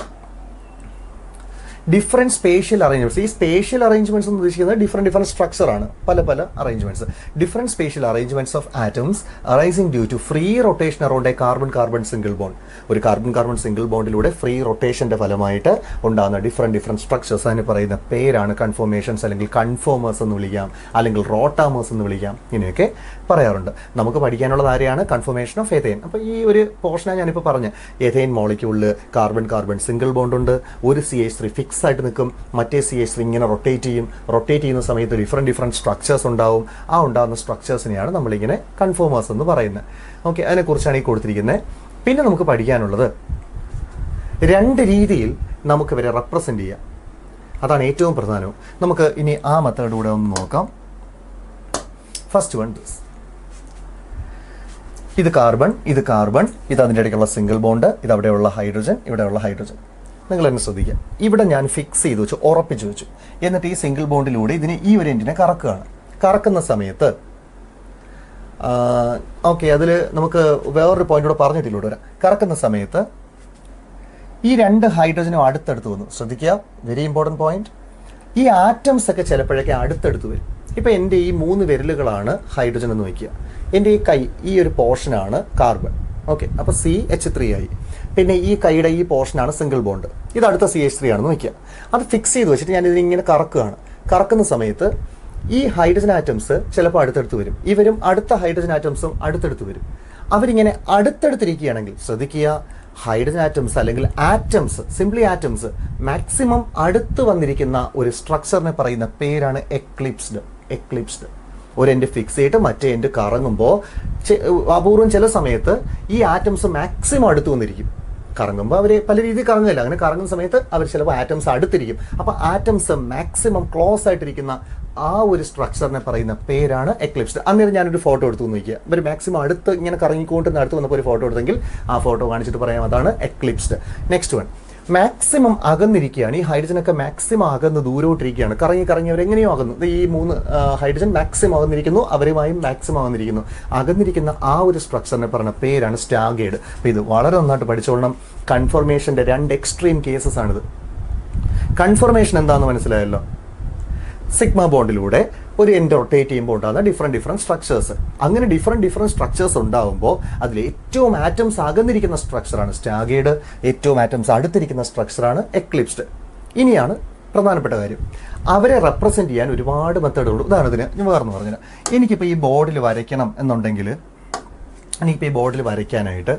Speaker 1: Different spatial arrangements. ഈ സ്പേഷ്യൽ അറേഞ്ച്മെൻറ്റ്സ് എന്ന് ഉദ്ദേശിക്കുന്നത് ഡിഫറെൻറ്റ് സ്ട്രക്ചറാണ്, പല arrangements. Different spatial arrangements of atoms arising due to free rotation around a carbon single bond. ഒരു കാർബൺ സിംഗിൾ ബോണ്ടിലൂടെ ഫ്രീ റൊട്ടേഷൻ്റെ ഫലമായിട്ട് ഉണ്ടാകുന്ന ഡിഫറെൻറ്റ് സ്ട്രക്ചേഴ്സ് അതിന് പറയുന്ന പേരാണ് കൺഫോർമേഷൻസ്, അല്ലെങ്കിൽ കൺഫോമേഴ്സ് എന്ന് വിളിക്കാം, അല്ലെങ്കിൽ റോട്ടാമേഴ്സ് എന്ന് വിളിക്കാം. ഇങ്ങനെയൊക്കെ പറയാറുണ്ട്. നമുക്ക് പഠിക്കാനുള്ളത് ആരെയാണ്? Conformation of ethane. അപ്പോൾ ഈ ഒരു പോർഷനാണ് ഞാനിപ്പോൾ പറഞ്ഞത്. എഥെയ്ൻ മോളിക്യൂളിൽ കാർബൺ സിംഗിൾ ബോണ്ട് ഉണ്ട്. ഒരു CH3 ഫിക്സ് ആയിട്ട് നിൽക്കും, മറ്റേ CH3 ഇങ്ങനെ റൊട്ടേറ്റ് ചെയ്യും. റൊട്ടേറ്റ് ചെയ്യുന്ന സമയത്ത് ഡിഫറെൻറ്റ് സ്ട്രക്ചേഴ്സ് ഉണ്ടാവും. ആ ഉണ്ടാകുന്ന സ്ട്രക്ചേഴ്സിനെയാണ് നമ്മളിങ്ങനെ കൺഫോമേഴ്സ് എന്ന് പറയുന്നത്. ഓക്കെ, അതിനെക്കുറിച്ചാണ് ഈ കൊടുത്തിരിക്കുന്നത്. പിന്നെ നമുക്ക് പഠിക്കാനുള്ളത് 2 രീതിയിൽ നമുക്ക് ഇവരെ റെപ്രസെൻറ്റ് ചെയ്യാം. അതാണ് ഏറ്റവും പ്രധാനവും. നമുക്ക് ഇനി ആ മെത്തേഡ് കൂടെ ഒന്ന് നോക്കാം. First one this. ഇത് കാർബൺ, ഇത് അതിൻ്റെ ഇടയ്ക്കുള്ള സിംഗിൾ ബോണ്ട്, ഇത് അവിടെയുള്ള ഹൈഡ്രജൻ, ഇവിടെയുള്ള ഹൈഡ്രജൻ. നിങ്ങൾ തന്നെ ശ്രദ്ധിക്കുക. ഇവിടെ ഞാൻ ഫിക്സ് ചെയ്ത് വെച്ചു, ഉറപ്പിച്ച് വെച്ചു. എന്നിട്ട് ഈ സിംഗിൾ ബോണ്ടിലൂടെ ഇതിന് ഈ ഒരു എൻഡിനെ കറക്കുകയാണ്. കറക്കുന്ന സമയത്ത് ഓക്കെ, അതിൽ നമുക്ക് വേറൊരു പോയിന്റ് കൂടെ പറഞ്ഞിട്ടില്ല വരാം. കറക്കുന്ന സമയത്ത് ഈ 2 ഹൈഡ്രജനും അടുത്തടുത്ത് വന്നു. ശ്രദ്ധിക്കുക, വെരി ഇമ്പോർട്ടൻറ്റ് പോയിന്റ്. ഈ ആറ്റംസ് ഒക്കെ ചിലപ്പോഴൊക്കെ അടുത്തടുത്ത് വരും. ഇപ്പോൾ എൻ്റെ ഈ 3 വിരലുകളാണ് ഹൈഡ്രജൻ എന്ന് വയ്ക്കുക. എൻ്റെ ഈ കൈ, ഈ ഒരു പോർഷനാണ് കാർബൺ. ഓക്കെ, അപ്പോൾ CH3 ആയി. പിന്നെ ഈ കൈയുടെ ഈ പോർഷനാണ് സിംഗിൾ ബോണ്ട്. ഇത് അടുത്ത CH3 ആണെന്ന് വയ്ക്കുക. അത് ഫിക്സ് ചെയ്ത് വെച്ചിട്ട് ഞാൻ ഇതിങ്ങനെ കറക്കുകയാണ്. കറക്കുന്ന സമയത്ത് ഈ ഹൈഡ്രജൻ ആറ്റംസ് ചിലപ്പോൾ അടുത്തടുത്ത് വരും. ഇവരും അടുത്ത ഹൈഡ്രജൻ ആറ്റംസും അടുത്തടുത്ത് വരും. അവരിങ്ങനെ അടുത്തടുത്തിരിക്കുകയാണെങ്കിൽ ശ്രദ്ധിക്കുക, ഹൈഡ്രജൻ ആറ്റംസ് അല്ലെങ്കിൽ ആറ്റംസ്, സിംപ്ലി ആറ്റംസ് മാക്സിമം അടുത്ത് വന്നിരിക്കുന്ന ഒരു സ്ട്രക്ചറിനെ പറയുന്ന പേരാണ് എക്ലിപ്സ്ഡ്. ഒരു എൻഡ് ഫിക്സ് ചെയ്തിട്ട് മറ്റേ എൻഡ് കറങ്ങുമ്പോൾ അപൂർവം ചില സമയത്ത് ഈ ആറ്റംസ് മാക്സിമം അടുത്ത് വന്നിരിക്കും. കറങ്ങുമ്പോൾ അവർ പല രീതിയിൽ കറങ്ങില്ല. അങ്ങനെ കറങ്ങുന്ന സമയത്ത് അവർ ചിലപ്പോൾ ആറ്റംസ് അടുത്തിരിക്കും. അപ്പോൾ ആറ്റംസ് മാക്സിമം ക്ലോസ് ആയിട്ടിരിക്കുന്ന ആ ഒരു സ്ട്രക്ചറിനെ പറയുന്ന പേരാണ് എക്ലിപ്സ്ഡ്. അന്നേരം ഞാനൊരു ഫോട്ടോ എടുത്തു നോക്കിക്കുക. ഇവർ മാക്സിമം അടുത്ത് ഇങ്ങനെ കറങ്ങിക്കൊണ്ടിരുന്ന അടുത്ത് വന്നപ്പോൾ ഒരു ഫോട്ടോ എടുത്തെങ്കിൽ ആ ഫോട്ടോ കാണിച്ചിട്ട് പറയാം അതാണ് എക്ലിപ്സ്ഡ്. നെക്സ്റ്റ് വൺ, മാക്സിമം അകന്നിരിക്കുകയാണ്. ഈ ഹൈഡ്രജനൊക്കെ മാക്സിമം അകന്ന് ദൂരോട്ടിരിക്കുകയാണ്. കറങ്ങി അവരെങ്ങനെയോ അകന്നു. ഈ 3 ഹൈഡ്രജൻ മാക്സിമം അകന്നിരിക്കുന്നു, അവരുമായും മാക്സിമം അകന്നിരിക്കുന്നു. അകന്നിരിക്കുന്ന ആ ഒരു സ്ട്രക്ചറിനെ പറഞ്ഞ പേരാണ് സ്റ്റാഗേർഡ്. അപ്പോൾ ഇത് വളരെ നന്നായിട്ട് പഠിച്ചോളണം. കൺഫർമേഷൻ്റെ 2 എക്സ്ട്രീം കേസസ് ആണിത്. കൺഫർമേഷൻ എന്താണെന്ന് മനസ്സിലായല്ലോ. സിഗ്മ ബോണ്ടിലൂടെ ഒരു എൻഡ് റൊട്ടേറ്റ് ചെയ്യുമ്പോൾ ഉണ്ടാകുന്ന ഡിഫറെൻറ്റ് സ്ട്രക്ചേഴ്സ്. അങ്ങനെ ഡിഫറെൻറ്റ് സ്ട്രക്ചേഴ്സ് ഉണ്ടാകുമ്പോൾ അതിൽ ഏറ്റവും ആറ്റംസ് അകന്നിരിക്കുന്ന സ്ട്രക്ചറാണ് സ്റ്റാഗേർഡ്, ഏറ്റവും ആറ്റംസ് അടുത്തിരിക്കുന്ന സ്ട്രക്ചറാണ് എക്ലിപ്സ്ഡ്. ഇനിയാണ് പ്രധാനപ്പെട്ട കാര്യം, അവരെ റെപ്രസെൻറ്റ് ചെയ്യാൻ ഒരുപാട് മെത്തേഡുകളുണ്ട്. ഉദാഹരണത്തിന് ഞാൻ വേറെന്ന് പറഞ്ഞാൽ, എനിക്കിപ്പോൾ ഈ ബോർഡിൽ വരയ്ക്കണം എന്നുണ്ടെങ്കിൽ, എനിക്കിപ്പോൾ ഈ ബോർഡിൽ വരയ്ക്കാനായിട്ട്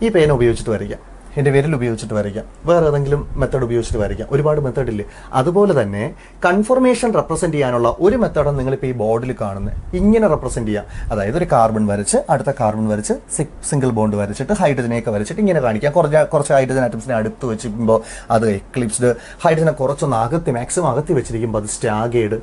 Speaker 1: ഈ പേന ഉപയോഗിച്ചിട്ട് വരയ്ക്കാം, എൻ്റെ വിരൽ ഉപയോഗിച്ചിട്ട് വരയ്ക്കാം, വേറെ ഏതെങ്കിലും മെത്തേഡ് ഉപയോഗിച്ചിട്ട് വരയ്ക്കാം. ഒരുപാട് മെത്തേഡില്ലേ. അതുപോലെ തന്നെ കൺഫർമേഷൻ റെപ്രസെൻറ്റ് ചെയ്യാനുള്ള ഒരു മെത്തേഡാണ് നിങ്ങളിപ്പോൾ ഈ ബോർഡിൽ കാണുന്നത്. ഇങ്ങനെ റെപ്രസെൻറ്റ് ചെയ്യാം. അതായത് ഒരു കാർബൺ വരച്ച്, അടുത്ത കാർബൺ വരച്ച്, സിംഗിൾ ബോണ്ട് വരച്ചിട്ട്, ഹൈഡ്രജനെയൊക്കെ വരച്ചിട്ട് ഇങ്ങനെ കാണിക്കാം. കുറച്ച് ഹൈഡ്രജൻ ആറ്റംസിനെ അടുത്ത് വെച്ചിരിക്കുമ്പോൾ അത് എക്ലിപ്സ്ഡ്. ഹൈഡ്രജനെ കുറച്ചൊന്ന് അകത്തി, മാക്സിമം അകത്തി വെച്ചിരിക്കുമ്പോൾ അത് സ്റ്റാഗേർഡ്.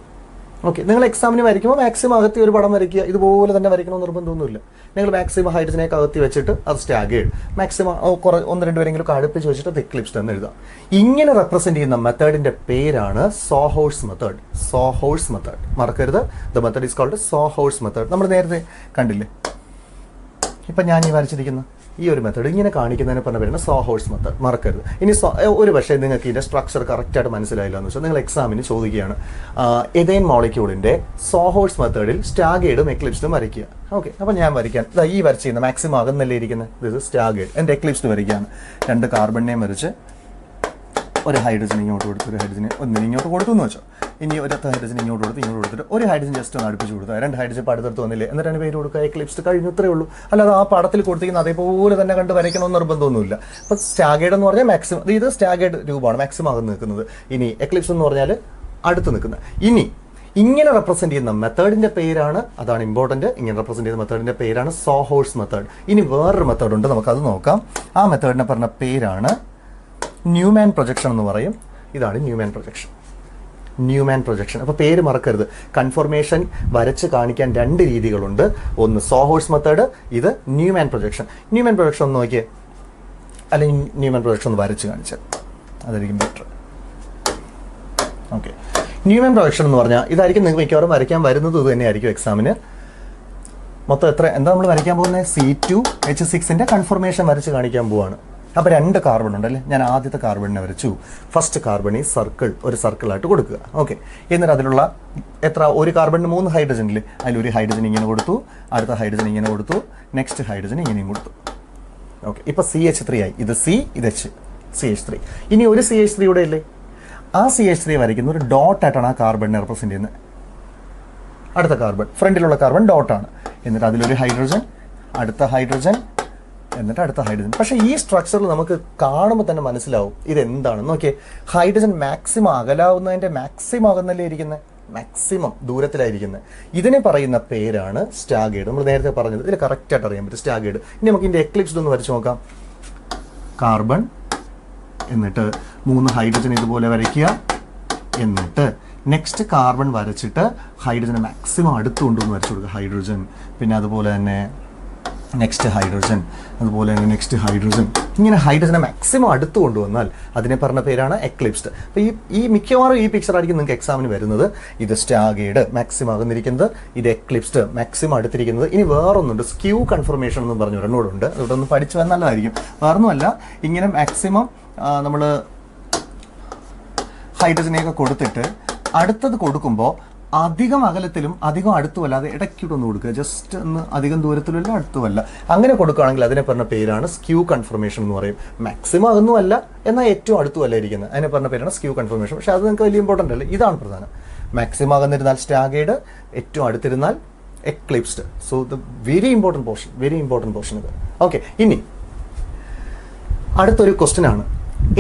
Speaker 1: ഓക്കെ, നിങ്ങൾ എക്സാമിന് വരയ്ക്കുമ്പോൾ മാക്സിമം അകത്തി ഒരു പടം വരയ്ക്കുക. ഇതുപോലെ തന്നെ വരയ്ക്കണമെന്ന് നിർബന്ധമൊന്നുമില്ല. നിങ്ങൾ മാക്സിമം ഹൈഡ്രജനെയൊക്കെ അകത്തി വെച്ചിട്ട് അത് സ്റ്റാഗേർഡ്, മാക്സിമം 1-2 പേരെങ്കിലും അടുപ്പിച്ച് വെച്ചിട്ട് അത് എക്ലിപ്സ്ഡ് എന്ന് എഴുതാം. ഇങ്ങനെ റെപ്രസെൻറ്റ് ചെയ്യുന്ന മെത്തേഡിൻ്റെ പേരാണ് സോഹോഴ്സ് മെത്തേഡ്. മറക്കരുത്, the method is called sawhorse method. നമ്മൾ നേരത്തെ കണ്ടില്ലേ, ഇപ്പം ഞാൻ ഈ വരച്ചിരിക്കുന്ന ഈ ഒരു മെത്തേഡ് ഇങ്ങനെ കാണിക്കുന്നതിന് പറഞ്ഞ പേരാണ് സോഹോഴ്സ് മെത്തേഡ്. മറക്കരുത്. ഇനി ഒരു പക്ഷേ നിങ്ങൾക്ക് ഇതിൻ്റെ സ്ട്രക്ചർ കറക്റ്റായിട്ട് മനസ്സിലായില്ല എന്ന് വെച്ചാൽ നിങ്ങൾ എക്സാമിന് ചോദിക്കുകയാണ് എഥെയ്ൻ മോളിക്യൂളിൻ്റെ സോഹോഴ്സ് മെത്തേഡിൽ സ്റ്റാഗേർഡും എക്ലിപ്സ്ഡും വരയ്ക്കുക. ഓക്കെ, അപ്പോൾ ഞാൻ വരയ്ക്കാൻ ഈ വരച്ചിരുന്നത് മാക്സിമം അകന്നല്ലേ ഇരിക്കുന്നത്, ഇത് സ്റ്റാഗേർഡ്. എൻ്റെ എക്ലിപ്സ്ഡ് വരയ്ക്കുകയാണ്. 2 കാർബണിനെയും വരച്ച് ഒരു ഹൈഡ്രജൻ ഇങ്ങോട്ട് കൊടുത്തു, ഒരു ഹൈഡ്രജൻ ഒന്നിന് ഇങ്ങോട്ട് കൊടുത്തു എന്ന് വെച്ചോ. ഇനി ഒരൊറ്റ ഹൈഡ്രജൻ ഇങ്ങോട്ട് കൊടുത്തിട്ട് ഒരു ഹൈഡ്രജൻ ജസ്റ്റ് ഒന്ന് അടുപ്പിച്ച് കൊടുക്കുക. 2 ഹൈഡ്രജൻ ഇപ്പോൾ അടുത്തടുത്ത് വന്നില്ലേ, എന്നിട്ട് അതിന് പേര് കൊടുക്കുക എക്ലിപ്സ്ഡ്. കഴിഞ്ഞു, ഇത്രയേ ഉള്ളൂ. അല്ലാതെ ആ പടത്തിൽ കൊടുത്തിരിക്കുന്ന അതേപോലെ തന്നെ കണ്ട് വരയ്ക്കണമെന്ന് നിർബന്ധമൊന്നുമില്ല. അപ്പോൾ സ്റ്റാഗേർഡ് എന്ന് പറഞ്ഞാൽ മാക്സിമം, ഇത് സ്റ്റാഗേർഡ് രൂപമാണ്, മാക്സിമം അകന്ന് നിൽക്കുന്നത്. ഇനി എക്ലിപ്സ് എന്ന് പറഞ്ഞാൽ അടുത്ത് നിൽക്കുന്നത്. ഇനി ഇങ്ങനെ റെപ്രസെന്റ് ചെയ്യുന്ന മെത്തേഡിന്റെ പേരാണ്, അതാണ് ഇമ്പോർട്ടന്റ്, ഇങ്ങനെ റെപ്രസെന്റ് ചെയ്യുന്ന മെത്തേഡിന്റെ പേരാണ് സോഹോഴ്സ് മെത്തേഡ്. ഇനി വേറൊരു മെത്തേഡ് ഉണ്ട്, നമുക്കത് നോക്കാം. ആ മെത്തേഡിനെ പറഞ്ഞ പേരാണ് ന്യൂമാൻ പ്രൊജക്ഷൻ എന്ന് പറയും. ഇതാണ് ന്യൂമാൻ പ്രൊജക്ഷൻ. Newman projection. അപ്പോൾ പേര് മറക്കരുത്. കൺഫർമേഷൻ വരച്ച് കാണിക്കാൻ 2 രീതികളുണ്ട്. ഒന്ന് സോഹോഴ്സ് മെത്തേഡ്, ഇത് ന്യൂമാൻ പ്രൊജക്ഷൻ. ന്യൂമാൻ പ്രൊജക്ഷൻ ഒന്ന് നോക്കിയേ, അല്ലെങ്കിൽ ന്യൂമാൻ പ്രൊജക്ഷൻ ഒന്ന് വരച്ച് കാണിച്ചാൽ അതായിരിക്കും ബെറ്റർ. ഓക്കെ, ന്യൂമാൻ പ്രൊജക്ഷൻ എന്ന് പറഞ്ഞാൽ ഇതായിരിക്കും നിങ്ങൾക്ക് മിക്കവാറും വരയ്ക്കാൻ വരുന്നത്. ഇത് തന്നെയായിരിക്കും എക്സാമിന്. മൊത്തം എന്താ നമ്മൾ വരയ്ക്കാൻ പോകുന്നത്? C2H6ന്റെ കൺഫർമേഷൻ വരച്ച് കാണിക്കാൻ പോവാണ്. അപ്പോൾ 2 കാർബൺ ഉണ്ടല്ലേ. ഞാൻ ആദ്യത്തെ കാർബണിനെ വരച്ചു. ഫസ്റ്റ് കാർബൺ ഈ സർക്കിൾ, ഒരു സർക്കിളായിട്ട് കൊടുക്കുക. ഓക്കെ, എന്നിട്ട് അതിലുള്ള ഒരു കാർബണിന് 3 ഹൈഡ്രജൻ ഇല്ലേ, അതിലൊരു ഹൈഡ്രജൻ ഇങ്ങനെ കൊടുത്തു, അടുത്ത ഹൈഡ്രജൻ ഇങ്ങനെ കൊടുത്തു, നെക്സ്റ്റ് ഹൈഡ്രജൻ ഇങ്ങനെയും കൊടുത്തു. ഓക്കെ, ഇപ്പോൾ CH3 ആയി. ഇത് C, ഇത് H, CH3. ഇനി ഒരു CH3 ഇവിടെ ഇല്ലേ, ആ CH3 വരയ്ക്കുന്ന ഒരു ഡോട്ടായിട്ടാണ് ആ കാർബണിനെ റെപ്രസെൻറ്റ് ചെയ്യുന്നത്. അടുത്ത കാർബൺ, ഫ്രണ്ടിലുള്ള കാർബൺ ഡോട്ടാണ്. എന്നിട്ട് അതിലൊരു ഹൈഡ്രജൻ, അടുത്ത ഹൈഡ്രജൻ, എന്നിട്ട് അടുത്ത ഹൈഡ്രജൻ. പക്ഷേ ഈ സ്ട്രക്ചറിൽ നമുക്ക് കാണുമ്പോൾ തന്നെ മനസ്സിലാവും ഇതെന്താണെന്ന്. നോക്കിയേ, ഹൈഡ്രജൻ മാക്സിമം അകലാവുന്നതിൻ്റെ മാക്സിമം അകന്നല്ലേ ഇരിക്കുന്നത്, മാക്സിമം ദൂരത്തിലായിരിക്കുന്നത്. ഇതിനെ പറയുന്ന പേരാണ് സ്റ്റാഗേർഡ്. നമ്മൾ നേരത്തെ പറഞ്ഞത് ഇതിൽ കറക്റ്റായിട്ട് അറിയാൻ പറ്റും സ്റ്റാഗേർഡ്. ഇനി നമുക്ക് ഇതിൻ്റെ എക്ലിപ്സ്ഡ് ഒന്ന് വരച്ച് നോക്കാം. കാർബൺ, എന്നിട്ട് 3 ഹൈഡ്രജൻ ഇതുപോലെ വരയ്ക്കുക. എന്നിട്ട് നെക്സ്റ്റ് കാർബൺ വരച്ചിട്ട് ഹൈഡ്രജനെ മാക്സിമം അടുത്ത് കൊണ്ടുവന്ന് വരച്ചു കൊടുക്കുക. ഹൈഡ്രജൻ, പിന്നെ അതുപോലെ തന്നെ നെക്സ്റ്റ് ഹൈഡ്രജൻ, അതുപോലെ തന്നെ നെക്സ്റ്റ് ഹൈഡ്രജൻ. ഇങ്ങനെ ഹൈഡ്രജനെ മാക്സിമം അടുത്ത് കൊണ്ടുവന്നാൽ അതിനെ പറഞ്ഞ പേരാണ് എക്ലിപ്സ്ഡ്. അപ്പോൾ ഈ മിക്കവാറും ഈ പിക്ചറായിരിക്കും നിങ്ങൾക്ക് എക്സാമിന് വരുന്നത്. ഇത് സ്റ്റാഗേർഡ്, മാക്സിമം അകന്നിരിക്കുന്നത്. ഇത് എക്ലിപ്സ്ഡ്, മാക്സിമം അടുത്തിരിക്കുന്നത്. ഇനി വേറൊന്നുണ്ട്, സ്ക്യൂ കൺഫർമേഷൻ എന്ന് പറഞ്ഞു ഒരെണ്ണോടുണ്ട്. ഇവിടെ ഒന്ന് പഠിച്ചു വന്നാൽ നല്ലതായിരിക്കും. വേറൊന്നുമല്ല, ഇങ്ങനെ മാക്സിമം നമ്മൾ ഹൈഡ്രജനെയൊക്കെ കൊടുത്തിട്ട് അടുത്തത് കൊടുക്കുമ്പോൾ അധികം അകലത്തിലും അധികം അടുത്തുമല്ലാതെ ഇടയ്ക്കൂട്ടൊന്ന് കൊടുക്കുക. ജസ്റ്റ് ഒന്ന് അധികം ദൂരത്തിലല്ല അടുത്തുമല്ല, അങ്ങനെ കൊടുക്കുകയാണെങ്കിൽ അതിനെ പറഞ്ഞ പേരാണ് സ്ക്യൂ കൺഫർമേഷൻ എന്ന് പറയും. മാക്സിമം അതൊന്നുമല്ല, എന്നാൽ ഏറ്റവും അടുത്തുമല്ല ഇരിക്കുന്നത്, അതിനെ പറഞ്ഞ പേരാണ് സ്ക്യൂ കൺഫർമേഷൻ. പക്ഷേ അത് നിങ്ങൾക്ക് വലിയ ഇമ്പോർട്ടൻ്റ് അല്ല. ഇതാണ് പ്രധാനം. മാക്സിമം അകന്നിരുന്നാൽ സ്റ്റാഗേർഡ്, ഏറ്റവും അടുത്തിരുന്നാൽ eclipsed. So the very important portion ഇത്. ഓക്കെ, ഇനി അടുത്തൊരു ക്വസ്റ്റ്യൻ ആണ്,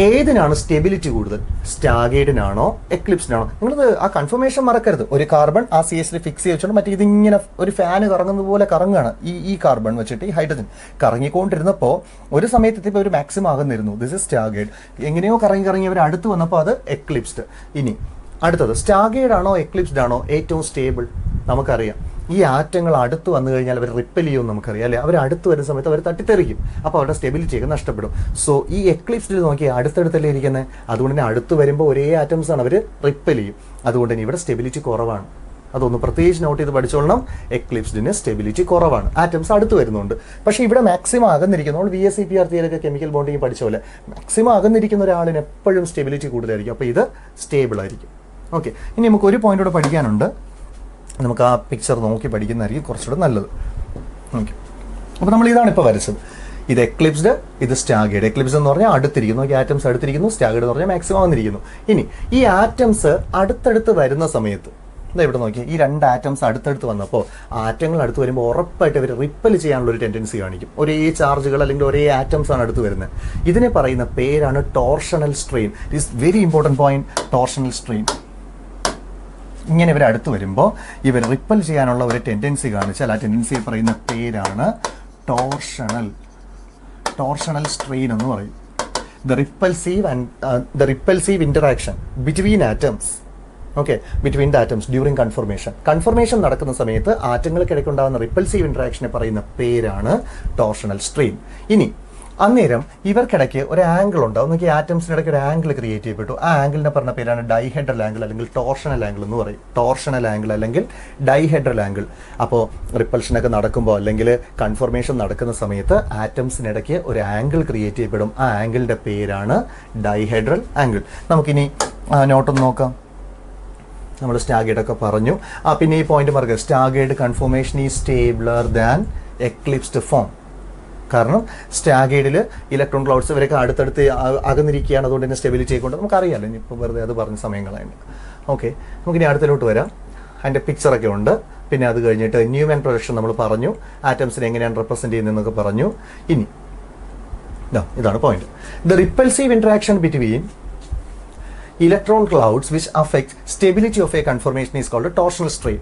Speaker 1: ഏതിനാണ് സ്റ്റെബിലിറ്റി കൂടുതൽ, സ്റ്റാഗേർഡിനാണോ എക്ലിപ്സിനാണോ? നിങ്ങളിത് ആ കൺഫർമേഷൻ മറക്കരുത്. ഒരു കാർബൺ ആ CH3 ഫിക്സ് ചെയ്ത് വെച്ചോണ്ട് മറ്റേ ഇതിങ്ങനെ ഒരു ഫാന് കറങ്ങുന്നത് പോലെ കറങ്ങുകയാണ്. ഈ കാർബൺ വെച്ചിട്ട് ഈ ഹൈഡ്രജൻ കറങ്ങിക്കൊണ്ടിരുന്നപ്പോൾ ഒരു സമയത്ത് എത്തിയപ്പോൾ ഒരു മാക്സിമം ആകുന്നിരുന്നു. This is staggered. എങ്ങനെയോ കറങ്ങി അവർ അടുത്ത് വന്നപ്പോൾ അത് എക്ലിപ്സ്ഡ്. ഇനി അടുത്തത്, സ്റ്റാഗേർഡ് ആണോ എക്ലിപ്സ്ഡ് ആണോ ഏറ്റവും സ്റ്റേബിൾ? നമുക്കറിയാം ഈ ആറ്റങ്ങൾ അടുത്ത് വന്നു കഴിഞ്ഞാൽ അവർ റിപ്പൽ ചെയ്യുമെന്ന് നമുക്കറിയാം അല്ലേ. അവർ അടുത്ത് വരുന്ന സമയത്ത് അവർ തട്ടിത്തെറിക്കും, അപ്പോൾ അവരുടെ സ്റ്റെബിലിറ്റിയൊക്കെ നഷ്ടപ്പെടും. സോ ഈ എക്ലിപ്സ്ഡിൽ നോക്കി അടുത്തടുത്തല്ലേ ഇരിക്കുന്നത്, അതുകൊണ്ട് തന്നെ അടുത്ത് വരുമ്പോൾ ഒരേ ആറ്റംസ് ആണ് അവർ റിപ്പൽ ചെയ്യും. അതുകൊണ്ട് തന്നെ ഇവിടെ സ്റ്റെബിലിറ്റി കുറവാണ്. അതൊന്ന് പ്രത്യേകിച്ച് നോട്ട് ചെയ്ത് പഠിച്ചോളണം. എക്ലിപ്സ്ഡിന് സ്റ്റെബിലിറ്റി കുറവാണ്, ആറ്റംസ് അടുത്ത് വരുന്നുണ്ട്. പക്ഷേ ഇവിടെ മാക്സിമം അകന്നിരിക്കുന്നു. നമ്മൾ VSEPR തിയറിയൊക്കെ കെമിക്കൽ ബോണ്ടിങ് പഠിച്ച പോലെ മാക്സിമം അകന്നിരിക്കുന്ന ഒരാളിന് എപ്പോഴും സ്റ്റെബിലിറ്റി കൂടുതലായിരിക്കും. അപ്പോൾ ഇത് സ്റ്റേബിൾ ആയിരിക്കും. ഓക്കെ, ഇനി നമുക്ക് ഒരു പോയിന്റ് കൂടെ പഠിക്കാനുണ്ട്. നമുക്ക് ആ പിക്ചർ നോക്കി പഠിക്കുന്നതായിരിക്കും കുറച്ചുകൂടെ നല്ലത്. ഓക്കെ, അപ്പോൾ നമ്മൾ ഇതാണ് ഇപ്പോൾ വരച്ചത്. ഇത് എക്ലിപ്സ്ഡ്, ഇത് സ്റ്റാഗേർഡ്. എക്ലിപ്സ് എന്ന് പറഞ്ഞാൽ അടുത്തിരിക്കുന്നു, ഈ ആറ്റംസ് അടുത്തിരിക്കുന്നു. സ്റ്റാഗേർഡ് എന്ന് പറഞ്ഞാൽ മാക്സിമം വന്നിരിക്കുന്നു. ഇനി ഈ ആറ്റംസ് അടുത്തടുത്ത് വരുന്ന സമയത്ത് ഇതാ ഇവിടെ നോക്കി, ഈ 2 ആറ്റംസ് അടുത്തടുത്ത് വന്നപ്പോൾ ആറ്റങ്ങൾ അടുത്ത് വരുമ്പോൾ ഉറപ്പായിട്ട് അവർ റിപ്പൽ ചെയ്യാനുള്ള ഒരു ടെൻഡൻസി കാണിക്കും. ഒരേ ചാർജുകൾ അല്ലെങ്കിൽ ഒരേ ആറ്റംസ് ആണ് അടുത്ത് വരുന്നത്. ഇതിനെ പറയുന്ന പേരാണ് torsional strain. It is very important point, torsional strain. ഇങ്ങനെ ഇവർ അടുത്ത് വരുമ്പോൾ ഇവർ റിപ്പൽ ചെയ്യാനുള്ള ഒരു ടെൻഡൻസി കാണിച്ചാൽ ആ ടെൻഡൻസിയെ പറയുന്ന പേരാണ് ടോർഷണൽ സ്ട്രെയിൻ എന്ന് പറയും. The repulsive interaction between atoms, okay, between the atoms during confirmation നടക്കുന്ന സമയത്ത് ആറ്റങ്ങൾക്കിടയ്ക്ക് ഉണ്ടാകുന്ന റിപ്പൽസീവ് ഇന്ററാക്ഷനെ പറയുന്ന പേരാണ് ടോർഷണൽ സ്ട്രെയിൻ. ഇനി അന്നേരം ഇവർക്കിടയ്ക്ക് ഒരു ആംഗിൾ ഉണ്ടാവും. നോക്കി, ആറ്റംസിനിടയ്ക്ക് ഒരു ആംഗിൾ ക്രിയേറ്റ് ചെയ്യപ്പെട്ടു. ആ ആംഗിളിനെ പറഞ്ഞ പേരാണ് ഡൈഹെഡ്രൽ ആംഗിൾ അല്ലെങ്കിൽ ടോർഷണൽ ആംഗിൾ എന്ന് പറയും. ടോർഷണൽ ആംഗിൾ അല്ലെങ്കിൽ ഡൈഹെഡ്രൽ ആംഗിൾ. അപ്പോൾ റിപ്പൽഷനൊക്കെ നടക്കുമ്പോൾ അല്ലെങ്കിൽ കൺഫർമേഷൻ നടക്കുന്ന സമയത്ത് ആറ്റംസിനിടയ്ക്ക് ഒരു ആംഗിൾ ക്രിയേറ്റ് ചെയ്യപ്പെടും. ആ ആംഗിളിൻ്റെ പേരാണ് ഡൈഹെഡ്രൽ ആംഗിൾ. നമുക്കിനി നോട്ടൊന്ന് നോക്കാം. നമ്മൾ സ്റ്റാഗേർഡ് ഒക്കെ പറഞ്ഞു. പിന്നെ ഈ പോയിന്റ് മറക്കുക, staggered conformation is stabler than eclipsed form. കാരണം സ്റ്റാഗേഡിൽ ഇലക്ട്രോൺ ക്ലൗഡ്സ് ഇവരൊക്കെ അടുത്തടുത്ത് അകന്നിരിക്കുകയാണ്, അതുകൊണ്ട് തന്നെ സ്റ്റെബിലിറ്റിയെ കൊണ്ട് നമുക്കറിയാമല്ലോ. ഇനിയിപ്പോൾ വെറുതെ അത് പറഞ്ഞ സമയം കളയുണ്ട്. ഓക്കെ, നമുക്കിനി അടുത്തിലോട്ട് വരാം. അതിൻ്റെ പിക്ചറൊക്കെ ഉണ്ട്. പിന്നെ അത് കഴിഞ്ഞിട്ട് ന്യൂമാൻ പ്രൊജക്ഷൻ നമ്മൾ പറഞ്ഞു, ആറ്റംസിനെ എങ്ങനെയാണ് റെപ്രസെൻറ്റ് ചെയ്യുന്നതെന്നൊക്കെ പറഞ്ഞു. ഇനി ഇതാണ് point. The repulsive interaction between electron clouds which affect stability of a conformation is called torsional strain.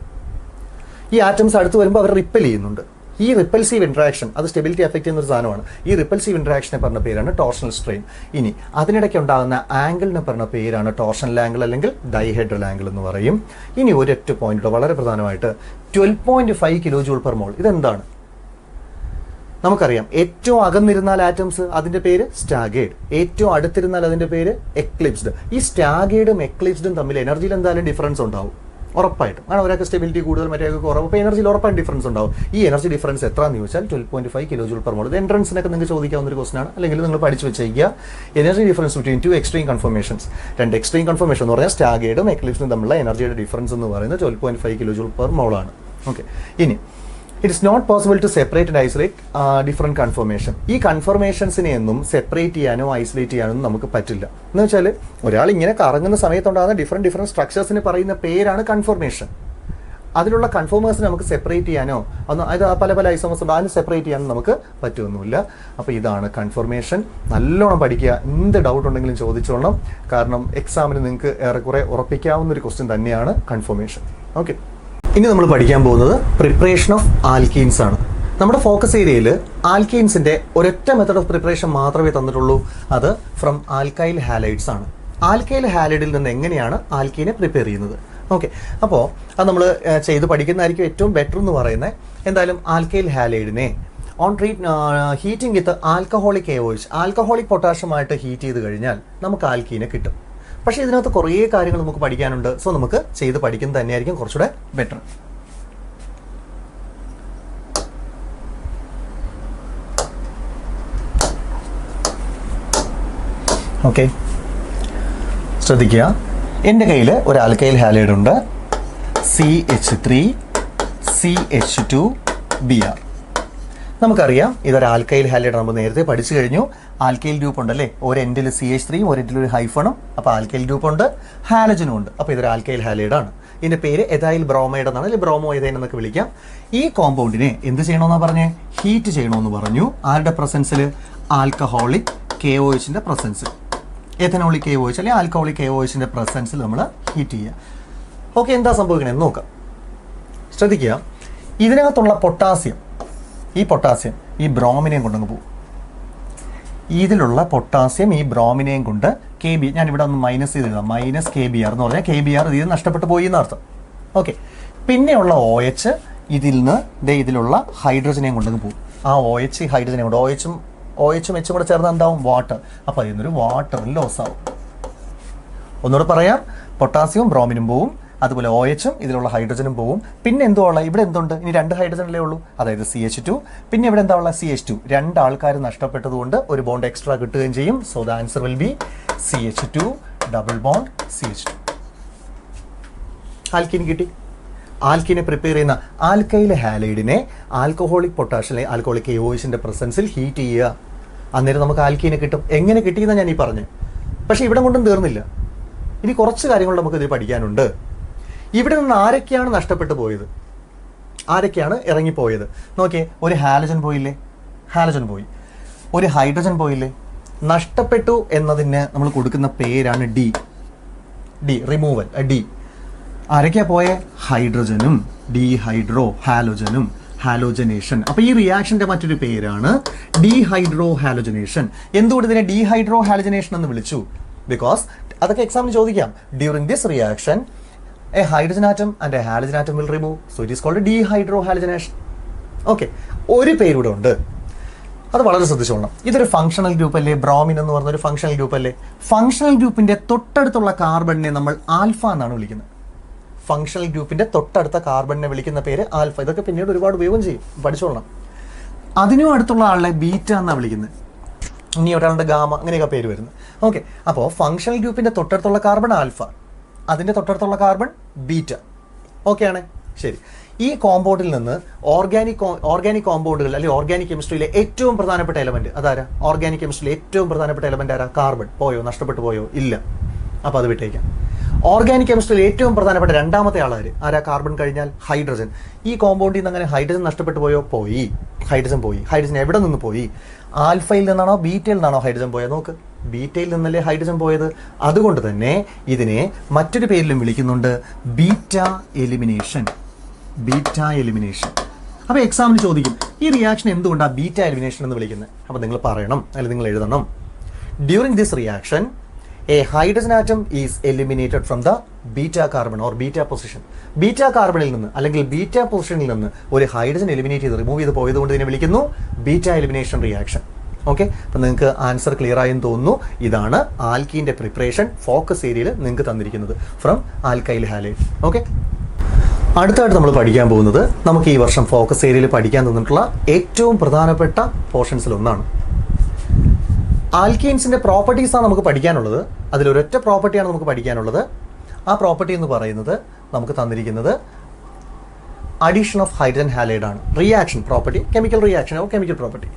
Speaker 1: ഈ ആറ്റംസ് അടുത്ത് വരുമ്പോൾ അവർ റിപ്പൽ ചെയ്യുന്നുണ്ട്. ഈ റിപ്പൽസീവ് ഇൻട്രാക്ഷൻ അത് സ്റ്റെബിലിറ്റി അഫക്റ്റ് ചെയ്യുന്ന ഒരു സാധനമാണ്. ഈ റിപ്പൽസീവ് ഇൻട്രാക്ഷനെ പറഞ്ഞ പേരാണ് ടോർഷണൽ സ്ട്രെയിൻ. ഇനി അതിനിടയ്ക്ക് ഉണ്ടാകുന്ന ആംഗിളിനെ പറഞ്ഞ പേരാണ് ടോർഷണൽ ആംഗിൾ അല്ലെങ്കിൽ ഡൈഹെഡ്രൽ ആംഗിൾ എന്ന് പറയും. ഇനി ഒരൊറ്റ പോയിന്റ് വളരെ പ്രധാനമായിട്ട് 12.5 kJ/mol. ഇതെന്താണ്? നമുക്കറിയാം, ഏറ്റവും അകന്നിരുന്നാൽ ആറ്റംസ് അതിൻ്റെ പേര് സ്റ്റാഗേഡ്, ഏറ്റവും അടുത്തിരുന്നാൽ അതിൻ്റെ പേര് എക്ലിപ്സ്ഡ്. ഈ സ്റ്റാഗേഡും എക്ലിപ്സ്ഡും തമ്മിൽ എനർജിയിൽ എന്തായാലും ഡിഫറൻസ് ഉണ്ടാവും, ഉറപ്പായിട്ടും. കാരണം ഒരാൾക്ക് സ്റ്റെബിലിറ്റി കൂടുതൽ, മറ്റേ കുറവ്. അപ്പോൾ എനർജിയിൽ ഉറപ്പായിട്ടും ഡിഫറൻസ് ഉണ്ടാവും. ഈ എനർജി ഡിഫറൻസ് എത്രയാണെന്ന് ചോദിച്ചാൽ 12.5 kJ/mol. ഇത് എൻട്രൻസിനൊക്കെ നിങ്ങൾക്ക് ചോദിക്കാവുന്ന ഒരു ക്വസ്റ്റൻ ആണ്, അല്ലെങ്കിൽ നിങ്ങൾ പഠിച്ചു വെച്ചേക്കുക. Energy difference between 2 extreme confirmations. 2 extreme confirmation എന്ന് പറഞ്ഞാൽ സ്റ്റാഗേഡും എക്ലിപ്സും തമ്മിലുള്ള എനർജിയുടെ ഡിഫറൻസ് എന്ന് പറയുന്നത് 12.5 kJ/mol ആണ്. ഓക്കെ, ഇനി it is not possible to separate and isolate different conformation. ഈ കൺഫർമേഷൻസിനെ ഒന്നും സെപ്പറേറ്റ് ചെയ്യാനോ ഐസൊലേറ്റ് ചെയ്യാനോ നമുക്ക് പറ്റില്ല. എന്ന് വെച്ചാൽ ഒരാൾ ഇങ്ങനെ കറങ്ങുന്ന സമയത്തുണ്ടാകുന്ന ഡിഫറെൻറ്റ് സ്ട്രക്ചേഴ്സിന് പറയുന്ന പേരാണ് കൺഫർമേഷൻ. അതിലുള്ള കൺഫോമേഴ്സിനെ നമുക്ക് സെപ്പറേറ്റ് ചെയ്യാനോ അത് പല പല ഐസോമേഴ്സ് ഉണ്ട്, അതിന് സെപ്പറേറ്റ് ചെയ്യാനോ നമുക്ക് പറ്റുമൊന്നുമില്ല. അപ്പോൾ ഇതാണ് കൺഫർമേഷൻ. നല്ലോണം പഠിക്കുക. എന്ത് ഡൗട്ട് ഉണ്ടെങ്കിലും ചോദിച്ചോളണം. കാരണം എക്സാമിന് നിങ്ങൾക്ക് ഏറെക്കുറെ ഉറപ്പിക്കാവുന്ന ഒരു ക്വസ്റ്റ്യൻ തന്നെയാണ് കൺഫർമേഷൻ. ഓക്കെ, ഇനി നമ്മൾ പഠിക്കാൻ പോകുന്നത് പ്രിപ്പറേഷൻ ഓഫ് ആൽക്കീൻസ് ആണ്. നമ്മുടെ ഫോക്കസ് ഏരിയയിൽ ആൽക്കീൻസിൻ്റെ ഒരൊറ്റ മെത്തഡ് ഓഫ് പ്രിപ്പറേഷൻ മാത്രമേ തന്നിട്ടുള്ളൂ. അത് ഫ്രം ആൽക്കൈൽ ഹാലൈഡ്സ് ആണ്. ആൽക്കൈൽ ഹാലൈഡിൽ നിന്ന് എങ്ങനെയാണ് ആൽക്കീനെ പ്രിപ്പയർ ചെയ്യുന്നത്? ഓക്കെ, അപ്പോൾ അത് നമ്മൾ ചെയ്ത് പഠിക്കുന്നതായിരിക്കും ഏറ്റവും ബെറ്റർ എന്ന് പറയുന്നത്. എന്തായാലും ആൽക്കൈൽ ഹാലൈഡിനെ ഓൺ ഹീറ്റിംഗ് വിത്ത് ആൽക്കഹോളിക് എയോയിച്ച്, ആൽക്കഹോളിക് പൊട്ടാഷ്യമായിട്ട് ഹീറ്റ് ചെയ്ത് കഴിഞ്ഞാൽ നമുക്ക് ആൽക്കീനെ കിട്ടും. പക്ഷേ ഇതിനകത്ത് കുറേ കാര്യങ്ങൾ നമുക്ക് പഠിക്കാനുണ്ട്. സോ നമുക്ക് ചെയ്ത് പഠിക്കുന്നത് തന്നെയായിരിക്കും കുറച്ചുകൂടെ ബെറ്റർ. ഓക്കെ, ശ്രദ്ധിക്കുക. എൻ്റെ കയ്യിൽ ഒരു ആൽക്കൈൽ ഹാലൈഡ് ഉണ്ട്, CH3CH2Br. നമുക്കറിയാം ഇതൊരു ആൽക്കൈൽ ഹാലൈഡ്. നമ്മൾ നേരത്തെ പഠിച്ചു കഴിഞ്ഞു. ആൽക്കൈൽ ഗ്രൂപ്പ് ഉണ്ടല്ലേ, ഒരു എൻഡിൽ CH3, ഒരു എൻഡിൽ ഒരു ഹൈഫണും. അപ്പോൾ ആൽക്കൈൽ ഗ്രൂപ്പ് ഉണ്ട്, ഹാലജനും ഉണ്ട്. അപ്പോൾ ഇതൊരു ആൽക്കൈൽ ഹാലൈഡാണ്. ഇതിൻ്റെ പേര് എഥൈൽ ബ്രോമൈഡ് എന്നാണ്, അല്ലെങ്കിൽ ബ്രോമോ എഥൈൻ എന്നൊക്കെ വിളിക്കാം. ഈ കോമ്പൗണ്ടിനെ എന്ത് ചെയ്യണമെന്നാണ് പറഞ്ഞേ? ഹീറ്റ് ചെയ്യണമെന്ന് പറഞ്ഞു. ആരുടെ പ്രസൻസിൽ? ആൽക്കഹോളിക് KOHൻ്റെ പ്രസൻസിൽ. എഥനോളിക് KOH അല്ലെങ്കിൽ ആൽക്കഹോളിക് KOHൻ്റെ പ്രസൻസിൽ നമ്മൾ ഹീറ്റ് ചെയ്യുക. ഓക്കെ, എന്താ സംഭവിക്കണമെന്ന് നോക്കാം. ശ്രദ്ധിക്കുക, ഇതിനകത്തുള്ള പൊട്ടാസ്യം, ഈ പൊട്ടാസ്യം ഈ ബ്രോമിനെയും കൊണ്ടങ്ങ് പോകും. ഇതിലുള്ള പൊട്ടാസ്യം ഈ ബ്രോമിനെയും കൊണ്ട് KB, ഞാനിവിടെ ഒന്ന് മൈനസ് ചെയ്തിരുന്നു, -KBr എന്ന് പറഞ്ഞാൽ KBr ഇതിൽ നഷ്ടപ്പെട്ടു പോയി എന്നർത്ഥം. ഓക്കെ, പിന്നെയുള്ള OH ഇതിൽ നിന്ന് ഇതിലുള്ള ഹൈഡ്രജനെയും കൊണ്ടങ്ങ് പോകും. ആ OH ഹൈഡ്രജനെ കൊണ്ട് OHും H കൂടെ ചേർന്ന് എന്താവും? വാട്ടർ. അപ്പോൾ അതിൽ നിന്നൊരു വാട്ടർ ലോസ് ആവും. ഒന്നുകൂടെ പറയാം, പൊട്ടാസ്യവും ബ്രോമിനും പോവും, അതുപോലെ OHും ഇതിലുള്ള ഹൈഡ്രജനും പോവും. പിന്നെ എന്തുള്ള ഇവിടെ എന്തുണ്ട്? ഇനി 2 ഹൈഡ്രജനല്ലേ ഉള്ളൂ, അതായത് CH2. പിന്നെ ഇവിടെ എന്താ ഉള്ള? CH2. 2 ആൾക്കാർ നഷ്ടപ്പെട്ടതുകൊണ്ട് ഒരു ബോണ്ട് എക്സ്ട്രാ കിട്ടുകയും ചെയ്യും. So the answer will be CH2 double bond CH2. Alkene കിട്ടി. ആൽക്കീനെ പ്രിപ്പയർ ചെയ്യുന്ന ആൽക്കൈൽ ഹാലൈഡിനെ ആൽക്കഹോളിക് പൊട്ടാഷ്യം, ആൽക്കഹോളിക് KOHൻ്റെ പ്രസൻസിൽ ഹീറ്റ് ചെയ്യുക. അന്നേരം നമുക്ക് ആൽക്കീനെ കിട്ടും. എങ്ങനെ കിട്ടിയെന്നാണ് ഞാൻ ഈ പറഞ്ഞത്. പക്ഷേ ഇവിടെ കൊണ്ടും തീർന്നില്ല. ഇനി കുറച്ച് കാര്യങ്ങൾ നമുക്ക് ഇതിൽ പഠിക്കാനുണ്ട്. ഇവിടെ നിന്ന് ആരൊക്കെയാണ് നഷ്ടപ്പെട്ടു പോയത്? ആരൊക്കെയാണ് ഇറങ്ങിപ്പോയത്? നോക്കിയേ, ഒരു ഹാലജൻ പോയില്ലേ? ഹാലജൻ പോയി. ഒരു ഹൈഡ്രജൻ പോയില്ലേ? നഷ്ടപ്പെട്ടു എന്നതിന് നമ്മൾ കൊടുക്കുന്ന പേരാണ് ഡി. Removal, D. ആരൊക്കെയാണ് പോയെ? ഹൈഡ്രജനും ഡീഹൈഡ്രോ ഹാലോജനും ഹാലോജനേഷൻ. അപ്പോൾ ഈ റിയാക്ഷൻ്റെ മറ്റൊരു പേരാണ് ഡീഹൈഡ്രോ ഹാലോജനേഷൻ. എന്തുകൊണ്ട് ഇതിനെ ഡീഹൈഡ്രോ ഹാലോജനേഷൻ എന്ന് വിളിച്ചു? ബിക്കോസ് അതൊക്കെ എക്സാമിന് ചോദിക്കാം. During this reaction a hydrogen atom and a halogen atom will remove, so it is called dehydrohalogenation. Okay, ഒരു പേരൂടെ ഉണ്ട്, അത് വളരെ ശ്രദ്ധിച്ചോളണം. ഇതൊരു ഫങ്ഷണൽ ഗ്രൂപ്പ് അല്ലേ? ബ്രോമിൻ എന്ന് പറഞ്ഞൊരു ഫങ്ഷണൽ ഗ്രൂപ്പ് അല്ലേ? ഫങ്ഷണൽ ഗ്രൂപ്പിന്റെ തൊട്ടടുത്തുള്ള കാർബണിനെ നമ്മൾ ആൽഫ എന്നാണ് വിളിക്കുന്നത്. ഫങ്ഷണൽ ഗ്രൂപ്പിന്റെ തൊട്ടടുത്ത കാർബണിനെ വിളിക്കുന്ന പേര് ആൽഫ. ഇതൊക്കെ പിന്നീട് ഒരുപാട് ഉപയോഗം ചെയ്യും, പഠിച്ചോളണം. അതിനും അടുത്തുള്ള ആളെ ബീറ്റ എന്നാണ് വിളിക്കുന്നത്. ഇനി ഒരാളുടെ ഗാമ, അങ്ങനെയൊക്കെ പേര് വരുന്നത്. ഓക്കെ, അപ്പോൾ ഫങ്ഷണൽ ഗ്രൂപ്പിന്റെ തൊട്ടടുത്തുള്ള കാർബൺ ആൽഫ, അതിൻ്റെ തൊട്ടടുത്തുള്ള കാർബൺ ബീറ്റ. ഓക്കെ ആണ്, ശരി. ഈ കോമ്പൗണ്ടിൽ നിന്ന് ഓർഗാനിക് കോമ്പൗണ്ടുകൾ അല്ലെങ്കിൽ ഓർഗാനിക് കെമിസ്ട്രിയിലെ ഏറ്റവും പ്രധാനപ്പെട്ട എലമെന്റ് അതാരാ? ഓർഗാനിക് കെമിസ്ട്രിയിലെ ഏറ്റവും പ്രധാനപ്പെട്ട എലമെന്റ് ആരാ? കാർബൺ. പോയോ? നഷ്ടപ്പെട്ടു പോയോ? ഇല്ല. അപ്പോൾ അത് വിട്ടേക്കാം. ഓർഗാനിക് കെമിസ്ട്രിയിൽ ഏറ്റവും പ്രധാനപ്പെട്ട രണ്ടാമത്തെ ആളാര്? ആരാ? കാർബൺ കഴിഞ്ഞാൽ ഹൈഡ്രജൻ. ഈ കോമ്പൗണ്ടിൽ നിന്ന് അങ്ങനെ ഹൈഡ്രജൻ നഷ്ടപ്പെട്ടു പോയോ? പോയി. ഹൈഡ്രജൻ പോയി. ഹൈഡ്രജൻ എവിടെ നിന്ന് പോയി? ആൽഫയിൽ നിന്നാണോ ബീറ്റയിൽ നിന്നാണോ ഹൈഡ്രജൻ പോയത്? നോക്ക്, ബീറ്റയിൽ നിന്നല്ലേ ഹൈഡ്രജൻ പോയത്. അതുകൊണ്ട് തന്നെ ഇതിനെ മറ്റൊരു പേരിലും വിളിക്കുന്നുണ്ട്, ബീറ്റ എലിമിനേഷൻ. Beta elimination. അപ്പോൾ എക്സാമിന് ചോദിക്കും, ഈ റിയാക്ഷൻ എന്തുകൊണ്ടാണ് ബീറ്റ എലിമിനേഷൻ എന്ന് വിളിക്കുന്നത്? അപ്പോൾ നിങ്ങൾ പറയണം, അല്ലെങ്കിൽ നിങ്ങൾ എഴുതണം, during this reaction a hydrogen atom is eliminated from the beta carbon or beta position. Beta കാർബണിൽ നിന്ന് അല്ലെങ്കിൽ ബീറ്റാ പൊസിഷനിൽ നിന്ന് ഒരു ഹൈഡ്രജൻ എലിമിനേറ്റ് ചെയ്ത് റിമൂവ് ചെയ്ത് പോയതുകൊണ്ട് ഇതിനെ വിളിക്കുന്നു ബീറ്റ എലിമിനേഷൻ റിയാക്ഷൻ. ഓക്കെ, അപ്പം നിങ്ങൾക്ക് ആൻസർ ക്ലിയർ ആയെന്ന് തോന്നുന്നു. ഇതാണ് ആൽക്കീൻ്റെ പ്രിപ്പറേഷൻ ഫോക്കസ് ഏരിയയിൽ നിങ്ങൾക്ക് തന്നിരിക്കുന്നത് ഫ്രം ആൽക്കൈൽ ഹാലൈഡ്. ഓക്കെ, അടുത്തായിട്ട് നമ്മൾ പഠിക്കാൻ പോകുന്നത് നമുക്ക് ഈ വർഷം ഫോക്കസ് ഏരിയയിൽ പഠിക്കാൻ തന്നിട്ടുള്ള ഏറ്റവും പ്രധാനപ്പെട്ട പോർഷൻസിൽ ഒന്നാണ്. ആൽക്കീൻസിൻ്റെ പ്രോപ്പർട്ടീസാണ് നമുക്ക് പഠിക്കാനുള്ളത്. അതിലൊരൊറ്റ പ്രോപ്പർട്ടിയാണ് നമുക്ക് പഠിക്കാനുള്ളത്. ആ പ്രോപ്പർട്ടി എന്ന് പറയുന്നത് നമുക്ക് തന്നിരിക്കുന്നത് അഡീഷൻ ഓഫ് ഹൈഡ്രജൻ ഹാലൈഡ് ആണ്. Reaction property, chemical reaction or chemical property.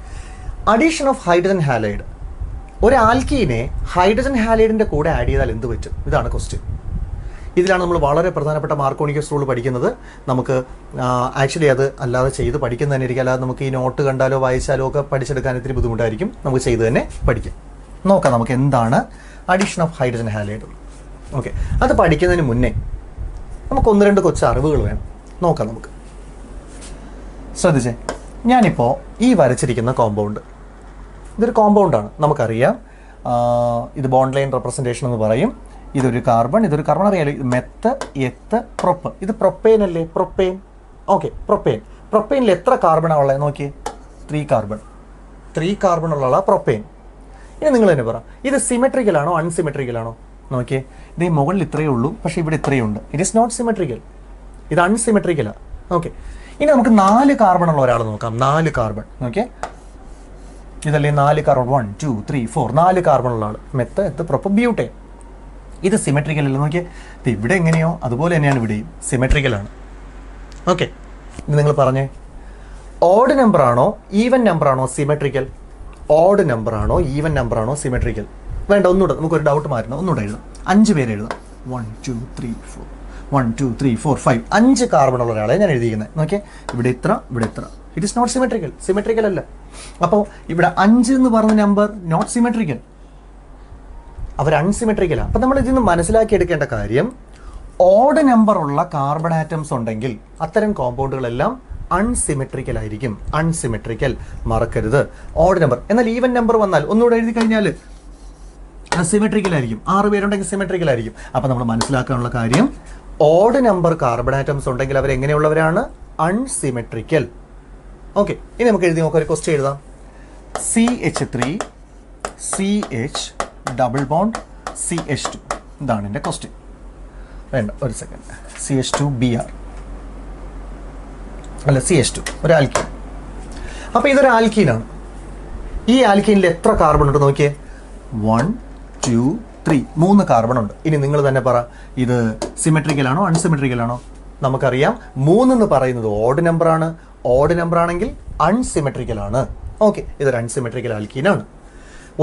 Speaker 1: Addition of hydrogen halide. ഒരു ആൽക്കീനെ ഹൈഡ്രജൻ ഹാലൈഡിൻ്റെ കൂടെ ആഡ് ചെയ്താൽ എന്ത് പറ്റും? ഇതാണ് ക്വസ്റ്റ്യൻ. ഇതിലാണ് നമ്മൾ വളരെ പ്രധാനപ്പെട്ട മാർക്കോണിക്കസ് റൂൾ പഠിക്കുന്നത്. നമുക്ക് ആക്ച്വലി അത് അല്ലാതെ ചെയ്ത് പഠിക്കുന്ന തന്നെ ഇരിക്കും. അല്ലാതെ നമുക്ക് ഈ നോട്ട് കണ്ടാലോ വായിച്ചാലോ ഒക്കെ പഠിച്ചെടുക്കാൻ ഇത്തിരി ബുദ്ധിമുട്ടായിരിക്കും. നമുക്ക് ചെയ്ത് തന്നെ പഠിക്കാം. നോക്കാം നമുക്ക് എന്താണ് addition of hydrogen halide. Okay, അത് പഠിക്കുന്നതിന് മുന്നേ നമുക്ക് ഒന്ന് രണ്ട് കൊച്ചു അറിവുകൾ വേണം. നോക്കാം നമുക്ക്. ശ്രദ്ധിച്ചേ, ഞാനിപ്പോൾ ഈ വരച്ചിരിക്കുന്ന കോമ്പൗണ്ട്, ഇതൊരു കോമ്പൗണ്ടാണ്. നമുക്കറിയാം ഇത് ബോണ്ട് ലൈൻ റെപ്രസെൻറ്റേഷൻ എന്ന് പറയും. ഇതൊരു കാർബൺ അറിയാലോ. Meth, eth, prop. ഇത് പ്രൊപ്പെയിൻ അല്ലേ? പ്രൊപ്പെയിൻ. Okay, propane. പ്രൊപ്പെയിനിൽ എത്ര കാർബണാണ് ഉള്ളത് നോക്കിയേ? 3 കാർബൺ. 3 കാർബൺ ഉള്ള പ്രൊപ്പെയിൻ. ഇനി നിങ്ങൾ തന്നെ പറ, ഇത് സിമെട്രിക്കലാണോ അൺസിമെട്രിക്കലാണോ? നോക്കിയേ, ഇത് ഈ മുകളിൽ ഇത്രയേ ഉള്ളൂ, പക്ഷേ ഇവിടെ ഇത്രയേ ഉണ്ട്. It is not symmetrical. ഇത് അൺസിമെട്രിക്കലാണ്. ഓക്കെ, ഇനി നമുക്ക് 4 കാർബൺ ഉള്ള ഒരാൾ നോക്കാം. 4 കാർബൺ. ഓക്കെ, ഇതല്ലേ 4 കാർബൺ. 1 2 3 4 4 കാർബൺ ഉള്ള ആൾ. Meth, eth, prop, butane. ഇത് സിമെട്രിക്കൽ അല്ല. നോക്കിയേ, ഇത് ഇവിടെ എങ്ങനെയോ അതുപോലെ തന്നെയാണ് ഇവിടെയും സിമെട്രിക്കലാണ്. ഓക്കെ, ഇത് നിങ്ങൾ പറഞ്ഞേ, ഓഡ് നമ്പർ ആണോ ഈവൻ നമ്പർ ആണോ സിമെട്രിക്കൽ? ഓഡ് നമ്പർ ആണോ ഈവൻ നമ്പർ ആണോ സിമെട്രിക്കൽ? വേണ്ട, ഒന്നുകൂടെ നമുക്കൊരു ഡൗട്ട് മാറ്റണം. ഒന്നുകൂടെ എഴുതാം. 5 പേര് എഴുതാം. 1 2 3 4 1 2 3 4 5 5 കാർബൺ ഉള്ള ഒരാളെ ഞാൻ എഴുതിയിരിക്കുന്നത്. നോക്കിയേ, ഇവിടെ ഇത്ര, ഇവിടെ ഇത്ര. It is not symmetrical. Symmetrical അല്ല. അപ്പോൾ ഇവിടെ 5 എന്ന് പറഞ്ഞ നമ്പർ നോട്ട് സിമെട്രിക്കൽ, അവർ അൺസിമെട്രിക്കലാണ്. അപ്പം നമ്മൾ ഇതിൽ നിന്ന് മനസ്സിലാക്കിയെടുക്കേണ്ട കാര്യം, ഓഡ് നമ്പർ ഉള്ള കാർബൺ ആറ്റംസ് ഉണ്ടെങ്കിൽ അത്തരം കോമ്പൗണ്ടുകളെല്ലാം അൺസിമെട്രിക്കൽ ആയിരിക്കും. അൺസിമെട്രിക്കൽ മറക്കരുത്. Odd number. എന്നാൽ ഈവൻ നമ്പർ വന്നാൽ ഒന്നുകൂടെ എഴുതി കഴിഞ്ഞാൽ സിമെട്രിക്കൽ ആയിരിക്കും. 6 പേരുണ്ടെങ്കിൽ സിമെട്രിക്കൽ ആയിരിക്കും. അപ്പം നമ്മൾ മനസ്സിലാക്കാനുള്ള കാര്യം, ഓഡ് നമ്പർ കാർബൺ ആറ്റംസ് ഉണ്ടെങ്കിൽ അവരെങ്ങനെയുള്ളവരാണ്? അൺസിമെട്രിക്കൽ. ഓക്കെ, ഇനി നമുക്ക് എഴുതി നോക്കാം. ഒരു ക്വസ്റ്റ്യൻ എഴുതാം. CH3 CH double bond CH2. ഇതാണ് എൻ്റെ ക്വസ്റ്റ്യൻ. വേണ്ട, ഒരു സെക്കൻഡ്. CH2Br അല്ല, CH2 ഒരു ആൽക്കീൻ. അപ്പോൾ ഇതൊരു ആൽക്കീനാണ്. ഈ ആൽക്കീനിൽ എത്ര കാർബൺ ഉണ്ട് നോക്കിയേ? 1 2 3 3 കാർബൺ ഉണ്ട്. ഇനി നിങ്ങൾ തന്നെ പറ, ഇത് സിമെട്രിക്കലാണോ അൺസിമെട്രിക്കലാണോ? നമുക്കറിയാം 3 എന്ന് പറയുന്നത് ഓഡ് നമ്പറാണ്. ഓഡ് നമ്പർ ആണെങ്കിൽ അൺസിമെട്രിക്കലാണ്. ഓക്കെ, ഇതൊരു അൺസിമെട്രിക്കൽ ആൽക്കീനാണ്.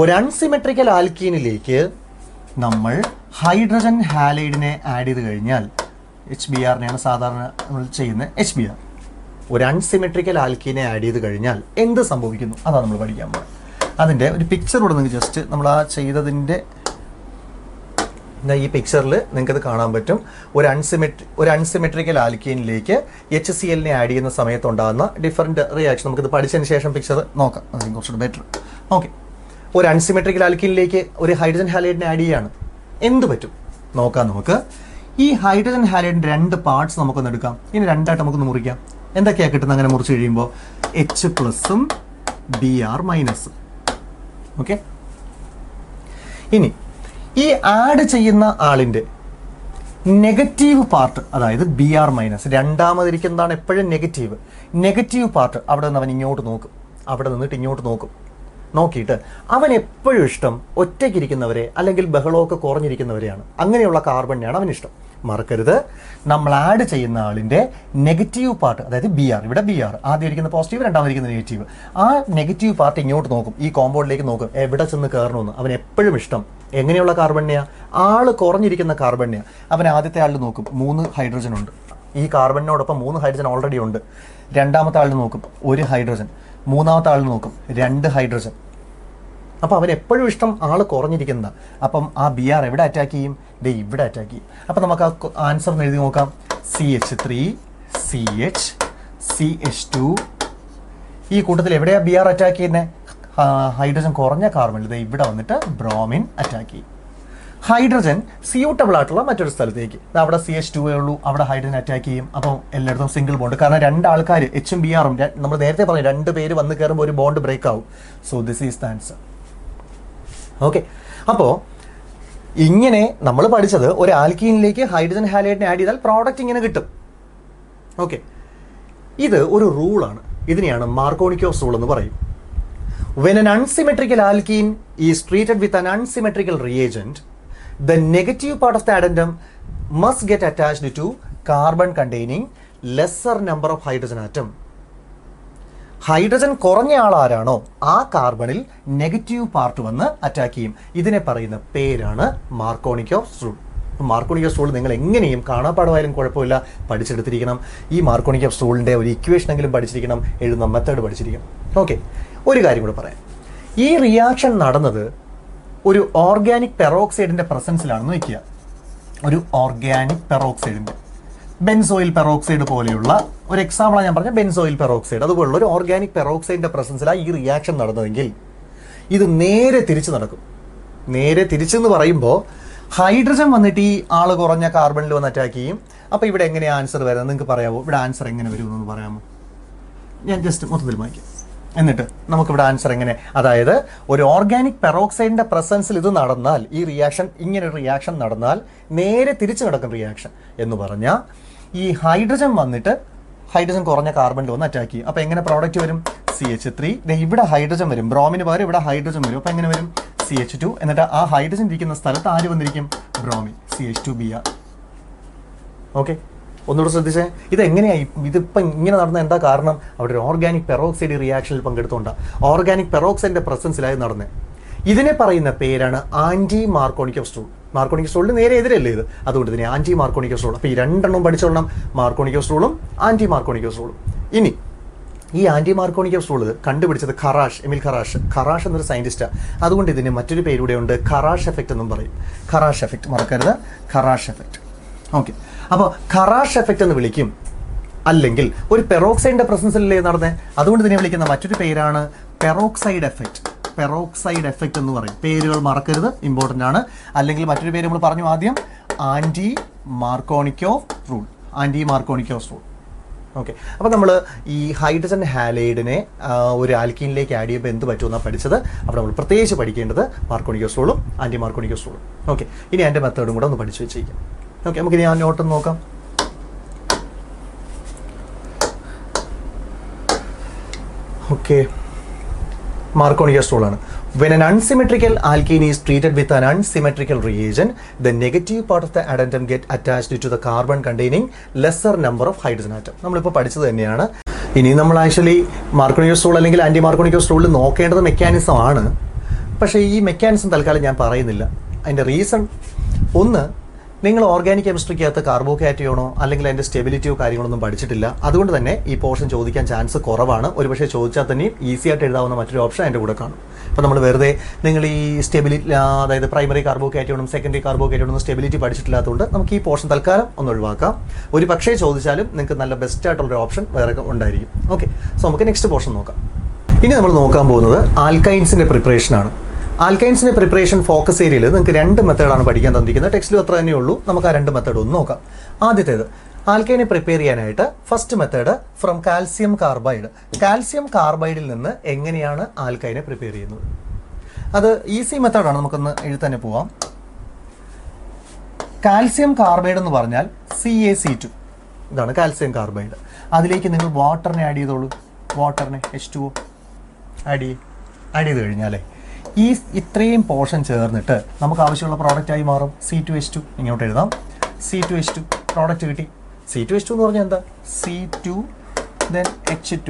Speaker 1: ഒരു അൺസിമെട്രിക്കൽ ആൽക്കീനിലേക്ക് നമ്മൾ ഹൈഡ്രജൻ ഹാലൈഡിനെ ആഡ് ചെയ്ത് കഴിഞ്ഞാൽ, HBrനെയാണ് സാധാരണ നമ്മൾ ചെയ്യുന്നത്, HBr. ഒരു അൺസിമെട്രിക്കൽ ആൽക്കീനെ ആഡ് ചെയ്ത് കഴിഞ്ഞാൽ എന്ത് സംഭവിക്കുന്നു? അതാണ് നമ്മൾ പഠിക്കാൻ പോകുന്നത്. അതിൻ്റെ ഒരു പിക്ചർ കൂടെ നിങ്ങൾക്ക് ജസ്റ്റ് നമ്മൾ ആ ചെയ്തതിൻ്റെ ഈ പിക്ചറിൽ നിങ്ങൾക്കത് കാണാൻ പറ്റും. ഒരു അൺസിമെട്രിക്കൽ ആൽക്കീനിലേക്ക് HClനെ ആഡ് ചെയ്യുന്ന സമയത്തുണ്ടാകുന്ന ഡിഫറൻറ്റ് റിയാക്ഷൻ നമുക്കിത് പഠിച്ചതിന് ശേഷം പിക്ചർ നോക്കാം. അതിന് കുറച്ചുകൂടെ ബെറ്റർ. ഓക്കെ, ഒരു അൺസിമെട്രിക്കൽ ആൽക്കീനിലേക്ക് ഒരു ഹൈഡ്രജൻ ഹാലൈഡിനെ ആഡ് ചെയ്യാണ്. എന്ത് പറ്റും നോക്കാം നമുക്ക്. ഈ ഹൈഡ്രജൻ ഹാലൈഡിൻ്റെ 2 പാർട്സ് നമുക്കൊന്ന് എടുക്കാം. ഇനി 2ആയിട്ട് നമുക്കൊന്ന് മുറിക്കാം. എന്തൊക്കെയാണ് കിട്ടുന്നത് അങ്ങനെ മുറിച്ച് കഴിയുമ്പോൾ? H+ഉം Br-. ഓക്കെ, ഇനി ഈ ആഡ് ചെയ്യുന്ന ആളിൻ്റെ നെഗറ്റീവ് പാർട്ട്, അതായത് Br-, രണ്ടാമതിരിക്കുന്നതാണ് എപ്പോഴും നെഗറ്റീവ് പാർട്ട്. അവിടെ നിന്ന് അവൻ ഇങ്ങോട്ട് നോക്കും. അവിടെ നിന്നിട്ട് ഇങ്ങോട്ട് നോക്കും. നോക്കിയിട്ട് അവൻ എപ്പോഴും ഇഷ്ടം ഒറ്റയ്ക്കിരിക്കുന്നവരെ അല്ലെങ്കിൽ ബഹളമൊക്കെ കുറഞ്ഞിരിക്കുന്നവരെയാണ്. അങ്ങനെയുള്ള കാർബണിനെയാണ് അവനിഷ്ടം. മറക്കരുത്, നമ്മൾ ആഡ് ചെയ്യുന്ന ആളിൻ്റെ നെഗറ്റീവ് പാർട്ട്, അതായത് ബി ആർ, ഇവിടെ ബി ആർ ആദ്യം ഇരിക്കുന്ന പോസിറ്റീവ്, രണ്ടാമതിരിക്കുന്ന നെഗറ്റീവ്, ആ നെഗറ്റീവ് പാർട്ട് ഇങ്ങോട്ട് നോക്കും, ഈ കോമ്പൗണ്ടിലേക്ക് നോക്കും, എവിടെ ചെന്ന് കയറണമെന്ന്. അവൻ എപ്പോഴും ഇഷ്ടം എങ്ങനെയുള്ള കാർബണിനെയാണ്? ആൾ കുറഞ്ഞിരിക്കുന്ന കാർബണിനെയാണ്. അവൻ ആദ്യത്തെ ആളിൽ നോക്കും 3 ഹൈഡ്രജൻ ഉണ്ട്, ഈ കാർബണിനോടൊപ്പം 3 ഹൈഡ്രജൻ ഓൾറെഡി ഉണ്ട്. രണ്ടാമത്തെ ആളിൽ നോക്കും 1 ഹൈഡ്രജൻ, മൂന്നാമത്തെ ആളിൽ നോക്കും 2 ഹൈഡ്രജൻ. അപ്പോൾ അവൻ എപ്പോഴും ഇഷ്ടം ആൾ കുറഞ്ഞിരിക്കുന്നതാണ്. അപ്പം ആ ബി ആർ എവിടെ അറ്റാക്ക് ചെയ്യും? ദേ ഇവിടെ അറ്റാക്ക് ചെയ്യും. അപ്പം നമുക്ക് ആ ആൻസർ എഴുതി നോക്കാം. CH3 CH CH2. ഈ കൂട്ടത്തിൽ എവിടെയാണ് ബി ആർ അറ്റാക്ക് ചെയ്യുന്നത്? ഹൈഡ്രജൻ കുറഞ്ഞ കാർബണിൽ ദേ ഇവിടെ വന്നിട്ട് ബ്രോമിൻ അറ്റാക്ക് ചെയ്യും. ഹൈഡ്രജൻ സ്യൂട്ടബിൾ ആയിട്ടുള്ള മറ്റൊരു സ്ഥലത്തേക്ക്, അവിടെ CH2 ഉള്ളൂ, അവിടെ ഹൈഡ്രജൻ അറ്റാക്ക് ചെയ്യും. അപ്പോൾ എല്ലായിടത്തും സിംഗിൾ ബോണ്ട്, കാരണം 2 ആൾക്കാർ എച്ചും ബി ആറും, നമ്മൾ നേരത്തെ പറഞ്ഞു 2 പേര് വന്ന് കയറുമ്പോൾ ഒരു ബോണ്ട് ബ്രേക്ക് ആവും. So this is the answer. Okay, അപ്പോൾ ഇങ്ങനെ നമ്മൾ പഠിച്ചത് ഒരു ആൽക്കീനിലേക്ക് ഹൈഡ്രജൻ ഹാലൈഡിനെ ആഡ് ചെയ്താൽ പ്രോഡക്റ്റ് ഇങ്ങനെ കിട്ടും. ഓക്കെ, ഇത് ഒരു റൂളാണ്. ഇതിനെയാണ് മാർക്കോണിക്കോസ് റൂൾ എന്ന് പറയും. When an unsymmetrical alkene is treated with an unsymmetrical reagent, the negative part of the addendum must get attached to carbon containing lesser number of hydrogen atom. Hydrogen കുറഞ്ഞ ആളാരാണോ ആ കാർബണിൽ negative part വന്ന് attack ചെയ്യും. ഇതിനെ പറയുന്ന പേരാണ് Markovnikov's rule. Markovnikov's rule നിങ്ങൾ എങ്ങനെയും കാണാപ്പാടമായാലും കുഴപ്പമില്ല, പഠിച്ചെടുത്തിരിക്കണം. ഈ മാർക്കോണിക്കോസ് റൂളിൻ്റെ ഒരു ഇക്വേഷനെങ്കിലും പഠിച്ചിരിക്കണം, എഴുതുന്ന മെത്തേഡ് പഠിച്ചിരിക്കണം. ഓക്കെ, ഒരു കാര്യം കൂടെ പറയാം. ഈ റിയാക്ഷൻ നടന്നത് ഒരു ഓർഗാനിക് പെറോക്സൈഡിൻ്റെ പ്രസൻസിലാണെന്ന് വയ്ക്കുക. ഒരു ഓർഗാനിക് പെറോക്സൈഡിൻ്റെ, ബെൻസോയിൽ പെറോക്സൈഡ് പോലെയുള്ള ഒരു എക്സാമ്പിളാണ് ഞാൻ പറഞ്ഞ ബെൻസോയിൽ പെറോക്സൈഡ്, അതുപോലുള്ള ഒരു ഓർഗാനിക് പെറോക്സൈഡിൻ്റെ പ്രസൻസിലാണ് ഈ റിയാക്ഷൻ നടന്നതെങ്കിൽ ഇത് നേരെ തിരിച്ച് നടക്കും. നേരെ തിരിച്ചെന്ന് പറയുമ്പോൾ ഹൈഡ്രജൻ വന്നിട്ട് ഈ ആൾ കുറഞ്ഞ കാർബണിൽ വന്ന് അറ്റാക്ക് ചെയ്യും. അപ്പോൾ ഇവിടെ എങ്ങനെയാണ് ആൻസർ വരുന്നത് നിങ്ങൾക്ക് പറയാമോ? ഇവിടെ ആൻസർ എങ്ങനെ വരുമെന്ന് പറയാമോ? ഞാൻ ജസ്റ്റ് മൊത്തത്തിൽ വായിക്കാം, എന്നിട്ട് നമുക്കിവിടെ ആൻസർ എങ്ങനെ, അതായത് ഒരു ഓർഗാനിക് പെറോക്സൈഡിൻ്റെ പ്രസൻസിൽ ഇത് നടന്നാൽ, ഈ റിയാക്ഷൻ ഇങ്ങനെ ഒരു റിയാക്ഷൻ നടന്നാൽ നേരെ തിരിച്ച് നടക്കും റിയാക്ഷൻ എന്ന് പറഞ്ഞാൽ ഈ ഹൈഡ്രജൻ വന്നിട്ട് ഹൈഡ്രജൻ കുറഞ്ഞ കാർബണിൽ വന്ന് അറ്റാക്ക് ചെയ്യും. അപ്പോൾ എങ്ങനെ പ്രോഡക്റ്റ് വരും? CH3, ഇവിടെ ഹൈഡ്രജൻ വരും, ബ്രോമിന് പകരം ഇവിടെ ഹൈഡ്രജൻ വരും. അപ്പോൾ എങ്ങനെ വരും? CH2, എന്നിട്ട് ആ ഹൈഡ്രജൻ ഇരിക്കുന്ന സ്ഥലത്ത് ആര് വന്നിരിക്കും? Bromine, CH2Br. ഓക്കെ, ഒന്നുകൂടെ ശ്രദ്ധിച്ചേ, ഇതെങ്ങനെയായി? ഇതിപ്പം ഇങ്ങനെ നടന്ന എന്താ കാരണം? അവിടെ ഒരു ഓർഗാനിക് പെറോക്സൈഡ് റിയാക്ഷനിൽ പങ്കെടുത്തുകൊണ്ടാണ്, ഓർഗാനിക് പെറോക്സൈഡിൻ്റെ പ്രസൻസിലായി നടന്നത്. ഇതിനെ പറയുന്ന പേരാണ് ആൻറ്റി മാർക്കോണിക്കോസ് റൂൾ. മാർക്കോണിക്കോസ് റൂളിന് നേരെ എതിരല്ലേ ഇത്, അതുകൊണ്ട് ഇതിനെ ആൻറ്റി മാർക്കോണിക്കോസ് റൂൾ. അപ്പോൾ ഈ രണ്ടെണ്ണം പഠിച്ചോളണം, മാർക്കോണിക്കോസ് റൂളും ആൻറ്റി മാർക്കോണിക്കോസ് റൂളും. ഇനി ഈ ആൻറ്റി മാർക്കോണിക്കോസ് റൂൾ കണ്ടുപിടിച്ചത് എമിൽ ഖറാഷ് എന്നൊരു സയൻറ്റിസ്റ്റാണ്. അതുകൊണ്ട് ഇതിന് മറ്റൊരു പേരൂടെ ഉണ്ട്, ഖറാഷ് എഫക്റ്റ് എന്നും പറയും. ഖറാഷ് എഫക്റ്റ് മറക്കരുത്, ഖറാഷ് എഫക്റ്റ്. ഓക്കെ, അപ്പോൾ ഖറാഷ് എഫക്റ്റ് എന്ന് വിളിക്കും. അല്ലെങ്കിൽ ഒരു പെറോക്സൈഡിൻ്റെ പ്രസൻസിലല്ലേ നടന്നത്, അതുകൊണ്ട് ഇതിനെ വിളിക്കുന്ന മറ്റൊരു പേരാണ് പെറോക്സൈഡ് എഫക്റ്റ്. പെറോക്സൈഡ് എഫക്റ്റ് എന്ന് പറയും. പേരുകൾ മറക്കരുത്, ഇമ്പോർട്ടൻ്റ് ആണ്. അല്ലെങ്കിൽ മറ്റൊരു പേര് നമ്മൾ പറഞ്ഞു ആദ്യം, anti Markovnikov's rule. Anti Markovnikov's rule. Okay, അപ്പോൾ നമ്മൾ ഈ ഹൈഡ്രജൻ ഹാലൈഡിനെ ഒരു ആൽക്കീനിലേക്ക് ആഡ് ചെയ്യുമ്പോൾ എന്ത് പറ്റുമെന്നാണ് പഠിച്ചത്. അപ്പോൾ നമ്മൾ പ്രത്യേകിച്ച് പഠിക്കേണ്ടത് മാർക്കോണിക്കോസ് റൂളും ആൻറ്റി മാർക്കോണിക്കോസ് റൂളും. ഓക്കെ, ഇനി അതിൻ്റെ മെത്തേഡും കൂടെ ഒന്ന് പഠിച്ചു വെച്ചിരിക്കാം. ഓക്കെ, നമുക്കിനി ആ നോട്ടൊന്ന് നോക്കാം. ഓക്കെ, മാർക്കോണിക്കോസ് റൂൾ ആണ്. When an unsymmetrical alkene is treated with an unsymmetrical reagent, the negative part of the addendum get attached to the carbon containing lesser number of hydrogen atom. നമ്മളിപ്പോൾ പഠിച്ചത് തന്നെയാണ്. ഇനി നമ്മൾ actually Markovnikov's rule അല്ലെങ്കിൽ anti Markovnikov's റൂളിൽ നോക്കേണ്ടത് mechanism ആണ്. പക്ഷേ ഈ മെക്കാനിസം തൽക്കാലം ഞാൻ പറയുന്നില്ല. അതിൻ്റെ റീസൺ ഒന്ന്, നിങ്ങൾ ഓർഗാനിക് കെമിസ്ട്രിക്കകത്ത് കാർബോകാറ്റയോണോ അല്ലെങ്കിൽ അതിൻ്റെ സ്റ്റെബിലിറ്റിയോ കാര്യങ്ങളൊന്നും പഠിച്ചിട്ടില്ല. അതുകൊണ്ട് തന്നെ ഈ പോർഷൻ ചോദിക്കാൻ ചാൻസ് കുറവാണ്. ഒരുപക്ഷെ ചോദിച്ചാൽ തന്നെയും ഈസി ആയിട്ട് എഴുതാവുന്ന മറ്റൊരു ഓപ്ഷൻ അതിൻ്റെ കൂടെ കാണും. അപ്പോൾ നമ്മൾ വെറുതെ നിങ്ങൾ ഈ സ്റ്റെബിലിറ്റി, അതായത് പ്രൈമറി കാർബോകാറ്റയോണും സെക്കൻഡറി കാർബോകാറ്റയോണും സ്റ്റെബിലിറ്റി പഠിച്ചിട്ടില്ലാത്തതുകൊണ്ട് നമുക്ക് ഈ പോർഷൻ തൽക്കാലം ഒന്ന് ഒഴിവാക്കാം. ഒരു പക്ഷേ ചോദിച്ചാലും നിങ്ങൾക്ക് നല്ല ബെസ്റ്റ് ആയിട്ടുള്ളൊരു ഓപ്ഷൻ വേറെ ഉണ്ടായിരിക്കും. ഓക്കെ, സോ നമുക്ക് നെക്സ്റ്റ് പോർഷൻ നോക്കാം. ഇനി നമ്മൾ നോക്കാൻ പോകുന്നത് ആൽക്കൈൻസിൻ്റെ പ്രിപ്പറേഷനാണ്. ആൽക്കൈൻസിൻ്റെ പ്രിപ്പറേഷൻ ഫോക്കസ് ഏരിയയിൽ നിങ്ങൾക്ക് 2 മെത്തേഡാണ് പഠിക്കാൻ തന്നിരിക്കുന്നത്. ടെക്സ്റ്റിലും അത്ര തന്നെ ഉള്ളൂ. നമുക്ക് ആ 2 മെത്തേഡ് ഒന്ന് നോക്കാം. ആദ്യത്തേത്, ആൽക്കൈനെ പ്രിപ്പയർ ചെയ്യാനായിട്ട് first method from calcium carbide. Calcium കാർബൈഡിൽ നിന്ന് എങ്ങനെയാണ് ആൽക്കൈനെ പ്രിപ്പയർ ചെയ്യുന്നത്? അത് ഈസി മെത്തേഡാണ്, നമുക്കൊന്ന് എഴുതി തന്നെ പോവാം. കാൽസ്യം കാർബൈഡ് എന്ന് പറഞ്ഞാൽ CaC2, ഇതാണ് കാൽസ്യം കാർബൈഡ്. അതിലേക്ക് നിങ്ങൾ വാട്ടറിനെ ആഡ് ചെയ്തോളൂ. വാട്ടറിനെ H2O ആഡ് ചെയ്ത് കഴിഞ്ഞാലേ ഈ ഇത്രയും പോർഷൻ ചേർന്നിട്ട് നമുക്ക് ആവശ്യമുള്ള പ്രോഡക്റ്റായി മാറും C2H2. ഇങ്ങോട്ട് എഴുതാം C2H2 പ്രോഡക്റ്റ് കിട്ടി. C2H2 എന്ന് പറഞ്ഞാൽ എന്താ? C2 then H2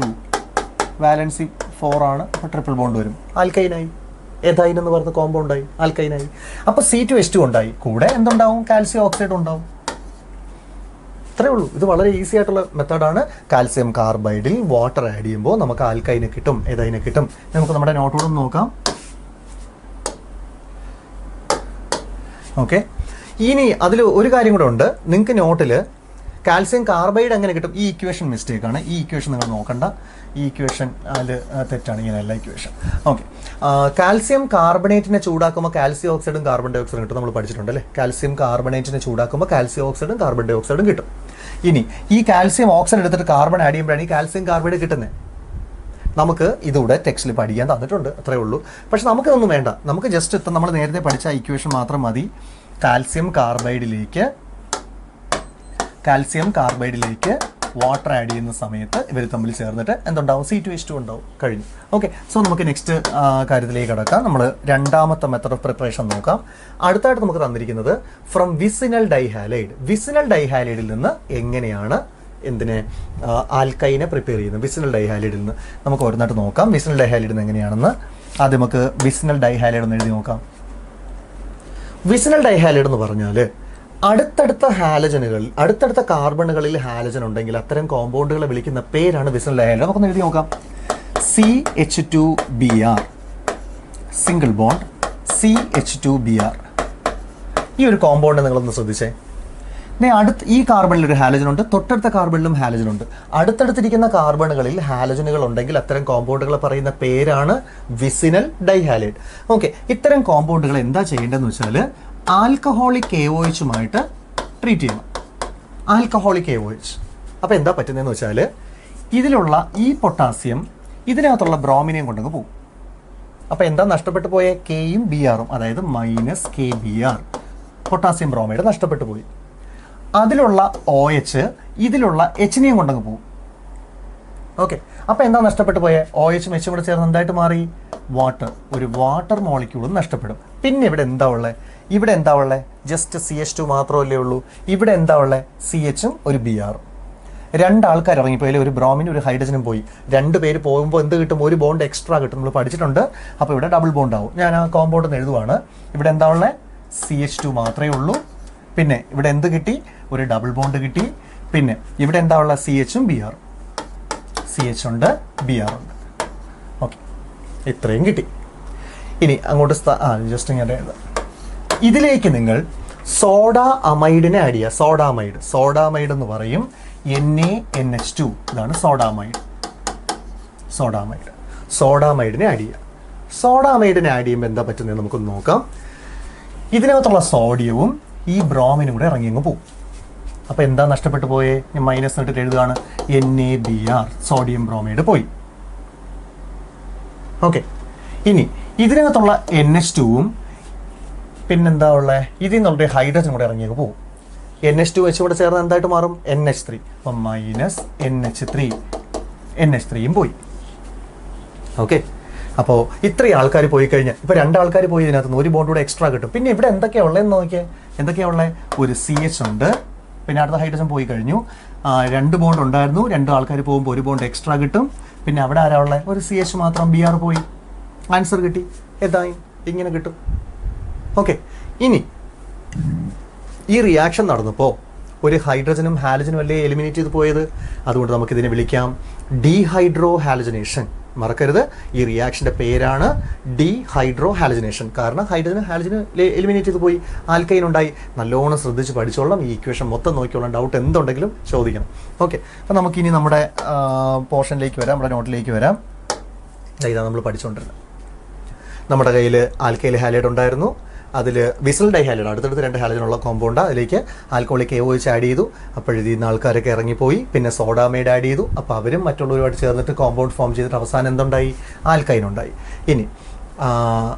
Speaker 1: വാലൻസി 4 ആണ്. അപ്പോൾ ട്രിപ്പിൾ ബോണ്ട് വരും, ആൽക്കൈനായി. എഥൈൻ എന്ന് പറയുന്ന കോമ്പൗണ്ടായി, ആൽക്കൈനായി. അപ്പോൾ C2H2 ഉണ്ടായി, കൂടെ എന്തുണ്ടാവും? കാൽസ്യം ഓക്സൈഡ് ഉണ്ടാവും. ഇത്രയേ ഉള്ളൂ. ഇത് വളരെ ഈസി ആയിട്ടുള്ള മെത്തേഡാണ്. കാൽസ്യം കാർബൈഡിൽ വാട്ടർ ആഡ് ചെയ്യുമ്പോൾ നമുക്ക് ആൽക്കൈനെ കിട്ടും, എഥൈനെ കിട്ടും. നമുക്ക് നമ്മുടെ നോട്ടോടും നോക്കാം. ഓക്കെ, ഇനി അതിൽ ഒരു കാര്യം കൂടെ ഉണ്ട്. നിങ്ങൾക്ക് നോട്ടിൽ കാൽസ്യം കാർബൈഡ് എങ്ങനെ കിട്ടും? ഈ ഇക്വേഷൻ മിസ്റ്റേക്കാണ്. ഈ ഇക്വേഷൻ നിങ്ങൾ നോക്കണ്ട. ഈ ഇക്വേഷൻ അതിൽ തെറ്റാണ്, ഇങ്ങനെയല്ല ഇക്വേഷൻ. ഓക്കെ, കാൽസ്യം കാർബണേറ്റിനെ ചൂടാക്കുമ്പോൾ കാൽസ്യം ഓക്സൈഡും കാർബൺ ഡൈ ഓക്സൈഡും കിട്ടും. നമ്മൾ പഠിച്ചിട്ടുണ്ട് അല്ലേ? കാൽസ്യം കാർബണേറ്റിനെ ചൂടാക്കുമ്പോൾ കാൽസ്യം ഓക്സൈഡും കാർബൺ ഡൈ ഓക്സൈഡും കിട്ടും. ഇനി ഈ കാൽസ്യം ഓക്സൈഡ് എടുത്തിട്ട് കാർബൺ ആഡ് ചെയ്യുമ്പോഴാണ് ഈ കാൽസ്യം കാർബൈഡ് കിട്ടുന്നത്. നമുക്ക് ഇതിവിടെ ടെക്സ്റ്റിൽ പഠിക്കാൻ തന്നിട്ടുണ്ട്, അത്രയേ ഉള്ളൂ. പക്ഷെ നമുക്കിതൊന്നും വേണ്ട. നമുക്ക് ജസ്റ്റ് നമ്മൾ നേരത്തെ പഠിച്ച ഇക്വേഷൻ മാത്രം മതി. കാൽസ്യം കാർബൈഡിലേക്ക് വാട്ടർ ആഡ് ചെയ്യുന്ന സമയത്ത് ഇവർ തമ്മിൽ ചേർന്നിട്ട് എന്തുണ്ടാവും? C2H2 ഉണ്ടാവും. കഴിഞ്ഞു. ഓക്കെ, സോ നമുക്ക് നെക്സ്റ്റ് കാര്യത്തിലേക്ക് കടക്കാം. നമ്മൾ രണ്ടാമത്തെ മെത്തഡ് ഓഫ് പ്രിപ്പറേഷൻ നോക്കാം. അടുത്തായിട്ട് നമുക്ക് തന്നിരിക്കുന്നത് ഫ്രം വിസിനൽ ഡൈഹാലൈഡ്. വിസിനൽ ഡൈഹാലൈഡിൽ നിന്ന് എങ്ങനെയാണ് ആൽക്കൈനെ പ്രിപ്പയർ ചെയ്യുന്നത്? വിസിനൽ ഡൈഹാലൈഡിൽ നിന്ന് നമുക്ക് ഓരോന്നായിട്ട് നോക്കാം. വിസിനൽ ഡൈഹാലൈഡിൽ നിന്ന് എങ്ങനെയാണെന്ന് ആദ്യം നമുക്ക് വിസിനൽ ഡൈഹാലൈഡ് ഒന്ന് എഴുതി നോക്കാം. വിസിനൽ ഡൈഹാലൈഡ് എന്ന് പറഞ്ഞാൽ അടുത്തടുത്ത കാർബണുകളിൽ ഹാലജൻ ഉണ്ടെങ്കിൽ അത്തരം കോമ്പൗണ്ടുകളെ വിളിക്കുന്ന പേരാണ് വിസിനൽ ഡൈഹാലൈഡ്. നമുക്കൊന്ന് എഴുതി നോക്കാം. CH2Br single bond CH2Br. ഈ ഒരു കോമ്പൗണ്ട് നിങ്ങളൊന്ന് ശ്രദ്ധിച്ചേ. ഈ കാർബണിൽ ഒരു ഹാലജൻ ഉണ്ട്, തൊട്ടടുത്ത കാർബണിലും ഹാലജൻ ഉണ്ട്. അടുത്തടുത്തിരിക്കുന്ന കാർബണുകളിൽ ഹാലജനുകൾ ഉണ്ടെങ്കിൽ അത്തരം കോമ്പൗണ്ടുകളെ പറയുന്ന പേരാണ് വിസിനൽ ഡൈഹാലൈഡ്. ഓക്കെ, ഇത്തരം കോമ്പൗണ്ടുകൾ എന്താ ചെയ്യേണ്ടതെന്ന് വെച്ചാൽ ആൽക്കഹോളിക് KOHുമായിട്ട് ട്രീറ്റ് ചെയ്യണം. Alcoholic KOH. അപ്പോൾ എന്താ പറ്റുന്നതെന്ന് വെച്ചാൽ ഇതിലുള്ള ഈ പൊട്ടാസ്യം ഇതിനകത്തുള്ള ബ്രോമിനെയും കൊണ്ടങ്ങ് പോകും. അപ്പോൾ എന്താ നഷ്ടപ്പെട്ടു പോയ? Kയും Brഉം, അതായത് -KBr പൊട്ടാസ്യം ബ്രോമൈഡ് നഷ്ടപ്പെട്ടു പോയി. അതിലുള്ള OH ഇതിലുള്ള Hനെയും കൊണ്ടങ്ങ് പോകും. ഓക്കെ, അപ്പോൾ എന്താ നഷ്ടപ്പെട്ടു പോയ? OHും Hും കൂടെ ചേർന്ന് എന്തായിട്ട് മാറി? വാട്ടർ. ഒരു വാട്ടർ മോളിക്യൂളും നഷ്ടപ്പെടും. പിന്നെ ഇവിടെ എന്താ ഉള്ളത്? ജസ്റ്റ് CH2 മാത്രമല്ലേ ഉള്ളൂ. ഇവിടെ എന്താ ഉള്ളത്? CHും ഒരു Brഉം. രണ്ടാൾക്കാർ ഇറങ്ങിപ്പോയാൽ ഒരു ബ്രോമിനും ഒരു ഹൈഡ്രജനും പോയി. 2 പേര് പോകുമ്പോൾ എന്ത് കിട്ടും? ഒരു ബോണ്ട് എക്സ്ട്രാ കിട്ടും. നമ്മൾ പഠിച്ചിട്ടുണ്ട്. അപ്പോൾ ഇവിടെ ഡബിൾ ബോണ്ട് ആവും. ഞാൻ ആ കോമ്പൗണ്ട് എന്ന് എഴുതുവാണ്. ഇവിടെ എന്താ ഉള്ളത്? CH2 മാത്രമേ ഉള്ളൂ. പിന്നെ ഇവിടെ എന്ത് കിട്ടി? ഒരു ഡബിൾ ബോണ്ട് കിട്ടി. പിന്നെ ഇവിടെ എന്താ ഉള്ളത്? CHും Brഉം. CH ഉണ്ട്, Br ഉണ്ട്. ഓക്കെ, ഇത്രയും കിട്ടി. ഇനി അങ്ങോട്ട് ജസ്റ്റ് ഇങ്ങനെ എഴുതാം. ഇതിലേക്ക് നിങ്ങൾ സോഡ അമൈഡിനെ ആഡ് ചെയ്യുക. സോഡാമൈഡ് എന്ന് പറയും. NaNH2. ഇതാണ് സോഡാമൈഡിനെ ആഡ് ചെയ്യുക. സോഡാമൈഡിനെ ആഡ് ചെയ്യുമ്പോൾ എന്താ പറ്റുന്നത് നമുക്കൊന്ന് നോക്കാം. ഇതിനകത്തുള്ള സോഡിയവും ഈ ബ്രോമിനും കൂടെ ഇറങ്ങിയങ്ങ് പോകും. അപ്പോൾ എന്താ നഷ്ടപ്പെട്ടു പോയേ? ഞാൻ മൈനസ് ഇട്ടിട്ട് എഴുതുകയാണ്. NaBr സോഡിയം ബ്രോമൈഡ് പോയി. ഓക്കെ, ഇനി ഇതിനകത്തുള്ള NH2ഉം പിന്നെന്താ ഉള്ളത്? ഇതിൽ നിന്നുള്ള ഹൈഡ്രജൻ കൂടെ ഇറങ്ങിയങ്ങ് പോകും. NH2H കൂടെ ചേർന്ന് എന്തായിട്ട് മാറും? NH3. അപ്പം -NH3യും പോയി. ഓക്കെ, അപ്പോൾ ഇത്രയും ആൾക്കാർ പോയി കഴിഞ്ഞാൽ ഇപ്പോൾ 2 ആൾക്കാർ പോയി ഇതിനകത്ത് നിന്ന് ഒരു ബോണ്ട് കൂടെ എക്സ്ട്രാ കിട്ടും. പിന്നെ ഇവിടെ എന്തൊക്കെയാണ് ഉള്ളതെന്ന് നോക്കിയാൽ എന്തൊക്കെയാണ് ഉള്ളത്? ഒരു CH ഉണ്ട്. പിന്നെ അടുത്ത ഹൈഡ്രജൻ പോയി കഴിഞ്ഞു. 2 ബോണ്ട് ഉണ്ടായിരുന്നു. 2 ആൾക്കാർ പോകുമ്പോൾ ഒരു ബോണ്ട് എക്സ്ട്രാ കിട്ടും. പിന്നെ അവിടെ ആരാ ഉള്ളത്? ഒരു CH മാത്രം. Br പോയി. ആൻസർ കിട്ടി. എന്തായി? ഇങ്ങനെ കിട്ടും. ഓക്കെ, ഇനി ഈ റിയാക്ഷൻ നടന്നപ്പോൾ ഒരു ഹൈഡ്രജനും ഹാലജനും അല്ലേ എലിമിനേറ്റ് ചെയ്ത് പോയത്? അതുകൊണ്ട് നമുക്കിതിനെ വിളിക്കാം ഡീഹൈഡ്രോ ഹാലജനേഷൻ. മറക്കരുത്, ഈ റിയാക്ഷൻ്റെ പേരാണ് ഡീഹൈഡ്രോ ഹാലജനേഷൻ. കാരണം ഹാലജന് എലിമിനേറ്റ് ചെയ്ത് പോയി, ആൽക്കൈൻ ഉണ്ടായി. നല്ലോണം ശ്രദ്ധിച്ച് പഠിച്ചോളാം. ഈ ഇക്വേഷൻ മൊത്തം നോക്കിയോളാം. ഡൗട്ട് എന്തുണ്ടെങ്കിലും ചോദിക്കണം. ഓക്കെ, അപ്പോൾ നമുക്കിനി നമ്മുടെ പോർഷനിലേക്ക് വരാം, നമ്മുടെ നോട്ടിലേക്ക് വരാം. ഇതാണ് നമ്മൾ പഠിച്ചുകൊണ്ടിരുന്നത്. നമ്മുടെ കയ്യിൽ ആൽക്കൈൽ ഹാലൈഡ് ഉണ്ടായിരുന്നു. അതിൽ വിസിൽ ഡൈഹാലൈഡ്, അടുത്തടുത്ത് 2 ഹാലജനുള്ള കോമ്പൗണ്ട്. അതിലേക്ക് ആൽക്കഹോളിക് KOH ആഡ് ചെയ്തു. അപ്പോഴെഴുതി ആൾക്കാരൊക്കെ ഇറങ്ങിപ്പോയി. പിന്നെ സോഡാമൈഡ് ആഡ് ചെയ്തു. അപ്പോൾ അവരും മറ്റുള്ളവരുമായിട്ട് ചേർന്നിട്ട് കോമ്പൗണ്ട് ഫോം ചെയ്തിട്ട് അവസാനം എന്തുണ്ടായി? ആൽക്കൈൻ ഉണ്ടായി. ഇനി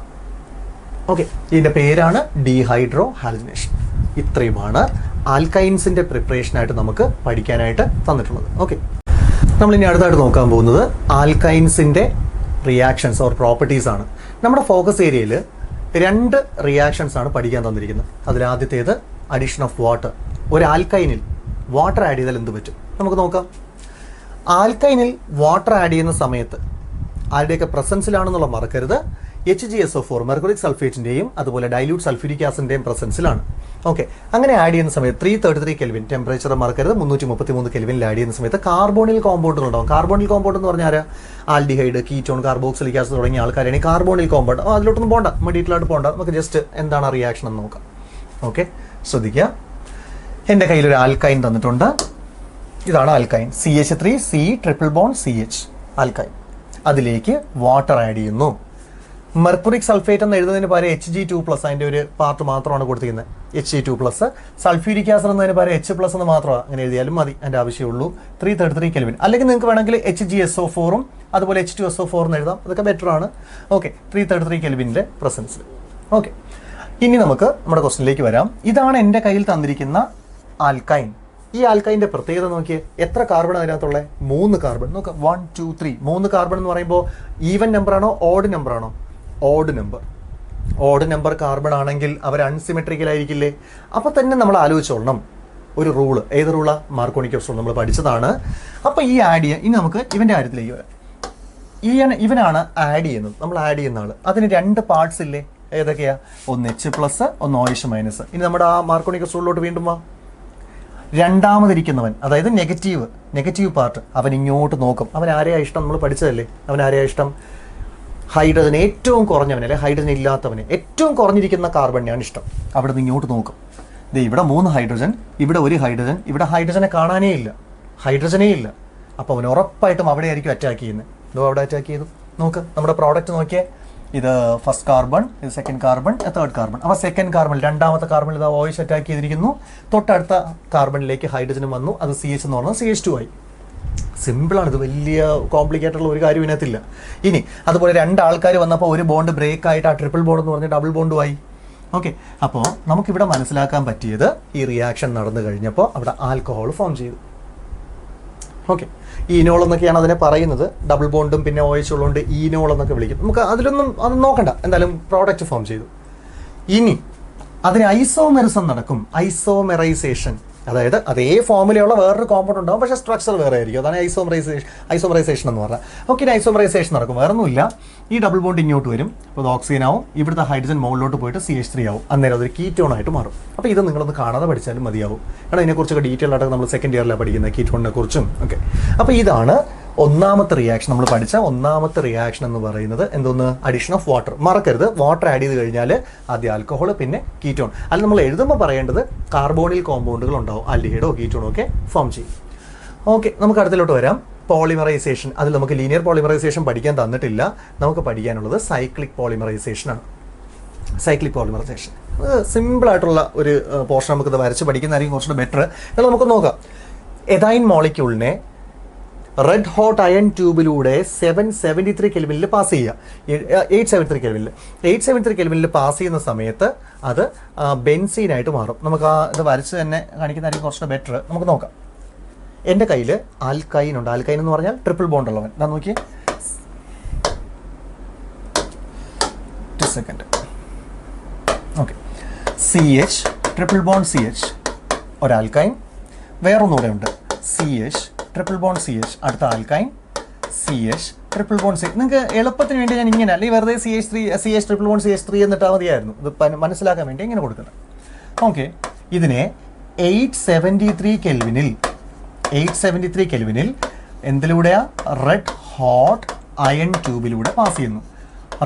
Speaker 1: ഓക്കെ, ഇതിൻ്റെ പേരാണ് ഡീഹൈഡ്രോ ഹാലജനേഷൻ. ഇത്രയുമാണ് ആൽക്കൈൻസിൻ്റെ പ്രിപ്പറേഷനായിട്ട് നമുക്ക് പഠിക്കാനായിട്ട് തന്നിട്ടുള്ളത്. ഓക്കെ, നമ്മളിനി അടുത്തായിട്ട് നോക്കാൻ പോകുന്നത് ആൽക്കൈൻസിൻ്റെ റിയാക്ഷൻസ് ഓർ പ്രോപ്പർട്ടീസ് ആണ്. നമ്മുടെ ഫോക്കസ് ഏരിയയിൽ 2 റിയാക്ഷൻസ് ആണ് പഠിക്കാൻ തന്നിരിക്കുന്നത്. അതിലാദ്യത്തേത് അഡീഷൻ ഓഫ് വാട്ടർ. ഒരു ആൽക്കൈനിൽ വാട്ടർ ആഡ് ചെയ്താൽ എന്ത് പറ്റും നമുക്ക് നോക്കാം. ആൽക്കൈനിൽ വാട്ടർ ആഡ് ചെയ്യുന്ന സമയത്ത് ആരുടെയൊക്കെ പ്രസൻസിലാണെന്നുള്ള മറക്കരുത്. HgSO4 മെർക്കുറിക് സൾഫേറ്റിൻ്റെയും അതുപോലെ ഡൈല്യൂട്ട് സൾഫ്യൂരിക് ആസിഡിൻ്റെയും പ്രസൻസിലാണ്. ഓക്കെ, അങ്ങനെ ആഡ് ചെയ്യുന്ന സമയത്ത് 333 കെൽവിൻ ടെമ്പറേച്ചർ മറക്കരുത്. 333 കെൽവിനിൽ ആഡ് ചെയ്യുന്ന സമയത്ത് കാർബോണിൽ കോമ്പൗണ്ടുകൾ ഉണ്ടാവും. കാർബോണിൽ കോമ്പൗണ്ട് എന്ന് പറഞ്ഞാൽ ആൽഡിഹൈഡ്, കീറ്റോൺ, കാർബോക്സിലിക് ആസിഡ് തുടങ്ങിയ ആൾക്കാരാണ് ഈ കാർബോണിൽ കോമ്പൗണ്ട്. അതിലോട്ടൊന്നും പോകണ്ട, നമ്മൾ ഡീറ്റെയിലായിട്ട് പോകണ്ട. നമുക്ക് ജസ്റ്റ് എന്താണ് ആ റിയാക്ഷൻ എന്ന് നോക്കാം. ഓക്കെ, ശ്രദ്ധിക്കുക. എൻ്റെ കയ്യിലൊരു ആൽക്കൈൻ തന്നിട്ടുണ്ട്. ഇതാണ് alkyne. CH3C triple bond CH alkyne. അതിലേക്ക് വാട്ടർ ആഡ് ചെയ്യുന്നു. മെർക്കുറിക് സൾഫേറ്റ് എന്ന് എഴുതുന്നതിന് പകരം Hg2+, അതിൻ്റെ ഒരു പാർട്ട് മാത്രമാണ് കൊടുത്തിരിക്കുന്നത്. Hg2+. സൾഫ്യൂരിക് ആസിഡ് എന്നതിന് പകരം H+ എന്ന് മാത്രമാണ്. അങ്ങനെ എഴുതിയാലും മതി, അതിൻ്റെ ആവശ്യമുള്ളൂ. 333 കെൽവിൻ. അല്ലെങ്കിൽ നിങ്ങൾക്ക് വേണമെങ്കിൽ HgSO4 അതുപോലെ H2SO4 എന്ന് എഴുതാം. അതൊക്കെ ബെറ്റർ ആണ്. Okay, 333 കെൽവിൻ്റെ presence. ഓക്കെ, ഇനി നമുക്ക് നമ്മുടെ ക്വസ്റ്റ്യനിലേക്ക് വരാം. ഇതാണ് എൻ്റെ കയ്യിൽ തന്നിരിക്കുന്ന ആൽക്കൈൻ. ഈ ആൽക്കൈൻ്റെ പ്രത്യേകത നോക്കിയേ. എത്ര കാർബൺ അതിനകത്തുള്ളത്? 3 കാർബൺ. നോക്കാം, 1 2 3. 3 കാർബൺ എന്ന് പറയുമ്പോൾ ഈവൻ നമ്പർ ആണോ ഓഡ് നമ്പർ ആണോ? Odd number. Odd number carbon ആണെങ്കിൽ അവർ അൺസിമെട്രിക്കൽ ആയിരിക്കില്ലേ? അപ്പോൾ തന്നെ നമ്മൾ ആലോചിച്ചോളണം ഒരു റൂള്. ഏത് റൂളാ? മാർക്കോണിക്കോസ് റൂൾ നമ്മൾ പഠിച്ചതാണ്. അപ്പോൾ ഈ ആഡ് ചെയ്യുക. ഇനി നമുക്ക് ഇവൻ്റെ കാര്യത്തിലേക്ക് വരാം. ഇവനാണ് ആഡ് ചെയ്യുന്നത്, നമ്മൾ ആഡ് ചെയ്യുന്ന ആൾ. അതിന് 2 പാർട്സ് ഇല്ലേ? ഏതൊക്കെയാ? ഒന്ന് H+, ഒന്ന് OH-. ഇനി നമ്മുടെ ആ മാർക്കോണിക്കോസ് റൂളിലോട്ട് വീണ്ടും വാ. രണ്ടാമതിരിക്കുന്നവൻ, അതായത് നെഗറ്റീവ് പാർട്ട്, അവൻ ഇങ്ങോട്ട് നോക്കും. അവൻ ആരെയാ ഇഷ്ടം? നമ്മൾ പഠിച്ചതല്ലേ. അവൻ ആരെയാ ഇഷ്ടം? ഹൈഡ്രജൻ ഏറ്റവും കുറഞ്ഞവൻ, അല്ലെ ഹൈഡ്രജൻ ഇല്ലാത്തവന് ഏറ്റവും കുറഞ്ഞിരിക്കുന്ന കാർബണിനെയാണ് ഇഷ്ടം. അവിടെ നിന്ന് ഇങ്ങോട്ട് നോക്കും. ഇവിടെ 3 ഹൈഡ്രജൻ, ഇവിടെ 1 ഹൈഡ്രജൻ. ഇവിടെ ഹൈഡ്രജനെ കാണാനേ ഇല്ല, ഹൈഡ്രജനേ ഇല്ല. അപ്പോൾ അവൻ ഉറപ്പായിട്ടും അവിടെ ആയിരിക്കും അറ്റാക്ക് ചെയ്യുന്നത്. ഇതോ അവിടെ അറ്റാക്ക് ചെയ്തു. നോക്ക്, നമ്മുടെ പ്രോഡക്റ്റ് നോക്കിയേ. ഇത് ഫസ്റ്റ് കാർബൺ, ഇത് സെക്കൻഡ് കാർബൺ, തേർഡ് കാർബൺ. അപ്പോൾ സെക്കൻഡ് കാർബൺ, രണ്ടാമത്തെ കാർബൺ ഇത് OH അറ്റാക്ക് ചെയ്തിരിക്കുന്നു. തൊട്ടടുത്ത കാർബണിലേക്ക് ഹൈഡ്രജനും വന്നു. അത് CH എന്ന് പറഞ്ഞാൽ CH2 ആയി. സിമ്പിളാണ്. ഇത് വലിയ കോംപ്ലിക്കേറ്റഡ് ഒരു കാര്യം ഇതിനകത്തില്ല. ഇനി അതുപോലെ 2 ആൾക്കാർ വന്നപ്പോൾ ഒരു ബോണ്ട് ബ്രേക്ക് ആയിട്ട് ആ ട്രിപ്പിൾ ബോണ്ട് എന്ന് പറഞ്ഞാൽ ഡബിൾ ബോണ്ടും ആയി. ഓക്കെ, അപ്പോൾ നമുക്കിവിടെ മനസ്സിലാക്കാൻ പറ്റിയത് ഈ റിയാക്ഷൻ നടന്നു കഴിഞ്ഞപ്പോൾ അവിടെ ആൽക്കഹോൾ ഫോം ചെയ്തു. ഓക്കെ, ഈനോൾ എന്നൊക്കെയാണ് അതിനെ പറയുന്നത്. ഡബിൾ ബോണ്ടും പിന്നെ OH ഉള്ളതുകൊണ്ട് ഈനോൾ എന്നൊക്കെ വിളിക്കും. നമുക്ക് അതിലൊന്നും അത് നോക്കണ്ട. എന്തായാലും പ്രോഡക്റ്റ് ഫോം ചെയ്തു. ഇനി അതിന് ഐസോമെറിസം നടക്കും. ഐസോമെറൈസേഷൻ, അതായത് അതേ ഫോമിലുള്ള വേറൊരു കോമ്പൗണ്ട് ഉണ്ടാവും, പക്ഷേ സ്ട്രക്ചർ വേറെ ആയിരിക്കും. അതാണ് ഐസോമറൈസേഷൻ എന്ന് പറഞ്ഞാൽ. ഓക്കെ, ഐസോമറൈസേഷൻ നടക്കും. വേറൊന്നുമില്ല. ഈ ഡബിൾ ബോണ്ട് ഇങ്ങോട്ട് വരും. അപ്പോൾ ഇത് ഓക്സിജൻ ആവും. ഇവിടുത്തെ ഹൈഡ്രജൻ മുകളിലോട്ട് പോയിട്ട് CH3 ആവും. അന്നേരം അതൊരു കീറ്റോൺ ആയിട്ട് മാറും. അപ്പോൾ ഇത് നിങ്ങളൊന്ന് കാണാതെ പഠിച്ചാലും മതിയാവും. കാരണം ഇതിനെക്കുറിച്ചൊക്കെ ഡീറ്റെയിൽ ആയിട്ട് നമ്മൾ സെക്കൻഡ് ഇയറിലാണ് പഠിക്കുന്നത്, കീറ്റോണിനെ കുറിച്ചും. ഓക്കെ, അപ്പോൾ ഇതാണ് ഒന്നാമത്തെ റിയാക്ഷൻ. നമ്മൾ പഠിച്ച ഒന്നാമത്തെ റിയാക്ഷൻ എന്ന് പറയുന്നത് എന്തോന്ന്? Addition of water. മറക്കരുത്, വാട്ടർ ആഡ് ചെയ്ത് കഴിഞ്ഞാൽ ആദ്യം ആൽക്കഹോൾ, പിന്നെ കീറ്റോൺ. അല്ല, നമ്മൾ എഴുതുമ്പോൾ പറയേണ്ടത് കാർബോണിൽ കോമ്പൗണ്ടുകൾ ഉണ്ടാവും, ആൽഡിഹൈഡോ കീറ്റോണോ ഒക്കെ ഫോം ചെയ്യും. ഓക്കെ, നമുക്ക് അടുത്തിലോട്ട് വരാം. പോളിമറൈസേഷൻ. അതിൽ നമുക്ക് ലീനിയർ പോളിമറൈസേഷൻ പഠിക്കാൻ തന്നിട്ടില്ല. നമുക്ക് പഠിക്കാനുള്ളത് സൈക്ലിക് പോളിമറൈസേഷനാണ്. സൈക്ലിക് പോളിമറൈസേഷൻ സിമ്പിളായിട്ടുള്ള ഒരു പോർഷൻ. നമുക്കിത് വരച്ച് പഠിക്കുന്നതായിരിക്കും കുറച്ചുകൂടെ ബെറ്റർ. എന്നാൽ നമുക്ക് നോക്കാം. എഥൈൻ മോളിക്യൂളിനെ റെഡ് ഹോട്ട് അയൺ ട്യൂബിലൂടെ 773 കെൽവിനിൽ പാസ് ചെയ്യുക. 873 കെൽവിനിൽ പാസ് ചെയ്യുന്ന സമയത്ത് അത് ബെൻസീനായിട്ട് മാറും. നമുക്ക് ആ ഇത് വരച്ച് തന്നെ കാണിക്കുന്നതായിരിക്കും കുറച്ചുകൂടെ ബെറ്റർ. നമുക്ക് നോക്കാം. എൻ്റെ കയ്യിൽ ആൽക്കൈൻ ഉണ്ട്. ആൽക്കൈൻ എന്ന് പറഞ്ഞാൽ ട്രിപ്പിൾ ബോണ്ട് ഉള്ളവൻ. ഞാൻ നോക്കിയേ, second. Okay, CH triple bond CH ഒരാൽക്കൈൻ. വേറൊന്നുകൂടെ ഉണ്ട്, CH ട്രിപ്പിൾ ബോണ്ട് CH. അടുത്ത alkyne CH triple bond CH. നിങ്ങൾക്ക് എളുപ്പത്തിന് വേണ്ടി ഞാൻ ഇങ്ങനെ, അല്ലെങ്കിൽ വെറുതെ CH ട്രിപ്പിൾ ബോണ്ട് CH3 എന്നിട്ടാൽ മതിയായിരുന്നു. ഇത് മനസ്സിലാക്കാൻ വേണ്ടി ഇങ്ങനെ കൊടുക്കുന്നത്. ഓക്കെ, ഇതിനെ 873 കെൽവിനിൽ എന്തിലൂടെയാ? റെഡ് ഹോട്ട് അയൺ ട്യൂബിലൂടെ പാസ് ചെയ്യുന്നു.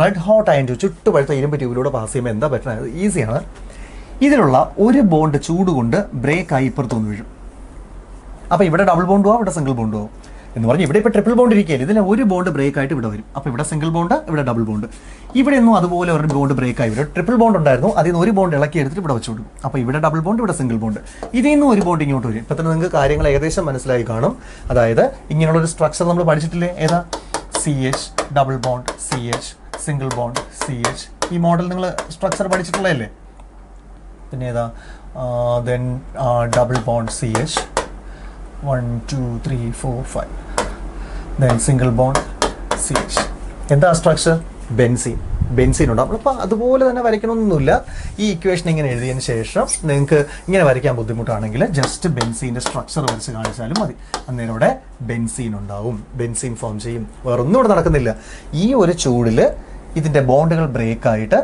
Speaker 1: റെഡ് ഹോട്ട് അയൺ ട്യൂബ്, ചുട്ടുപഴുത്ത ഇരുമ്പ് ട്യൂബിലൂടെ പാസ് ചെയ്യുമ്പോൾ എന്താ പറ്റുന്നത്? ഈസിയാണ്. ഇതിലുള്ള ഒരു ബോണ്ട് ചൂട് കൊണ്ട് ബ്രേക്കായി ഇപ്പുറത്തുനിന്ന് വീഴും. അപ്പോൾ ഇവിടെ ഡബിൾ ബോണ്ടും ആവും, ഇവിടെ സിംഗിൾ ബോണ്ടും ആവും. എന്ന് പറഞ്ഞാൽ ഇവിടെ ഇപ്പോൾ ട്രിപ്പിൾ ബോണ്ട് ഇരിക്കുകയില്ല. ഇതിൽ ഒരു ബോണ്ട് ബ്രേക്ക് ആയിട്ട് ഇവിടെ വരും. അപ്പോൾ ഇവിടെ സിംഗിൾ ബോണ്ട്, ഇവിടെ ഡബിൾ ബോണ്ട്. ഇവിടെ ഒന്നും അതുപോലെ ഒരു ബോണ്ട് ബ്രേക്ക് ആയി വരും. ട്രിപ്പിൾ ബോണ്ട് ഉണ്ടായിരുന്നു, അതിൽ നിന്ന് ഒരു ബോണ്ട് ഇളക്കി എടുത്തിട്ട് ഇവിടെ വെച്ച് കൊടുക്കും. അപ്പോൾ ഇവിടെ ഡബിൾ ബോണ്ട്, ഇവിടെ സിംഗിൾ ബോണ്ട്. ഇതിൽ നിന്നും ഒരു ബോണ്ട് ഇങ്ങോട്ട് വരും. ഇപ്പോൾ തന്നെ നിങ്ങൾക്ക് കാര്യങ്ങൾ ഏകദേശം മനസ്സിലായി കാണും. അതായത് ഇങ്ങനെയുള്ളൊരു സ്ട്രക്ചർ നമ്മൾ പഠിച്ചിട്ടില്ലേ? ഏതാ? CH double bond CH single bond CH. ഈ മോഡൽ നിങ്ങൾ സ്ട്രക്ചർ പഠിച്ചിട്ടുള്ളതല്ലേ? പിന്നെ ഏതാ? Then double bond CH 1 2 3 4 5. Then single bond CH. എന്താ സ്ട്രക്ചർ? ബെൻസീൻ. ബെൻസീൻ ഉണ്ടാകും. അപ്പോൾ അതുപോലെ തന്നെ വരയ്ക്കണമെന്നൊന്നുമില്ല. ഈ ഇക്വേഷൻ ഇങ്ങനെ എഴുതിയതിന് ശേഷം നിങ്ങൾക്ക് ഇങ്ങനെ വരയ്ക്കാൻ ബുദ്ധിമുട്ടാണെങ്കിൽ ജസ്റ്റ് ബെൻസീൻ്റെ സ്ട്രക്ചർ വരച്ച് കാണിച്ചാലും മതി. അന്നേരം ഇവിടെ ബെൻസീൻ ഉണ്ടാവും, ബെൻസീൻ ഫോം ചെയ്യും. വേറൊന്നും ഇവിടെ നടക്കുന്നില്ല. ഈ ഒരു ചൂടിൽ ഇതിൻ്റെ ബോണ്ടുകൾ ബ്രേക്ക് ആയിട്ട്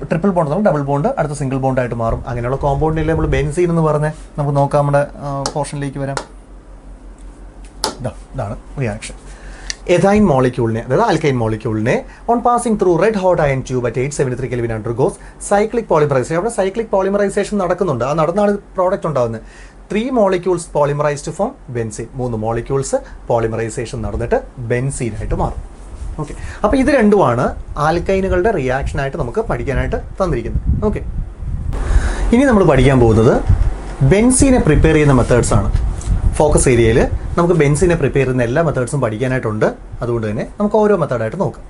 Speaker 1: ട്രിപ്പിൾ ബോണ്ട് നമ്മൾ ഡബിൾ ബോണ്ട് അടുത്ത സിംഗിൾ ബോണ്ടായിട്ട് മാറും. അങ്ങനെയുള്ള കോമ്പൗണ്ടിലെ നമ്മൾ ബെൻസീൻ എന്ന് പറഞ്ഞ് നമുക്ക് നോക്കാം. നമ്മുടെ പോർഷനിലേക്ക് വരാം. ഇതാണ് റിയാക്ഷൻ. എഥൈൻ മോളിക്യൂളിനെ, അതായത് ആൽക്കൈൻ മോളിക്യൂളിനെ on passing through red hot iron tube at 873 Kelvin undergoes cyclic polymerisation. അവിടെ സൈക്ലിക് പോളിമറൈസേഷൻ നടക്കുന്നുണ്ട്. ആ നടന്നാണ് പ്രോഡക്റ്റ് ഉണ്ടാകുന്നത്. 3 molecules polymerized to form benzene. 3 molecules polymerization നടന്നിട്ട് ബെൻസീനായിട്ട് മാറും. ഓക്കെ, അപ്പോൾ ഇത് രണ്ടുമാണ് ആൽക്കൈനുകളുടെ റിയാക്ഷനായിട്ട് നമുക്ക് പഠിക്കാനായിട്ട് തന്നിരിക്കുന്നത്. ഓക്കെ, ഇനി നമ്മൾ പഠിക്കാൻ പോകുന്നത് ബെൻസീനെ പ്രിപ്പയർ ചെയ്യുന്ന മെത്തേഡ്സ് ആണ്. ഫോക്കസ് ഏരിയയിൽ നമുക്ക് ബെൻസീനെ പ്രിപ്പയർ ചെയ്യുന്ന എല്ലാ മെത്തേഡ്സും പഠിക്കാനായിട്ടുണ്ട്. അതുകൊണ്ട് തന്നെ നമുക്ക് ഓരോ മെത്തേഡായിട്ട് നോക്കാം.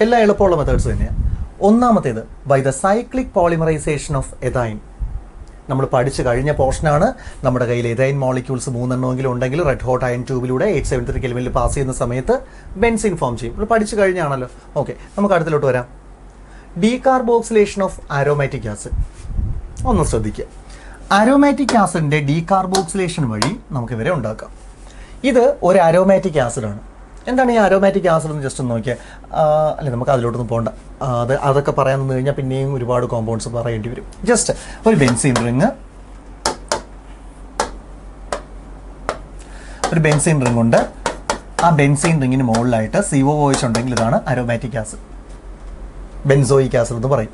Speaker 1: എല്ലാം എളുപ്പമുള്ള മെത്തേഡ്സ് തന്നെയാണ്. ഒന്നാമത്തേത് by the cyclic polymerisation of ethyne. നമ്മൾ പഠിച്ചു കഴിഞ്ഞ പോർഷനാണ്. നമ്മുടെ കയ്യിൽ എഥൈൻ മോളിക്യൂൾസ് 3 എണ്ണമെങ്കിലും ഉണ്ടെങ്കിൽ റെഡ് ഹോട്ട് അയൺ ട്യൂബിലൂടെ 873 Kelvin പാസ് ചെയ്യുന്ന സമയത്ത് ബെൻസീൻ ഫോം ചെയ്യും. നമ്മൾ പഠിച്ചു കഴിഞ്ഞാണല്ലോ. ഓക്കെ, നമുക്ക് അടുത്തിലോട്ട് വരാം. Decarboxylation of aromatic acid. ഒന്ന് ശ്രദ്ധിക്കുക. അരോമാറ്റിക് ആസിഡിൻ്റെ ഡീകാർബോക്സിലേഷൻ വഴി നമുക്ക് ഇവരെ ഉണ്ടാക്കാം. ഇത് ഒരു അരോമാറ്റിക് ആസിഡാണ്. എന്താണ് ഈ അരോമാറ്റിക് ആസിഡ് എന്ന് ജസ്റ്റ് ഒന്ന് നോക്കിയാൽ, അല്ലെ നമുക്ക് അതിലോട്ടൊന്നും പോകണ്ട. അതൊക്കെ പറയാൻ നിന്ന് കഴിഞ്ഞാൽ പിന്നെയും ഒരുപാട് കോമ്പൗണ്ട്സ് പറയേണ്ടി വരും. ജസ്റ്റ് ഒരു ബെൻസീൻ റിങ് ഉണ്ട്. ആ ബെൻസീൻ റിങ്ങിന് മുകളിലായിട്ട് COOH ഉണ്ടെങ്കിൽ ഇതാണ് അരോമാറ്റിക് ആസിഡ്, ബെൻസോയിക് ആസിഡ് എന്ന് പറയും.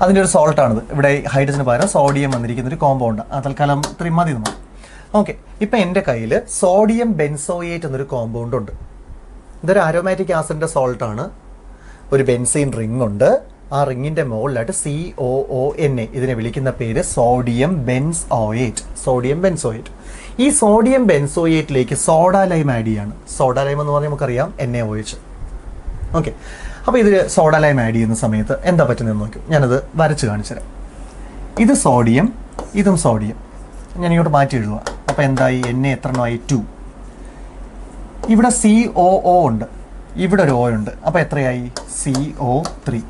Speaker 1: അതിൻ്റെ ഒരു സോൾട്ടാണിത്. ഇവിടെ ഹൈഡ്രജന് പകരം സോഡിയം വന്നിരിക്കുന്ന ഒരു കോമ്പൗണ്ട്. തൽക്കാലം ഇത്രയും മതി നമ്മൾ. ഓക്കെ, ഇപ്പം എൻ്റെ കയ്യിൽ സോഡിയം ബെൻസോയേറ്റ് എന്നൊരു കോമ്പൗണ്ട് ഉണ്ട്. ഇതൊരു അരോമാറ്റിക് ആസിഡിൻ്റെ സോൾട്ടാണ്. ഒരു ബെൻസീൻ റിംഗ് ഉണ്ട്. ആ റിങ്ങിൻ്റെ മുകളിലായിട്ട് COONA, ഇതിനെ വിളിക്കുന്ന പേര് സോഡിയം ബെൻസോയേറ്റ്. ഈ സോഡിയം ബെൻസോയേറ്റിലേക്ക് സോഡ ലൈം ആഡ് ചെയ്യാണ്. സോഡ ലൈം എന്ന് പറഞ്ഞാൽ നമുക്കറിയാം NaOH. ഓക്കെ, അപ്പോൾ ഇതിൽ സോഡ ലൈം ആഡ് ചെയ്യുന്ന സമയത്ത് എന്താ പറ്റുന്നതെന്ന് നോക്കും. ഞാനത് വരച്ച് കാണിച്ചു തരാം. ഇത് സോഡിയം, ഇതും സോഡിയം. ഞാൻ ഇങ്ങോട്ട് മാറ്റി എഴുതുക. അപ്പോൾ എന്തായി? Na എത്ര എണ്ണമായി? 2. ഇവിടെ COO ഉണ്ട്, ഇവിടെ ഒരു O ഉണ്ട്. അപ്പോൾ എത്രയായി? CO3.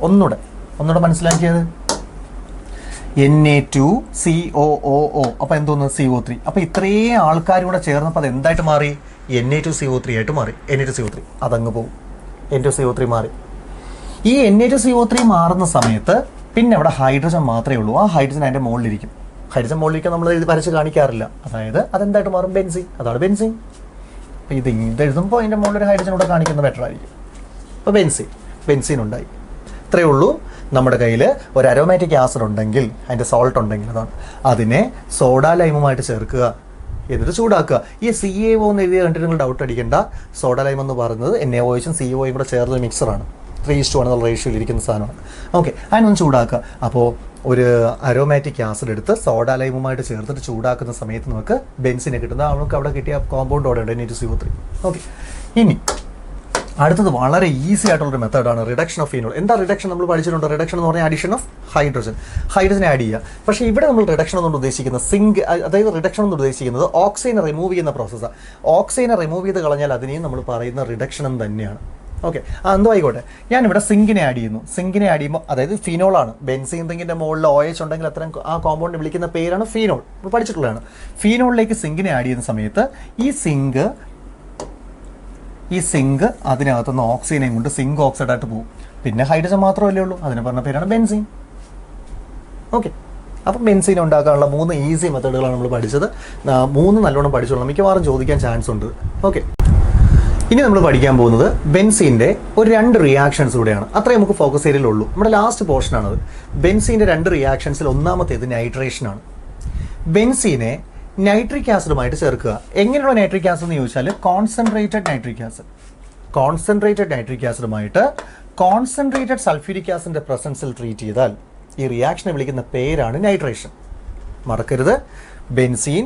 Speaker 1: ഒന്നുകൂടെ മനസ്സിലാക്കിയത്. Na2COOO. അപ്പോൾ എന്തോന്ന്? CO3. അപ്പോൾ ഇത്രയും ആൾക്കാർ കൂടെ ചേർന്നപ്പോൾ അത് എന്തായിട്ട് മാറി? Na2CO3 ആയിട്ട് മാറി. Na2CO3 അതങ്ങ് പോകും. N2CO3 മാറി. ഈ Na2CO3 മാറുന്ന സമയത്ത് പിന്നെ അവിടെ ഹൈഡ്രജൻ മാത്രമേ ഉള്ളൂ. ആ ഹൈഡ്രജൻ അതിൻ്റെ മുകളിലിരിക്കും. ഹൈഡ്രജൻ മുകളിലേക്ക് നമ്മൾ ഇത് വരച്ച് കാണിക്കാറില്ല. അതായത് അതെന്തായിട്ട് മാറും? ബെൻസീൻ. അതാണ് ബെൻസീൻ. അപ്പോൾ ഇത് എഴുതുമ്പോൾ അതിൻ്റെ മുകളിലൊരു ഹൈഡ്രജൻ കൂടെ കാണിക്കുന്നത് ബെറ്റർ ആയിരിക്കും. അപ്പോൾ ബെൻസീൻ ഉണ്ടായി. ഇത്രയേ ഉള്ളൂ. നമ്മുടെ കയ്യിൽ ഒരു അരോമാറ്റിക് ആസിഡ് ഉണ്ടെങ്കിൽ, അതിൻ്റെ സോൾട്ട് ഉണ്ടെങ്കിൽ, അതാണ് അതിനെ സോഡ ലൈമുമായിട്ട് ചേർക്കുക, എന്നിട്ട് ചൂടാക്കുക. ഈ CaO എന്ന് എഴുതിയ കണ്ടിട്ട് നിങ്ങൾ ഡൗട്ട് അടിക്കേണ്ട. സോഡ ലൈം എന്ന് പറയുന്നത് NaOHും COയും കൂടെ ചേർന്ന മിക്സറാണ്. 3:1 എന്നുള്ള റേഷ്യോയിൽ ഇരിക്കുന്ന സാധനമാണ്. ഓക്കെ, അതിനൊന്ന് ചൂടാക്കുക. അപ്പോൾ ഒരു അരോമാറ്റിക് ആസിഡ് എടുത്ത് സോഡ ലൈമുമായിട്ട് ചേർത്തിട്ട് ചൂടാക്കുന്ന സമയത്ത് നമുക്ക് ബെൻസിനെ കിട്ടുന്നത് നമുക്ക് അവിടെ കിട്ടിയ കോമ്പൗണ്ട് അവിടെ ഉണ്ട്, Na2CO3. ഓക്കെ, ഇനി അടുത്തത് വളരെ ഈസി ആയിട്ടുള്ളൊരു മെത്തേഡാണ് റിഡക്ഷൻ ഓഫ് ഫീനോൾ. എന്താ റിഡക്ഷൻ? നമ്മൾ പഠിച്ചിട്ടുണ്ട്. റിഡക്ഷൻ എന്ന് പറഞ്ഞാൽ അഡീഷൻ ഓഫ് ഹൈഡ്രജൻ ആഡ് ചെയ്യുക. പക്ഷേ ഇവിടെ നമ്മൾ റിഡക്ഷൻ എന്നുകൊണ്ട് ഉദ്ദേശിക്കുന്നത് അതായത് റിഡക്ഷൻ എന്ന് ഉദ്ദേശിക്കുന്നത് ഓക്സിജനെ റിമൂവ് ചെയ്യുന്ന പ്രോസസ്സാണ്. ഓക്സിജനെ റിമൂവ് ചെയ്ത് കളഞ്ഞാൽ അതിനെയും നമ്മൾ പറയുന്ന റിഡക്ഷൻ എന്ന് തന്നെയാണ്. ഓക്കെ, എന്തോ ആയിക്കോട്ടെ. ഞാനിവിടെ സിങ്കിനെ ആഡ് ചെയ്യുന്നു. സിങ്കിനെ ആഡ് ചെയ്യുമ്പോൾ, അതായത് ഫിനോളാണ്. ബെൻസീൻ റിങ്ങിൻ്റെ മുകളിൽ OH ഉണ്ടെങ്കിൽ അത്തരം ആ കോമ്പൗണ്ടിനെ വിളിക്കുന്ന പേരാണ് ഫീനോൾ. നമ്മൾ പഠിച്ചിട്ടുള്ളതാണ്. ഫീനോളിലേക്ക് സിങ്കിനെ ആഡ് ചെയ്യുന്ന സമയത്ത് ഈ സിങ്ക് അതിനകത്തുനിന്ന് ഓക്സിജനെയും കൊണ്ട് സിങ്ക് ഓക്സൈഡായിട്ട് പോകും. പിന്നെ ഹൈഡ്രജൻ മാത്രമല്ലേ ഉള്ളൂ. അതിന് പറഞ്ഞ പേരാണ് ബെൻസീൻ. ഓക്കെ, അപ്പം ബെൻസീൻ ഉണ്ടാക്കാനുള്ള 3 ഈസി മെത്തേഡുകളാണ് നമ്മൾ പഠിച്ചത്. 3 നല്ലോണം പഠിച്ചോളാം. മിക്കവാറും ചോദിക്കാൻ ചാൻസ് ഉണ്ട്. ഓക്കെ, ഇനി നമ്മൾ പഠിക്കാൻ പോകുന്നത് ബെൻസീൻ്റെ ഒരു 2 റിയാക്ഷൻസ് കൂടെയാണ്. അത്രയും നമുക്ക് ഫോക്കസ് ഏരിയയിലുള്ളൂ. നമ്മുടെ ലാസ്റ്റ് പോർഷനാണത്. ബെൻസീൻ്റെ 2 റിയാക്ഷൻസിൽ ഒന്നാമത്തേത് നൈട്രേഷനാണ്. ബെൻസീനെ നൈട്രിക് ആസിഡുമായിട്ട് ചേർക്കുക. എങ്ങനെയുള്ള നൈട്രിക് ആസിഡ് എന്ന് ചോദിച്ചാൽ കോൺസെൻട്രേറ്റഡ് നൈട്രിക് ആസിഡുമായിട്ട് കോൺസെൻട്രേറ്റഡ് സൾഫ്യൂരിക് ആസിഡിൻ്റെ പ്രസൻസിൽ ട്രീറ്റ് ചെയ്താൽ ഈ റിയാക്ഷനെ വിളിക്കുന്ന പേരാണ് നൈട്രേഷൻ. മറക്കരുത്. Benzene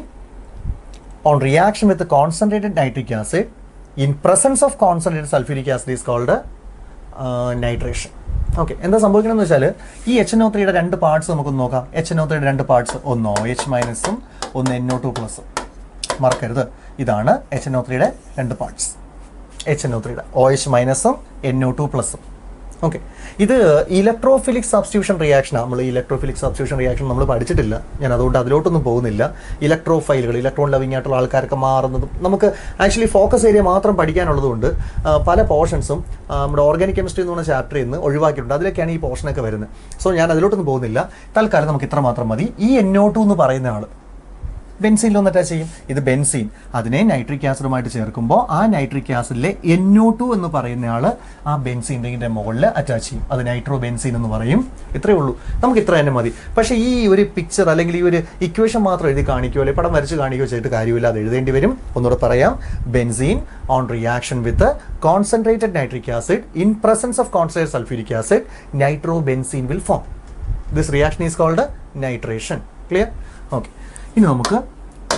Speaker 1: on reaction with concentrated nitric acid in presence of concentrated sulphuric acid is called nitration. Okay, എന്താ സംഭവിക്കണമെന്ന് വെച്ചാൽ ഈ HNO3യുടെ 2 പാർട്സ് നമുക്കൊന്ന് നോക്കാം. HNO3യുടെ 2 പാർട്സ്, ഒന്ന് OH- ഒന്ന് NO2+. മറക്കരുത്, ഇതാണ് HNO3യുടെ 2 പാർട്സ്. HNO3യുടെ OH- NO2+. ഓക്കെ, ഇത് ഇലക്ട്രോഫിലിക് സബ്സ്റ്റിറ്റ്യൂഷൻ റിയാക്ഷനാണ്. നമ്മൾ ഇലക്ട്രോഫിലിക് സബ്സ്റ്റിറ്റ്യൂഷൻ റിയാക്ഷൻ നമ്മൾ പഠിച്ചിട്ടില്ല, ഞാൻ അതുകൊണ്ട് അതിലോട്ടൊന്നും പോകുന്നില്ല. ഇലക്ട്രോഫൈലുകൾ, ഇലക്ട്രോൺ ലവിങ് ആയിട്ടുള്ള ആൾക്കാരൊക്കെ മാറുന്നതും നമുക്ക് ആക്ച്വലി ഫോക്കസ് ഏരിയ മാത്രം പഠിക്കാനുള്ളതുകൊണ്ട് പല പോർഷൻസും നമ്മുടെ ഓർഗാനിക് കെമിസ്ട്രി എന്ന് പറഞ്ഞ ചാപ്റ്ററിൽ നിന്ന് ഒഴിവാക്കിയിട്ടുണ്ട്. അതിലൊക്കെയാണ് ഈ പോർഷനൊക്കെ വരുന്നത്. സോ ഞാൻ അതിലോട്ടൊന്നും പോകുന്നില്ല. തൽക്കാലം നമുക്ക് ഇത്ര മാത്രം മതി. ഈ NO2 എന്ന് പറയുന്ന ആൾ ബെൻസീനിലൊന്ന് അറ്റാച്ച് ചെയ്യും. ഇത് ബെൻസീൻ, അതിനെ നൈട്രിക് ആസിഡുമായിട്ട് ചേർക്കുമ്പോൾ ആ നൈട്രിക് ആസിഡിലെ NO2 എന്ന് പറയുന്ന ആൾ ആ ബെൻസീൻ റിങ്ങിൻ്റെ മുകളിൽ അറ്റാച്ച് ചെയ്യും. അത് നൈട്രോ ബെൻസീൻ എന്ന് പറയും. ഇത്രയേ ഉള്ളൂ, നമുക്ക് ഇത്ര തന്നെ മതി. പക്ഷേ ഈ ഒരു പിക്ചർ അല്ലെങ്കിൽ ഈ ഒരു ഇക്വേഷൻ മാത്രം എഴുതി കാണിക്കുകയോ അല്ലെങ്കിൽ പടം വരച്ച് കാണിക്കുകയോ ചെയ്തിട്ട് കാര്യമില്ല, അത് എഴുതേണ്ടി വരും. ഒന്നുകൂടെ പറയാം. Benzene on reaction with concentrated nitric acid in presence of concentrated sulphuric acid, nitro benzene will form. This reaction is called nitration. Clear? Okay, ഇനി നമുക്ക്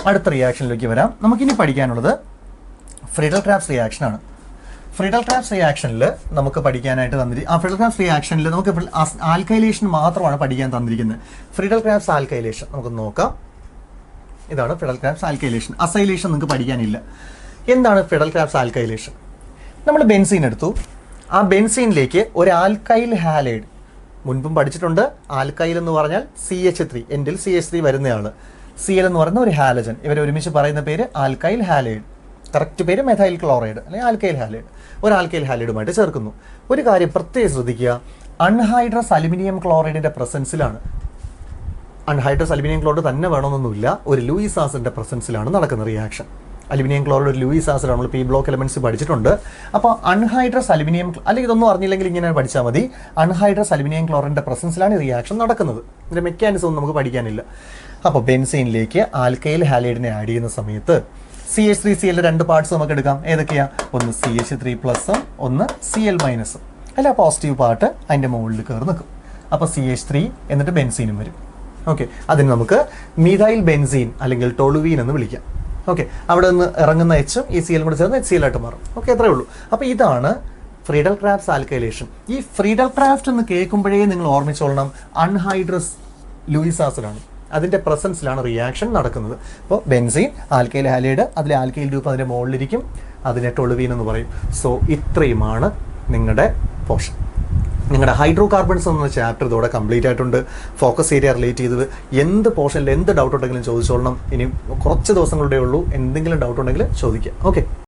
Speaker 1: അടുത്ത റിയാക്ഷനിലേക്ക് വരാം. നമുക്കിനി പഠിക്കാനുള്ളത് ഫ്രീഡൽ ക്രാഫ്റ്റ്സ് റിയാക്ഷനാണ്. ഫ്രീഡൽ ക്രാഫ്റ്റ്സ് റിയാക്ഷനിൽ നമുക്ക് പഠിക്കാനായിട്ട് ഫ്രീഡൽ ക്രാഫ്റ്റ്സ് റിയാക്ഷനിൽ നമുക്ക് ആൽക്കൈലേഷൻ മാത്രമാണ് പഠിക്കാൻ തന്നിരിക്കുന്നത്. ഫ്രീഡൽ ക്രാഫ്റ്റ്സ് ആൽക്കൈലേഷൻ നമുക്ക് നോക്കാം. ഇതാണ് ഫ്രീഡൽ ക്രാഫ്റ്റ്സ് ആൽക്കൈലേഷൻ. അസൈലേഷൻ നിങ്ങൾക്ക് പഠിക്കാനില്ല. എന്താണ് ഫ്രീഡൽ ക്രാഫ്റ്റ്സ് ആൽക്കൈലേഷൻ? നമ്മൾ ബെൻസീൻ എടുത്തു. ആ ബെൻസീനിലേക്ക് ഒരു ആൽക്കൈൽ ഹാലൈഡ്, മുൻപും പഠിച്ചിട്ടുണ്ട്. ആൽക്കൈൽ എന്ന് പറഞ്ഞാൽ CH3, എൻഡിൽ CH3 വരുന്നയാൾ. Cl എന്ന് പറയുന്ന ഒരു ഹാലജൻ. ഇവരെ ഒരുമിച്ച് പറയുന്ന പേര് ആൽക്കൈൽ ഹാലൈഡ്. കറക്റ്റ് പേര് മെഥൈൽ ക്ലോറൈഡ് അല്ലെങ്കിൽ ആൽക്കൈൽ ഹാലൈഡ്. ഒരു ആൽക്കൈൽ ഹാലൈഡുമായിട്ട് ചേർക്കുന്നു. ഒരു കാര്യം പ്രത്യേകം ശ്രദ്ധിക്കുക, അൺഹൈഡ്രസ് അലുമിനിയം ക്ലോറൈഡിൻ്റെ പ്രസൻസിലാണ്. അൺഹൈഡ്രസ് അലുമിനിയം ക്ലോറൈഡ് തന്നെ വേണമെന്നൊന്നുമില്ല, ഒരു ലൂയിസ് ആസിഡിൻ്റെ പ്രസൻസിലാണ് നടക്കുന്ന റിയാക്ഷൻ. അലുമിനിയം ക്ലോറൈഡ് ഒരു ലൂയിസ് ആസിഡ്, നമ്മൾ P ബ്ലോക്ക് എലമെന്റ്സ് പഠിച്ചിട്ടുണ്ട്. അപ്പോൾ അൺഹൈഡ്രസ് അലുമിനിയം, അല്ലെങ്കിൽ ഇതൊന്നും അറിഞ്ഞില്ലെങ്കിൽ ഇങ്ങനെ പഠിച്ചാൽ മതി. അൺഹൈഡ്രസ് അലുമിനിയം ക്ലോറൈഡിൻ്റെ പ്രസൻസിലാണ് ഈ റിയാക്ഷൻ നടക്കുന്നത്. ഇതിൻ്റെ മെക്കാനിസം ഒന്നും നമുക്ക് പഠിക്കാനില്ല. അപ്പോൾ ബെൻസീനിലേക്ക് ആൽക്കൈൽ ഹാലൈഡിനെ ആഡ് ചെയ്യുന്ന സമയത്ത് CH3Cl 2 പാർട്സ് നമുക്ക് എടുക്കാം. ഏതൊക്കെയാണ്? ഒന്ന് CH3+, ഒന്ന് Cl-. അല്ല, പോസിറ്റീവ് പാർട്ട് അതിൻ്റെ മുകളിൽ കയറി നിൽക്കും. അപ്പോൾ CH3 എന്നിട്ട് ബെൻസീനും വരും. ഓക്കെ, അതിന് നമുക്ക് മീഥൈൽ ബെൻസീൻ അല്ലെങ്കിൽ ടൊളുവീൻ എന്ന് വിളിക്കാം. ഓക്കെ, അവിടെ നിന്ന് ഇറങ്ങുന്ന H ഈ Cl കൂടെ ചേർന്ന് HCl ആയിട്ട് മാറും. ഓക്കെ, അത്രയേ ഉള്ളൂ. അപ്പോൾ ഇതാണ് ഫ്രീഡൽ ക്രാഫ്റ്റ്സ് ആൽക്കൈലേഷൻ. ഈ ഫ്രീഡൽ ക്രാഫ്റ്റ് എന്ന് കേൾക്കുമ്പോഴേ നിങ്ങൾ ഓർമ്മിച്ചോളണം, അൺഹൈഡ്രസ് ലൂയിസ് ആസിഡാണ്, അതിൻ്റെ പ്രസൻസിലാണ് റിയാക്ഷൻ നടക്കുന്നത്. അപ്പോൾ ബെൻസീൻ, ആൽക്കൈൽ ഹാലൈഡ്, അതിലെ ആൽക്കൈൽ ഗ്രൂപ്പ് അതിൻ്റെ മുകളിലിരിക്കും, അതിനെ ടൊളുവീൻ എന്ന് പറയും. സോ ഇത്രയുമാണ് നിങ്ങളുടെ പോർഷൻ. നിങ്ങളുടെ ഹൈഡ്രോ കാർബൺസ് എന്ന ചാപ്റ്റർ ഇതോടെ കംപ്ലീറ്റ് ആയിട്ടുണ്ട്. ഫോക്കസ് ഏരിയ റിലേറ്റ് ചെയ്തത് എന്ത് പോർഷനിൽ എന്ത് ഡൗട്ട് ഉണ്ടെങ്കിലും ചോദിച്ചോളണം. ഇനി കുറച്ച് ദിവസങ്ങളുടെ ഉള്ളൂ. എന്തെങ്കിലും ഡൗട്ട് ഉണ്ടെങ്കിൽ ചോദിക്കാം. ഓക്കെ.